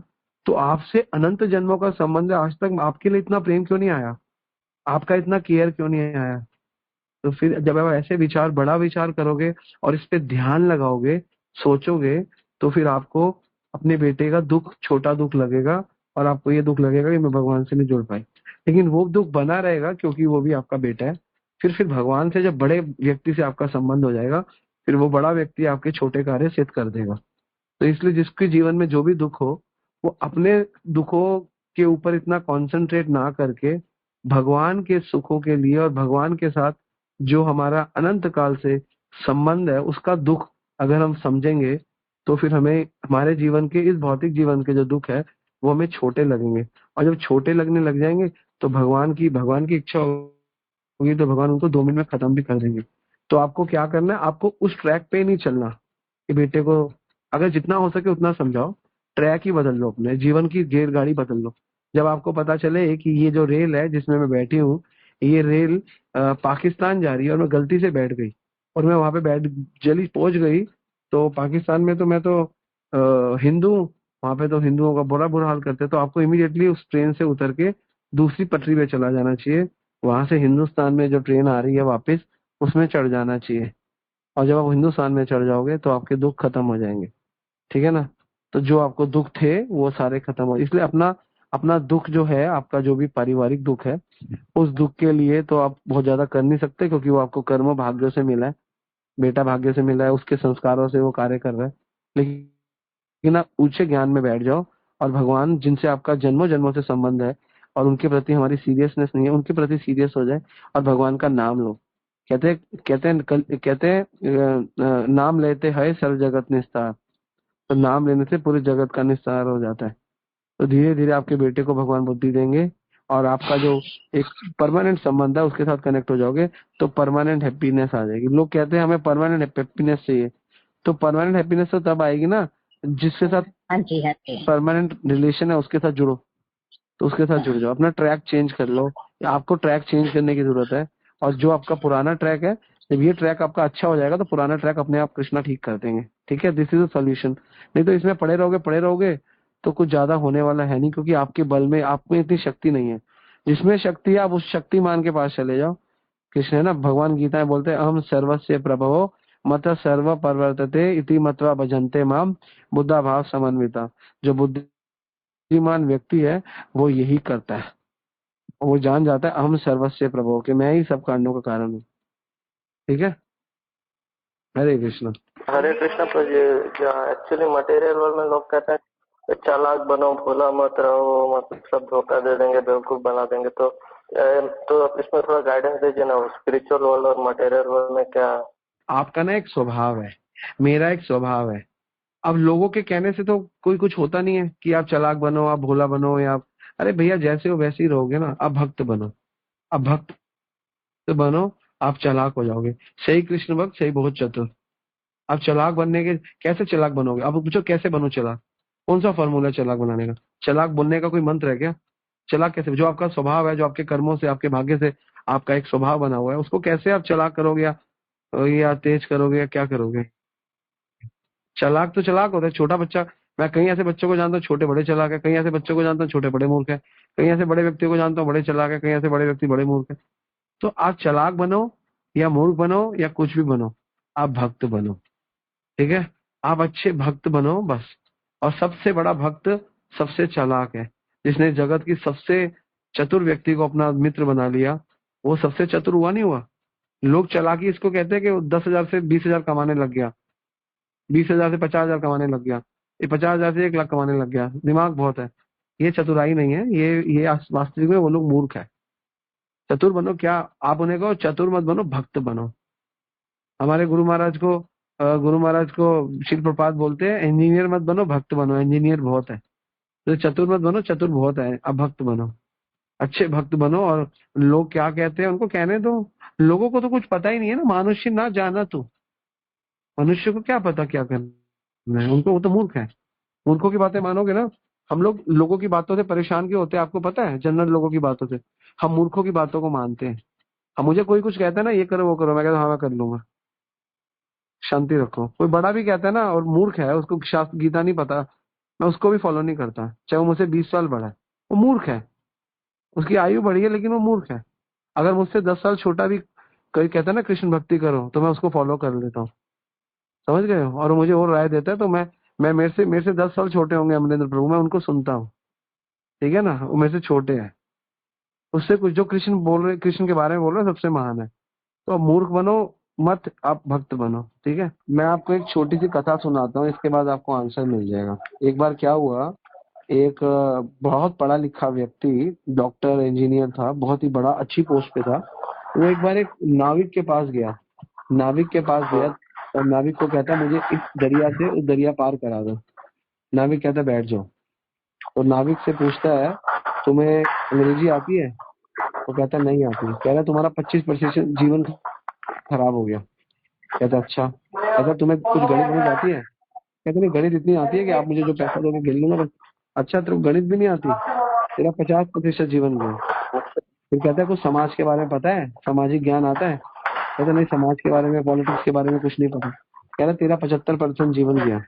तो आपसे अनंत जन्मों का संबंध है। आज तक आपके लिए इतना प्रेम क्यों नहीं आया, आपका इतना केयर क्यों नहीं आया? तो फिर जब आप ऐसे विचार, बड़ा विचार करोगे और इस पे ध्यान लगाओगे, सोचोगे, तो फिर आपको अपने बेटे का दुख छोटा दुख लगेगा, और आपको ये दुख लगेगा कि मैं भगवान से नहीं जुड़ पाई। लेकिन वो दुख बना रहेगा, क्योंकि वो भी आपका बेटा है। फिर भगवान से जब बड़े व्यक्ति से आपका संबंध हो जाएगा, फिर वो बड़ा व्यक्ति आपके छोटे कार्य सिद्ध कर देगा। तो इसलिए जिसके जीवन में जो भी दुख हो, वो अपने दुखों के ऊपर इतना कंसंट्रेट ना करके भगवान के सुखों के लिए, और भगवान के साथ जो हमारा अनंत काल से संबंध है, उसका दुख अगर हम समझेंगे, तो फिर हमें हमारे जीवन के, इस भौतिक जीवन के जो दुख है, वो हमें छोटे लगेंगे। और जब छोटे लगने लग जाएंगे, तो भगवान की इच्छा होगी तो भगवान उनको 2 मिनट में खत्म भी कर देंगे। तो आपको क्या करना है, आपको उस ट्रैक पे नहीं चलना कि बेटे को अगर जितना हो सके उतना समझाओ, ट्रैक ही बदल लो, अपने जीवन की गेर गाड़ी बदल लो। जब आपको पता चले कि ये जो रेल है जिसमें मैं बैठी हूँ, ये रेल पाकिस्तान जा रही है और मैं गलती से बैठ गई और मैं वहां पे बैठ जल्दी पहुंच गई, तो पाकिस्तान में तो मैं तो हिंदू हूँ, वहां पे तो हिंदुओं का बुरा बुरा हाल करते हैं, तो आपको इमीडिएटली उस ट्रेन से उतर के दूसरी पटरी पे चला जाना चाहिए। वहां से हिंदुस्तान में जो ट्रेन आ रही है वापस, उसमें चढ़ जाना चाहिए। और जब आप हिंदुस्तान में चढ़ जाओगे तो आपके दुख खत्म हो जाएंगे, ठीक है ना। तो जो आपको दुख थे वो सारे खत्म हो, इसलिए अपना अपना दुख जो है, आपका जो भी पारिवारिक दुख है, उस दुख के लिए तो आप बहुत ज्यादा कर नहीं सकते, क्योंकि वो आपको कर्म भाग्य से मिला है, बेटा भाग्य से मिला है, उसके संस्कारों से वो कार्य कर रहा है। लेकिन आप ऊंचे ज्ञान में बैठ जाओ और भगवान जिनसे आपका जन्मों जन्मों से संबंध है और उनके प्रति हमारी सीरियसनेस नहीं है, उनके प्रति सीरियस हो जाए और भगवान का नाम लो। कहते हैं नाम लेते है सर्व जगत निस्तार। तो नाम लेने से पूरे जगत का निस्तार हो जाता है। तो धीरे धीरे आपके बेटे को भगवान बुद्धि देंगे और आपका जो एक परमानेंट संबंध है उसके साथ कनेक्ट हो जाओगे, तो परमानेंट हैप्पीनेस आ जाएगी। लोग कहते हैं हमें परमानेंट हैप्पीनेस चाहिए, तो परमानेंट हैप्पीनेस तो तब आएगी ना जिसके साथ हाँ जी, हाँ जी। परमानेंट रिलेशन है उसके साथ जुड़ो, तो उसके साथ जुड़ जाओ। अपना ट्रैक चेंज कर लो, आपको ट्रैक चेंज करने की जरूरत है। और जो आपका पुराना ट्रैक है, जब ये ट्रैक आपका अच्छा हो जाएगा तो पुराना ट्रैक अपने आप कृष्णा ठीक कर देंगे, ठीक है। This is a solution. नहीं तो इसमें पड़े रहोगे तो कुछ ज्यादा होने वाला है नहीं, क्योंकि आपके बल में आप में इतनी शक्ति नहीं है। जिसमें शक्ति है आप उस शक्तिमान के पास चले जाओ। कृष्ण है ना, भगवान गीता में बोलते हैं अहम सर्वस्य प्रभवो मत सर्व परिवर्तते इति मत्वा भजन्ते माम बुद्धा भाव समन्विता। जो बुद्धिमान व्यक्ति है वो यही करता है, वो जान जाता है अहम सर्वस्य प्रभु कि मैं ही सब कांडों का कारण हूँ, ठीक है। हरे कृष्ण। हरे कृष्ण प्रभु जी। एक्चुअली मटेरियल वर्ल्ड में लोग कहते हैं कि चालाक बनो, भोला मत रहो, मतलब सब धोखा दे देंगे, बेवकूफ बना देंगे। तो आप इसमें थोड़ा गाइडेंस दीजिए ना, स्पिरिचुअल वर्ल्ड और मटेरियल वर्ल्ड में क्या। आपका ना एक स्वभाव है, मेरा एक स्वभाव है। अब लोगों के कहने से तो कोई कुछ होता नहीं है कि आप चालाक बनो, आप भोला बनो, या अरे भैया जैसे हो वैसे ही रहोगे ना। आप भक्त बनो, आप भक्त बनो, आप चालाक हो जाओगे। सही कृष्ण भक्त, सही बहुत चतुर। आप चालाक बनने के कैसे चालाक बनोगे? आप पूछो कैसे बनो चालाक, कौन सा फॉर्मूला है चालाक बनाने का? चालाक बोलने का कोई मंत्र है क्या? चालाक कैसे? जो आपका स्वभाव है, जो आपके कर्मों से, आपके भाग्य से आपका एक स्वभाव बना हुआ है, उसको कैसे आप चालाक करोगे या तेज करोगे या क्या करोगे? चालाक तो चालाक होता है छोटा बच्चा। मैं कई ऐसे बच्चों को जानता हूँ छोटे बड़े चालाक है, कई ऐसे बच्चों को जानता हूँ छोटे बड़े मूर्ख है, कई ऐसे बड़े व्यक्तियों को जानता हूँ बड़े चालाक है, कई ऐसे बड़े व्यक्ति बड़े मूर्ख है। तो आप चालाक बनो या मूर्ख बनो या कुछ भी बनो, आप भक्त बनो, ठीक है। आप अच्छे भक्त बनो बस। और सबसे बड़ा भक्त सबसे चालाक है, जिसने जगत की सबसे चतुर व्यक्ति को अपना मित्र बना लिया, वो सबसे चतुर हुआ नहीं हुआ? लोग चालाकी इसको कहते हैं कि वो 10,000 से 20,000 कमाने लग गया, 20,000 से 50,000 कमाने लग गया, ये 50,000 से 1 लाख कमाने लग गया, दिमाग बहुत है। ये चतुराई नहीं है, ये वास्तविक में वो लोग मूर्ख है। चतुर बनो क्या, आप उन्हें कहो चतुर मत बनो, भक्त बनो। हमारे गुरु महाराज को शिल प्रपात बोलते हैं इंजीनियर मत बनो, भक्त बनो। इंजीनियर बहुत है, तो चतुर मत बनो, चतुर बहुत है, अब भक्त बनो, अच्छे भक्त बनो। और लोग क्या कहते हैं उनको कहने दो, लोगों को तो कुछ पता ही नहीं है ना। मनुष्य ना जाना तू, मनुष्य को क्या पता क्या करना है उनको, वो तो मूर्ख है। मूर्खों की बातें मानोगे ना। हम लोग लोगों की बातों से परेशान क्यों होते हैं आपको पता है? जनरल लोगों की बातों से। हम मूर्खों की बातों को मानते हैं। अब मुझे कोई कुछ कहता है ना ये करो वो करो, मैं कहता हूँ हाँ मैं कर लूंगा, शांति रखो। कोई बड़ा भी कहता है ना और मूर्ख है, उसको शास्त्र गीता नहीं पता, मैं उसको भी फॉलो नहीं करता, चाहे वो मुझसे 20 साल बड़ा है। वो मूर्ख है, उसकी आयु बढ़ी है लेकिन वो मूर्ख है। अगर मुझसे 10 साल छोटा भी कोई कहता है ना कृष्ण भक्ति करो, तो मैं उसको फॉलो कर लेता हूँ, समझ गए हो। और वो मुझे और राय देता है तो मैं मेरे से 10 साल छोटे होंगे अमरेंद्र प्रभु, मैं उनको सुनता हूँ, ठीक है ना। वो मेरे से छोटे हैं, उससे कुछ जो कृष्ण बोल रहे, कृष्ण के बारे में बोल रहे हैं सबसे महान है। तो आप मूर्ख बनो मत, आप भक्त बनो, ठीक है। मैं आपको एक छोटी सी कथा सुनाता हूँ, इसके बाद आपको आंसर मिल जाएगा। एक बार क्या हुआ, एक बहुत पढ़ा लिखा व्यक्ति, डॉक्टर इंजीनियर था, बहुत ही बड़ा अच्छी पोस्ट पे था। वो एक बार एक नाविक के पास गया, नाविक के पास गया और नाविक को कहता मुझे इस दरिया से उस दरिया पार करा दो। नाविक कहता बैठ जाओ। तो नाविक से पूछता है तुम्हें अंग्रेजी आती है? वो कहता है नहीं आती। कह रहा तुम्हारा 25% जीवन खराब हो गया। कहता अच्छा। कहता तुम्हें कुछ गणित नहीं आती है? कहते नहीं गणित इतनी आती है कि आप मुझे जो पैसा दोगे गिन लूंगा बस। अच्छा तेरे को गणित भी नहीं आती? तेरा 50% जीवन गया। फिर कहता है कुछ समाज के बारे में पता है, सामाजिक ज्ञान आता है? कहता नहीं समाज के बारे में पॉलिटिक्स के बारे में कुछ नहीं पता। कह रहा तेरा 75% जीवन गया।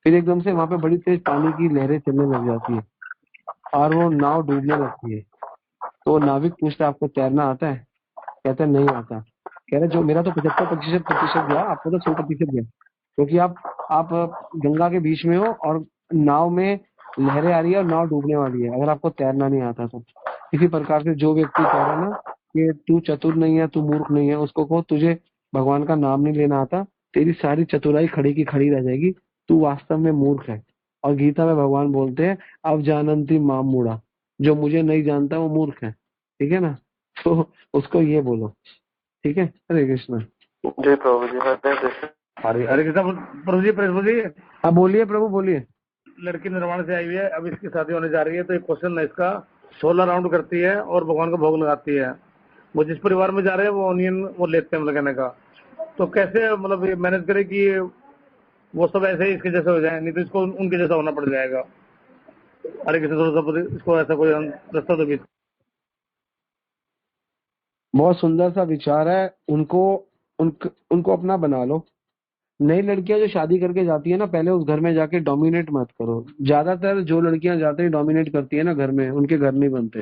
फिर एकदम से वहां पे बड़ी तेज पानी की लहरें चलने लग जाती है और वो नाव डूबने लगती है। तो नाविक पूछता है आपको तैरना आता है? कहता है नहीं आता। कह रहे जो मेरा तो 75% गया, आपको तो 100% गया, क्योंकि आप गंगा के बीच में हो और नाव में लहरें आ रही है और नाव डूबने वाली है, अगर आपको तैरना नहीं आता तो। इसी प्रकार से जो व्यक्ति कह रहा है ना कि तू चतुर नहीं है, तू मूर्ख नहीं है, उसको कहो तुझे भगवान का नाम नहीं लेना आता, तेरी सारी चतुराई खड़ी की खड़ी रह जाएगी, तू वास्तव में मूर्ख है। और गीता में भगवान बोलते हैं अब जानंती माम मूढ़ा, जो मुझे नहीं जानता वो मूर्ख है। ठीक है ना? तो उसको ये बोलो। ठीक है? हरे कृष्ण। जी प्रभु जी, हरे कृष्ण। हरे हरे कृष्ण। प्रभु जी हाँ बोलिए प्रभु बोलिए। लड़की निर्माण से आई हुई है, अब इसकी शादी होने जा रही है, तो एक क्वेश्चन है इसका। 16 राउंड करती है और भगवान को भोग लगाती है। वो जिस परिवार में जा रहे हैं वो ऑनियन वो लेते हैं लगाने का, तो कैसे मतलब मैनेज करे कि वो सब ऐसे ही इसके जैसे हो जाए, नहीं तो इसको उनके जैसा होना पड़ जाएगा। अरे किसी थोड़ा सा इसको ऐसा कोई रास्ता तो भी। बहुत सुंदर सा विचार है। उनको अपना बना लो। नई लड़कियां जो शादी करके जाती है ना, पहले उस घर में जाके डोमिनेट मत करो। ज्यादातर जो लड़कियां जाते हैं डोमिनेट करती है ना घर में, उनके घर नहीं बनते।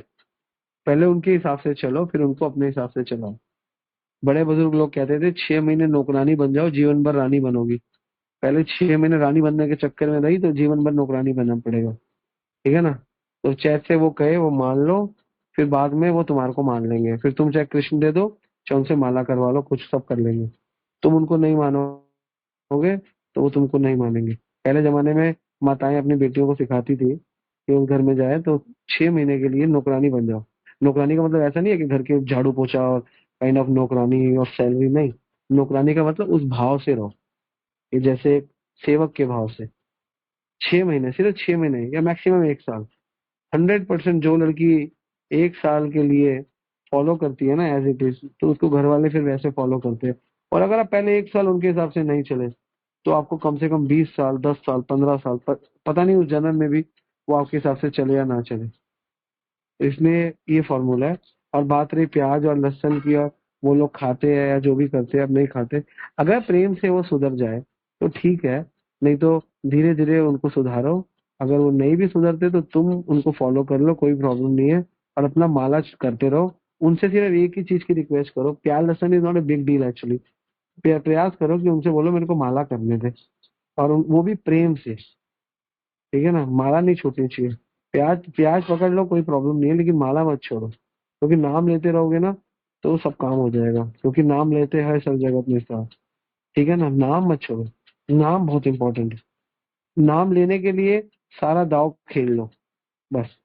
पहले उनके हिसाब से चलो, फिर उनको अपने हिसाब से चलाओ। बड़े बुजुर्ग लोग कहते थे 6 महीने नौकरानी बन जाओ, जीवन भर रानी बनोगी। पहले 6 महीने रानी बनने के चक्कर में रही तो जीवन भर नौकरानी बनना पड़ेगा। ठीक है ना? तो जैसे वो कहे वो मान लो, फिर बाद में वो तुम्हारे को मान लेंगे। फिर तुम चाहे कृष्ण दे दो, चाहे उनसे माला करवा लो, कुछ सब कर लेंगे। तुम उनको नहीं मानोगे तो वो तुमको नहीं मानेंगे। पहले जमाने में माताएं अपनी बेटियों को सिखाती थी कि उस घर में जाए तो 6 महीने के लिए नौकरानी बन जाओ। नौकरानी का मतलब ऐसा नहीं है कि घर के झाड़ू पोछा और काइंड ऑफ नौकरानी और सैलरी, नहीं। नौकरानी का मतलब उस भाव से रहो, ये जैसे सेवक के भाव से। 6 महीने, सिर्फ 6 महीने या मैक्सिमम 1 साल। 100% जो लड़की 1 साल के लिए फॉलो करती है ना एज इट इज, तो उसको घर वाले फिर वैसे फॉलो करते हैं। और अगर आप पहले 1 साल उनके हिसाब से नहीं चले तो आपको कम से कम 20 साल, 10 साल, 15 साल पता नहीं उस जन्म में भी वो आपके हिसाब से चले या ना चले। इसमें ये फॉर्मूला है। और बात रही प्याज और लहसुन की, और वो लोग खाते हैं या जो भी करते हैं, अब नहीं खाते, अगर प्रेम से वो सुधर जाए तो ठीक है, नहीं तो धीरे धीरे उनको सुधारो। अगर वो नहीं भी सुधरते तो तुम उनको फॉलो कर लो, कोई प्रॉब्लम नहीं है, और अपना माला करते रहो। उनसे सिर्फ एक ही चीज की रिक्वेस्ट करो, प्याज लहसुन is not a big deal actually. प्रयास करो कि उनसे बोलो मेरे को माला करने दे, और वो भी प्रेम से। ठीक है ना? माला नहीं छूटनी चाहिए। प्याज प्याज पकड़ लो, कोई प्रॉब्लम नहीं है, लेकिन माला मत छोड़ो, क्योंकि नाम लेते रहोगे ना तो सब काम हो जाएगा, क्योंकि नाम लेते हैं सब जगत में साथ। ठीक है ना? नाम मत छोड़ो, नाम बहुत इंपॉर्टेंट है। नाम लेने के लिए सारा दाव खेल लो बस।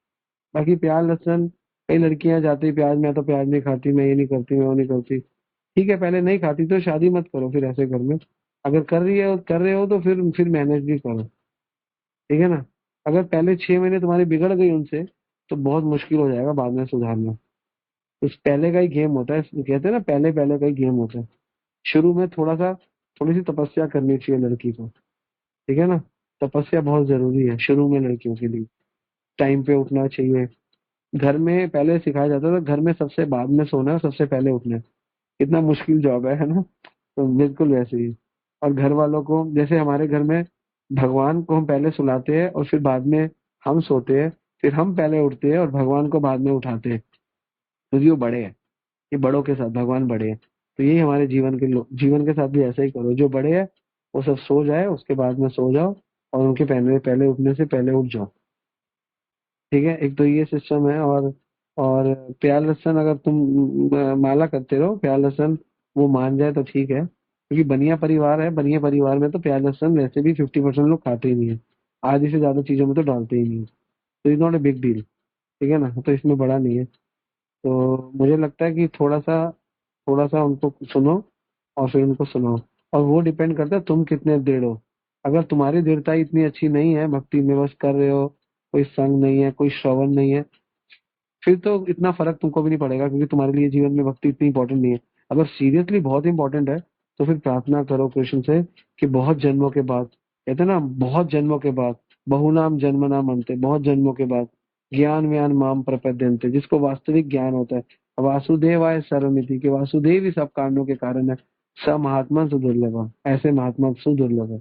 बाकी प्याज लहसुन, कई लड़कियां जाती प्याज, मैं तो प्याज नहीं खाती, मैं ये नहीं करती, मैं वो नहीं करती। ठीक है, पहले नहीं खाती तो शादी मत करो फिर ऐसे घर में। अगर कर रहे हो तो फिर मैनेज भी करो। ठीक है ना? अगर पहले 6 महीने तुम्हारी बिगड़ गई उनसे तो बहुत मुश्किल हो जाएगा बाद में सुधारना। इस पहले का ही गेम होता है, कहते हैं ना पहले पहले का ही गेम होता है। शुरू में थोड़ी सी तपस्या करनी चाहिए लड़की को। ठीक है ना? तपस्या बहुत जरूरी है शुरू में लड़कियों के लिए। टाइम पे उठना चाहिए। घर में पहले सिखाया जाता था घर में सबसे बाद में सोना है, सबसे पहले उठना है। कितना मुश्किल जॉब है ना? तो बिल्कुल वैसे ही। और घर वालों को, जैसे हमारे घर में भगवान को हम पहले सुलाते हैं और फिर बाद में हम सोते हैं, फिर हम पहले उठते हैं और भगवान को बाद में उठाते हैं, क्योंकि वो बड़े हैं। ये बड़ों के साथ भगवान बड़े हैं। तो यही हमारे जीवन के साथ भी ऐसा ही करो। जो बड़े हैं वो सब सो जाए, उसके बाद में सो जाओ, और उनके पहले पहले उठने से पहले उठ जाओ। ठीक है? एक तो ये सिस्टम है। और प्याज लहसुन अगर तुम माला करते रहो, प्याज लहसुन वो मान जाए तो ठीक है, क्योंकि बनिया परिवार है, बनिया परिवार में तो प्याज लहसुन वैसे भी 50% लोग खाते ही नहीं है। आधी से ज्यादा चीजों में तो डालते ही नहीं है। तो is not a big deal. ठीक है ना? तो इसमें बड़ा नहीं है। तो मुझे लगता है कि थोड़ा सा उनको सुनो और फिर उनको सुनाओ। और वो डिपेंड करता है तुम कितने दृढ़ हो। अगर तुम्हारी दृढ़ता इतनी अच्छी नहीं है, भक्ति में बस कर रहे हो, कोई संग नहीं है, कोई श्रवण नहीं है, फिर तो इतना फर्क तुमको भी नहीं पड़ेगा, क्योंकि तुम्हारे लिए जीवन में भक्ति इतनी इंपॉर्टेंट नहीं है। अगर सीरियसली बहुत इंपॉर्टेंट है तो फिर प्रार्थना करो कृष्ण से कि बहुत जन्मों के बाद, कहते हैं ना, बहुत जन्मों के बाद, बहुनाम जन्म नाम अंते, बहुत जन्मों के बाद ज्ञान व्यान माम प्रपद्यन्ते, जिसको वास्तविक ज्ञान होता है, वासुदेवाय सर्वमिति, के वासुदेव ही सब कारणों के कारण है, स महात्मा सुदुर्लभ, ऐसे महात्मा सुदुर्लभ है।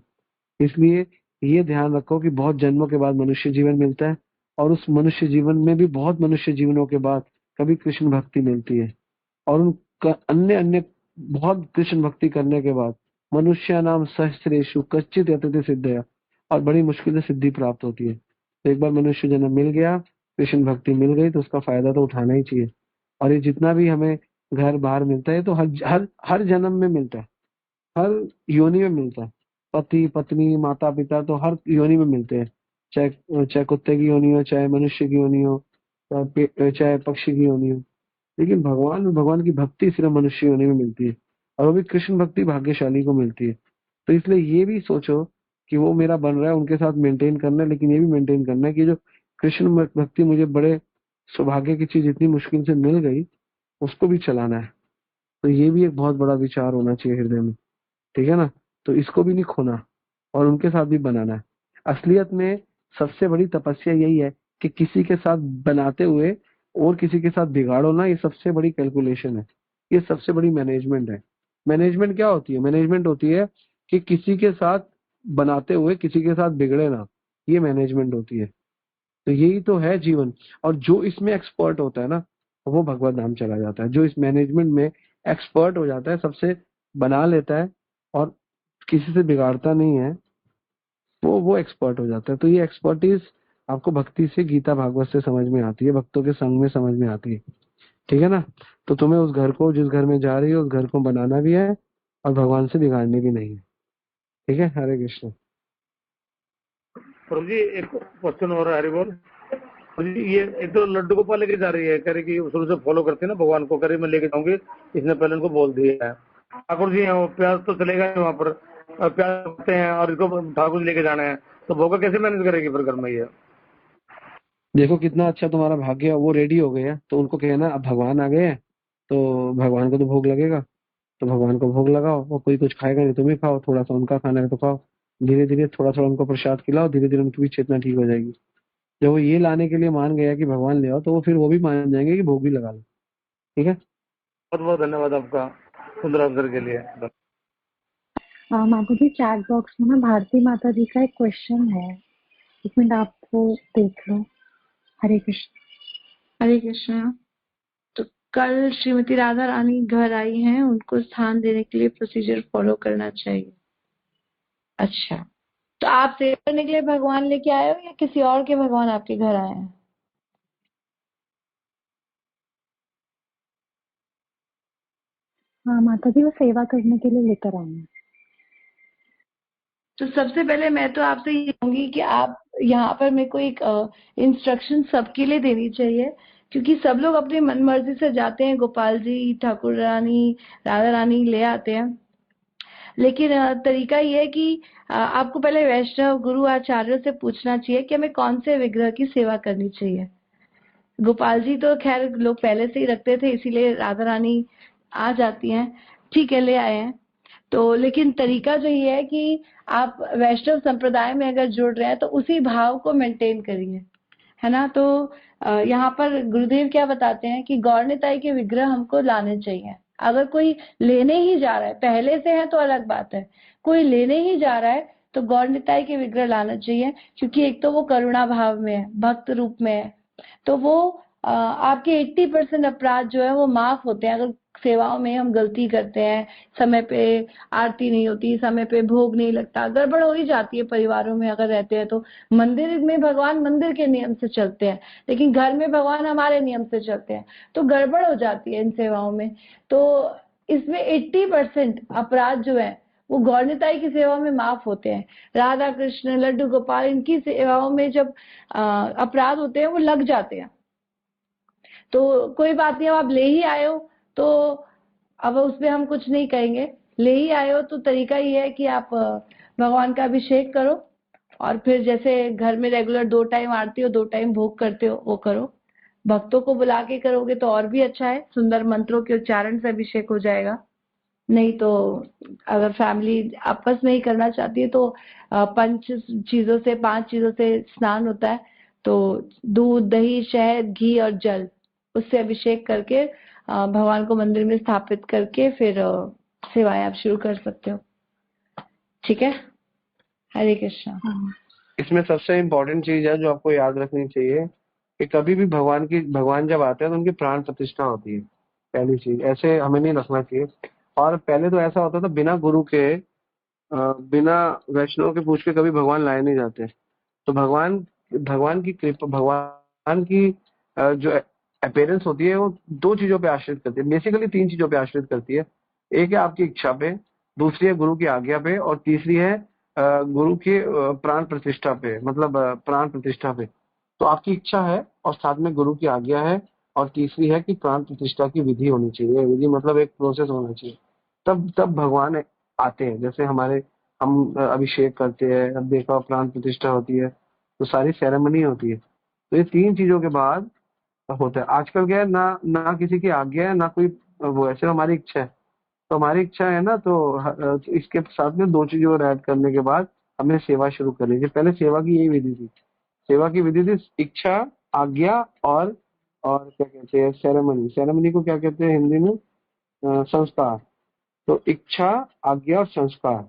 इसलिए ये ध्यान रखो कि बहुत जन्मों के बाद मनुष्य जीवन मिलता है, और उस मनुष्य जीवन में भी बहुत मनुष्य जीवनों के बाद कभी कृष्ण भक्ति मिलती है, और उन अन्य अन्य बहुत कृष्ण भक्ति करने के बाद मनुष्य नाम सहस्रेशु कच्चित यतते सिद्धया, और बड़ी मुश्किल से सिद्धि प्राप्त होती है। तो एक बार मनुष्य जन्म मिल गया, कृष्ण भक्ति मिल गई, तो उसका फायदा तो उठाना ही चाहिए। और ये जितना भी हमें घर बाहर मिलता है तो हर हर हर जन्म में मिलता है, हर योनि में मिलता है। पति पत्नी माता पिता तो हर योनि में मिलते हैं, चाहे चाहे कुत्ते की योनि हो, चाहे मनुष्य की योनि हो, चाहे पक्षी की योनि हो। लेकिन भगवान की भक्ति सिर्फ मनुष्य योनि में मिलती है, और वो भी कृष्ण भक्ति भाग्यशाली को मिलती है। तो इसलिए ये भी सोचो कि वो मेरा बन रहा है, उनके साथ मेंटेन करना है, लेकिन ये भी मेंटेन करना है कि जो कृष्ण भक्ति मुझे बड़े सौभाग्य की चीज इतनी मुश्किल से मिल गई, उसको भी चलाना है। तो ये भी एक बहुत बड़ा विचार होना चाहिए हृदय में, ठीक है ना। तो इसको भी नहीं खोना, और उनके साथ भी बनाना है। असलियत में सबसे बड़ी तपस्या यही है कि किसी के साथ बनाते हुए और किसी के साथ बिगाड़ो ना, ये सबसे बड़ी कैलकुलेशन है, ये सबसे बड़ी मैनेजमेंट है। मैनेजमेंट क्या होती है? मैनेजमेंट होती है कि किसी के साथ बनाते हुए किसी के साथ बिगड़े ना, ये मैनेजमेंट होती है। तो यही तो है जीवन। और जो इसमें एक्सपर्ट होता है ना, वो भगवत धाम चला जाता है। जो इस मैनेजमेंट में एक्सपर्ट हो जाता है, सबसे बना लेता है और किसी से बिगाड़ता नहीं है, वो एक्सपर्ट हो जाता है। तो ये एक्सपर्टीज आपको भक्ति से, गीता भागवत से समझ में आती है, भक्तों के संग में समझ में आती है, ठीक है ना। तो तुम्हें उस घर को, जिस घर में जा रही हो, उस घर को बनाना भी है और भगवान से बिगाड़नी भी नहीं है, ठीक है। हरे कृष्ण। प्रभु जी एक क्वेश्चन हो रहा है, हरि बोल। प्रभु जी ये एक तो लड्डू गोपाल लेके जा रही है, कह रही कि शुरू से फॉलो करती है ना भगवान को, कह रही मैं लेके जाऊंगी, इसने पहले उनको बोल दिया है। ठाकुर जी हैं, वो प्याज तो चलेगा नहीं वहाँ पर, और प्याज रखते हैं और इसको ठाकुर जी लेके जाना है, तो भोगा कैसे मैनेज करेगी फिर घर में ये? देखो कितना अच्छा तुम्हारा भाग्य है, वो रेडी हो गए हैं, तो उनको कहना अब भगवान आ गए हैं, तो भगवान को तो भोग लगेगा, तो भगवान को भोग लगाओ। और कोई कुछ खाएगा नहीं, तुम ही खाओ, थोड़ा सा उनका खाना है तो खाओ, धीरे धीरे थोड़ा थोड़ा उनको प्रसाद खिलाओ, धीरे धीरे उनकी भी चेतना ठीक हो जाएगी। जब वो ये लाने के लिए मान गया कि भगवान ले आओ, तो वो फिर वो भी मान जाएंगे कि भोग भी लगा लो, ठीक है। बहुत बहुत धन्यवाद आपका सुंदर आंसर के लिए। माता जी चैट बॉक्स में ना भारती माता जी का एक क्वेश्चन है, एक मिनट आप वो देख लो। हरे कृष्ण। हरे कृष्णा। तो कल श्रीमती राधा रानी घर आई हैं, उनको स्थान देने के लिए प्रोसीजर फॉलो करना चाहिए। अच्छा, तो आप सेवा करने के लिए भगवान लेके आए हो या किसी और के भगवान आपके घर आए हैं? हाँ माता जी, वो सेवा करने के लिए लेकर आए हैं। तो सबसे पहले मैं तो आपसे ये कहूंगी कि आप यहाँ पर मेरे को एक इंस्ट्रक्शन सबके लिए देनी चाहिए, क्योंकि सब लोग अपनी मन मर्जी से जाते हैं, गोपाल जी, ठाकुर रानी, राधा रानी ले आते हैं। लेकिन तरीका ये है कि आपको पहले वैष्णव गुरु आचार्यों से पूछना चाहिए कि हमें कौन से विग्रह की सेवा करनी चाहिए। गोपाल जी तो खैर लोग पहले से ही रखते थे, इसीलिए राधा रानी आ जाती हैं, ठीक है, ले आए हैं। तो लेकिन तरीका जो ये है कि आप वैष्णव संप्रदाय में अगर जुड़ रहे हैं तो उसी भाव को मेंटेन करिए, है ना। तो यहाँ पर गुरुदेव क्या बताते हैं कि गौर निताई के विग्रह हमको लाने चाहिए। अगर कोई लेने ही जा रहा है, पहले से है तो अलग बात है, कोई लेने ही जा रहा है तो गौर निताई के विग्रह लाना चाहिए, क्योंकि एक तो वो करुणा भाव में है, भक्त रूप में है, तो वो आपके 80% अपराध जो है वो माफ होते हैं। अगर सेवाओं में हम गलती करते हैं, समय पे आरती नहीं होती, समय पे भोग नहीं लगता, गड़बड़ हो ही जाती है परिवारों में अगर रहते हैं तो। मंदिर में भगवान मंदिर के नियम से चलते हैं, लेकिन घर में भगवान हमारे नियम से चलते हैं, तो गड़बड़ हो जाती है इन सेवाओं में। तो इसमें 80% अपराध जो है वो गौरनिताई की सेवा में माफ होते हैं। राधा कृष्ण, लड्डू गोपाल, इनकी सेवाओं में जब अपराध होते हैं वो लग जाते हैं। तो कोई बात नहीं, अब आप ले ही आए हो तो अब उसमें हम कुछ नहीं कहेंगे। ले ही आए हो तो तरीका ये है कि आप भगवान का अभिषेक करो, और फिर जैसे घर में रेगुलर 2 टाइम आरती हो, 2 टाइम भोग करते हो, वो करो। भक्तों को बुला के करोगे तो और भी अच्छा है, सुंदर मंत्रों के उच्चारण से अभिषेक हो जाएगा। नहीं तो अगर फैमिली आपस में ही करना चाहती है तो 5 चीजों से स्नान होता है। तो दूध, दही, शहद, घी और जल, उससे अभिषेक करके भगवान को मंदिर में स्थापित करके फिर सेवाएं आप शुरू कर सकते हो। ठीक है, हरे कृष्णा। इसमें सबसे इम्पोर्टेंट चीज है जो आपको याद रखनी चाहिए कि कभी भी भगवान जब आते हैं तो उनकी प्राण प्रतिष्ठा होती है। पहली चीज, ऐसे हमें नहीं रखना चाहिए। और पहले तो ऐसा होता था बिना गुरु के, बिना वैष्णव के पूछ के कभी भगवान लाए नहीं जाते। तो भगवान की कृपा, भगवान की जो अपीयरेंस होती है वो 2 चीजों पे आश्रित करती है, बेसिकली 3 चीजों पे आश्रित करती है। एक है आपकी इच्छा पे, दूसरी है गुरु की आज्ञा पे, और तीसरी है गुरु के प्राण प्रतिष्ठा पे, मतलब प्राण प्रतिष्ठा पे। तो आपकी इच्छा है और साथ में गुरु की आज्ञा है, और तीसरी है कि प्राण प्रतिष्ठा की विधि होनी चाहिए। विधि मतलब एक प्रोसेस होना चाहिए, तब भगवान आते हैं। जैसे हम अभिषेक करते हैं, अब देखो प्राण प्रतिष्ठा होती है, तो सारी सेरेमनी होती है। तो ये 3 चीजों के बाद होता है। आजकल क्या है, ना किसी की आज्ञा है ना कोई वो है, सिर्फ हमारी इच्छा है। तो हमारी इच्छा है ना, तो इसके साथ में 2 चीजों को ऐड करने के बाद हमें सेवा शुरू करनी चाहिए। पहले सेवा की यही विधि थी। सेवा की विधि थी इच्छा, आज्ञा और क्या कहते हैं, सेरेमनी। सेरेमनी को क्या कहते हैं हिंदी में? संस्कार। तो इच्छा, आज्ञा और संस्कार,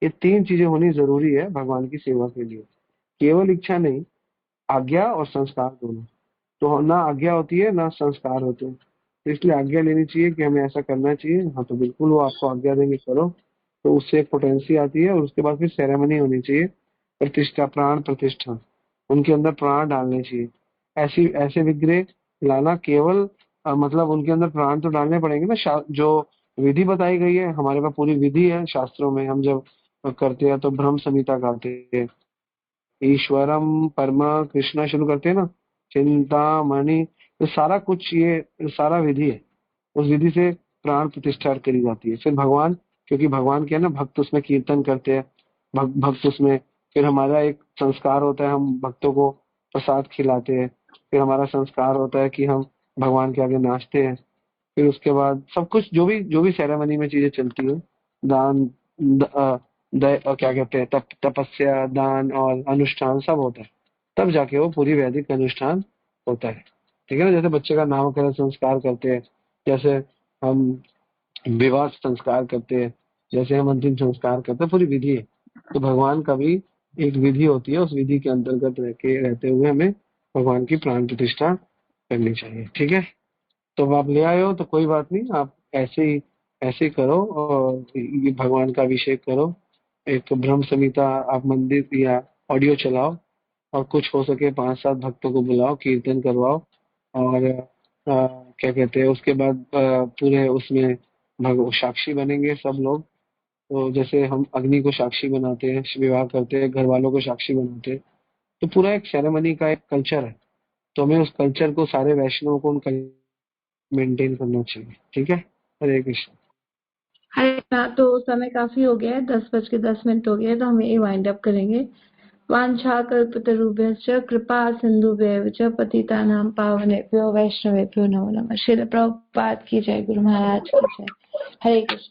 ये 3 चीजें होनी जरूरी है भगवान की सेवा के लिए। केवल इच्छा नहीं, आज्ञा और संस्कार दोनों। तो ना आज्ञा होती है ना संस्कार होते हैं। तो इसलिए आज्ञा लेनी चाहिए कि हमें ऐसा करना चाहिए। हाँ, तो बिल्कुल वो आपको आज्ञा देंगे, करो। तो उससे एक पोटेंसी आती है, और उसके बाद फिर सेरेमनी होनी चाहिए, प्रतिष्ठा, प्राण प्रतिष्ठा। उनके अंदर प्राण डालने चाहिए। ऐसे विग्रह लाना केवल मतलब उनके अंदर प्राण तो डालने पड़ेंगे ना। जो विधि बताई गई है, हमारे पास पूरी विधि है शास्त्रों में। हम जब करते हैं तो ब्रह्म संहिता गाते हैं, ईश्वरम परमा कृष्णा शुरू करते हैं ना, चिंतामणि। तो सारा कुछ, ये सारा विधि है। उस विधि से प्राण प्रतिष्ठा करी जाती है। फिर भगवान, क्योंकि भगवान के है ना भक्त, उसमें कीर्तन करते हैं भक्त उसमें। फिर हमारा एक संस्कार होता है, हम भक्तों को प्रसाद खिलाते हैं। फिर हमारा संस्कार होता है कि हम भगवान के आगे नाचते हैं। फिर उसके बाद सब कुछ जो भी सेरेमनी में चीजें चलती है, दान, क्या कहते हैं, तपस्या, दान और अनुष्ठान सब होता है, तब जाके वो पूरी वैदिक अनुष्ठान होता है। ठीक है ना। जैसे बच्चे का नामकरण संस्कार करते हैं, जैसे हम विवाह संस्कार करते हैं, जैसे हम अंतिम संस्कार करते हैं, पूरी विधि है। तो भगवान का भी एक विधि होती है, उस विधि के अंतर्गत रहते हुए हमें भगवान की प्राण प्रतिष्ठा करनी चाहिए। ठीक है। तो अब आप ले आए हो तो कोई बात नहीं, आप ऐसे ही करो, और ये भगवान का अभिषेक करो। एक ब्रह्म संहिता आप मंदिर या ऑडियो चलाओ, और कुछ हो सके 5-7 भक्तों को बुलाओ, कीर्तन करवाओ। और क्या कहते हैं, उसके बाद पूरे उसमें साक्षी बनेंगे सब लोग। तो जैसे हम अग्नि को साक्षी बनाते हैं, विवाह करते हैं, घर वालों को साक्षी बनाते हैं। तो पूरा एक सेरेमनी का एक कल्चर है। तो हमें उस कल्चर को, सारे वैष्णव को उनका मेंटेन करना चाहिए। ठीक है। हरे कृष्ण। हरे कृष्णा। तो समय काफी हो गया है, 10:10 हो गए, तो हम ये वाइंड अप करेंगे। वाञ्छाकल्पतरुभ्यश्च कृपा सिन्धुभ्येव च पतितानां पावनेभ्यो वैष्णवेभ्यो नमो नमः। श्रील प्रभुपाद की जय, गुरु महाराज की जय। हरे कृष्ण।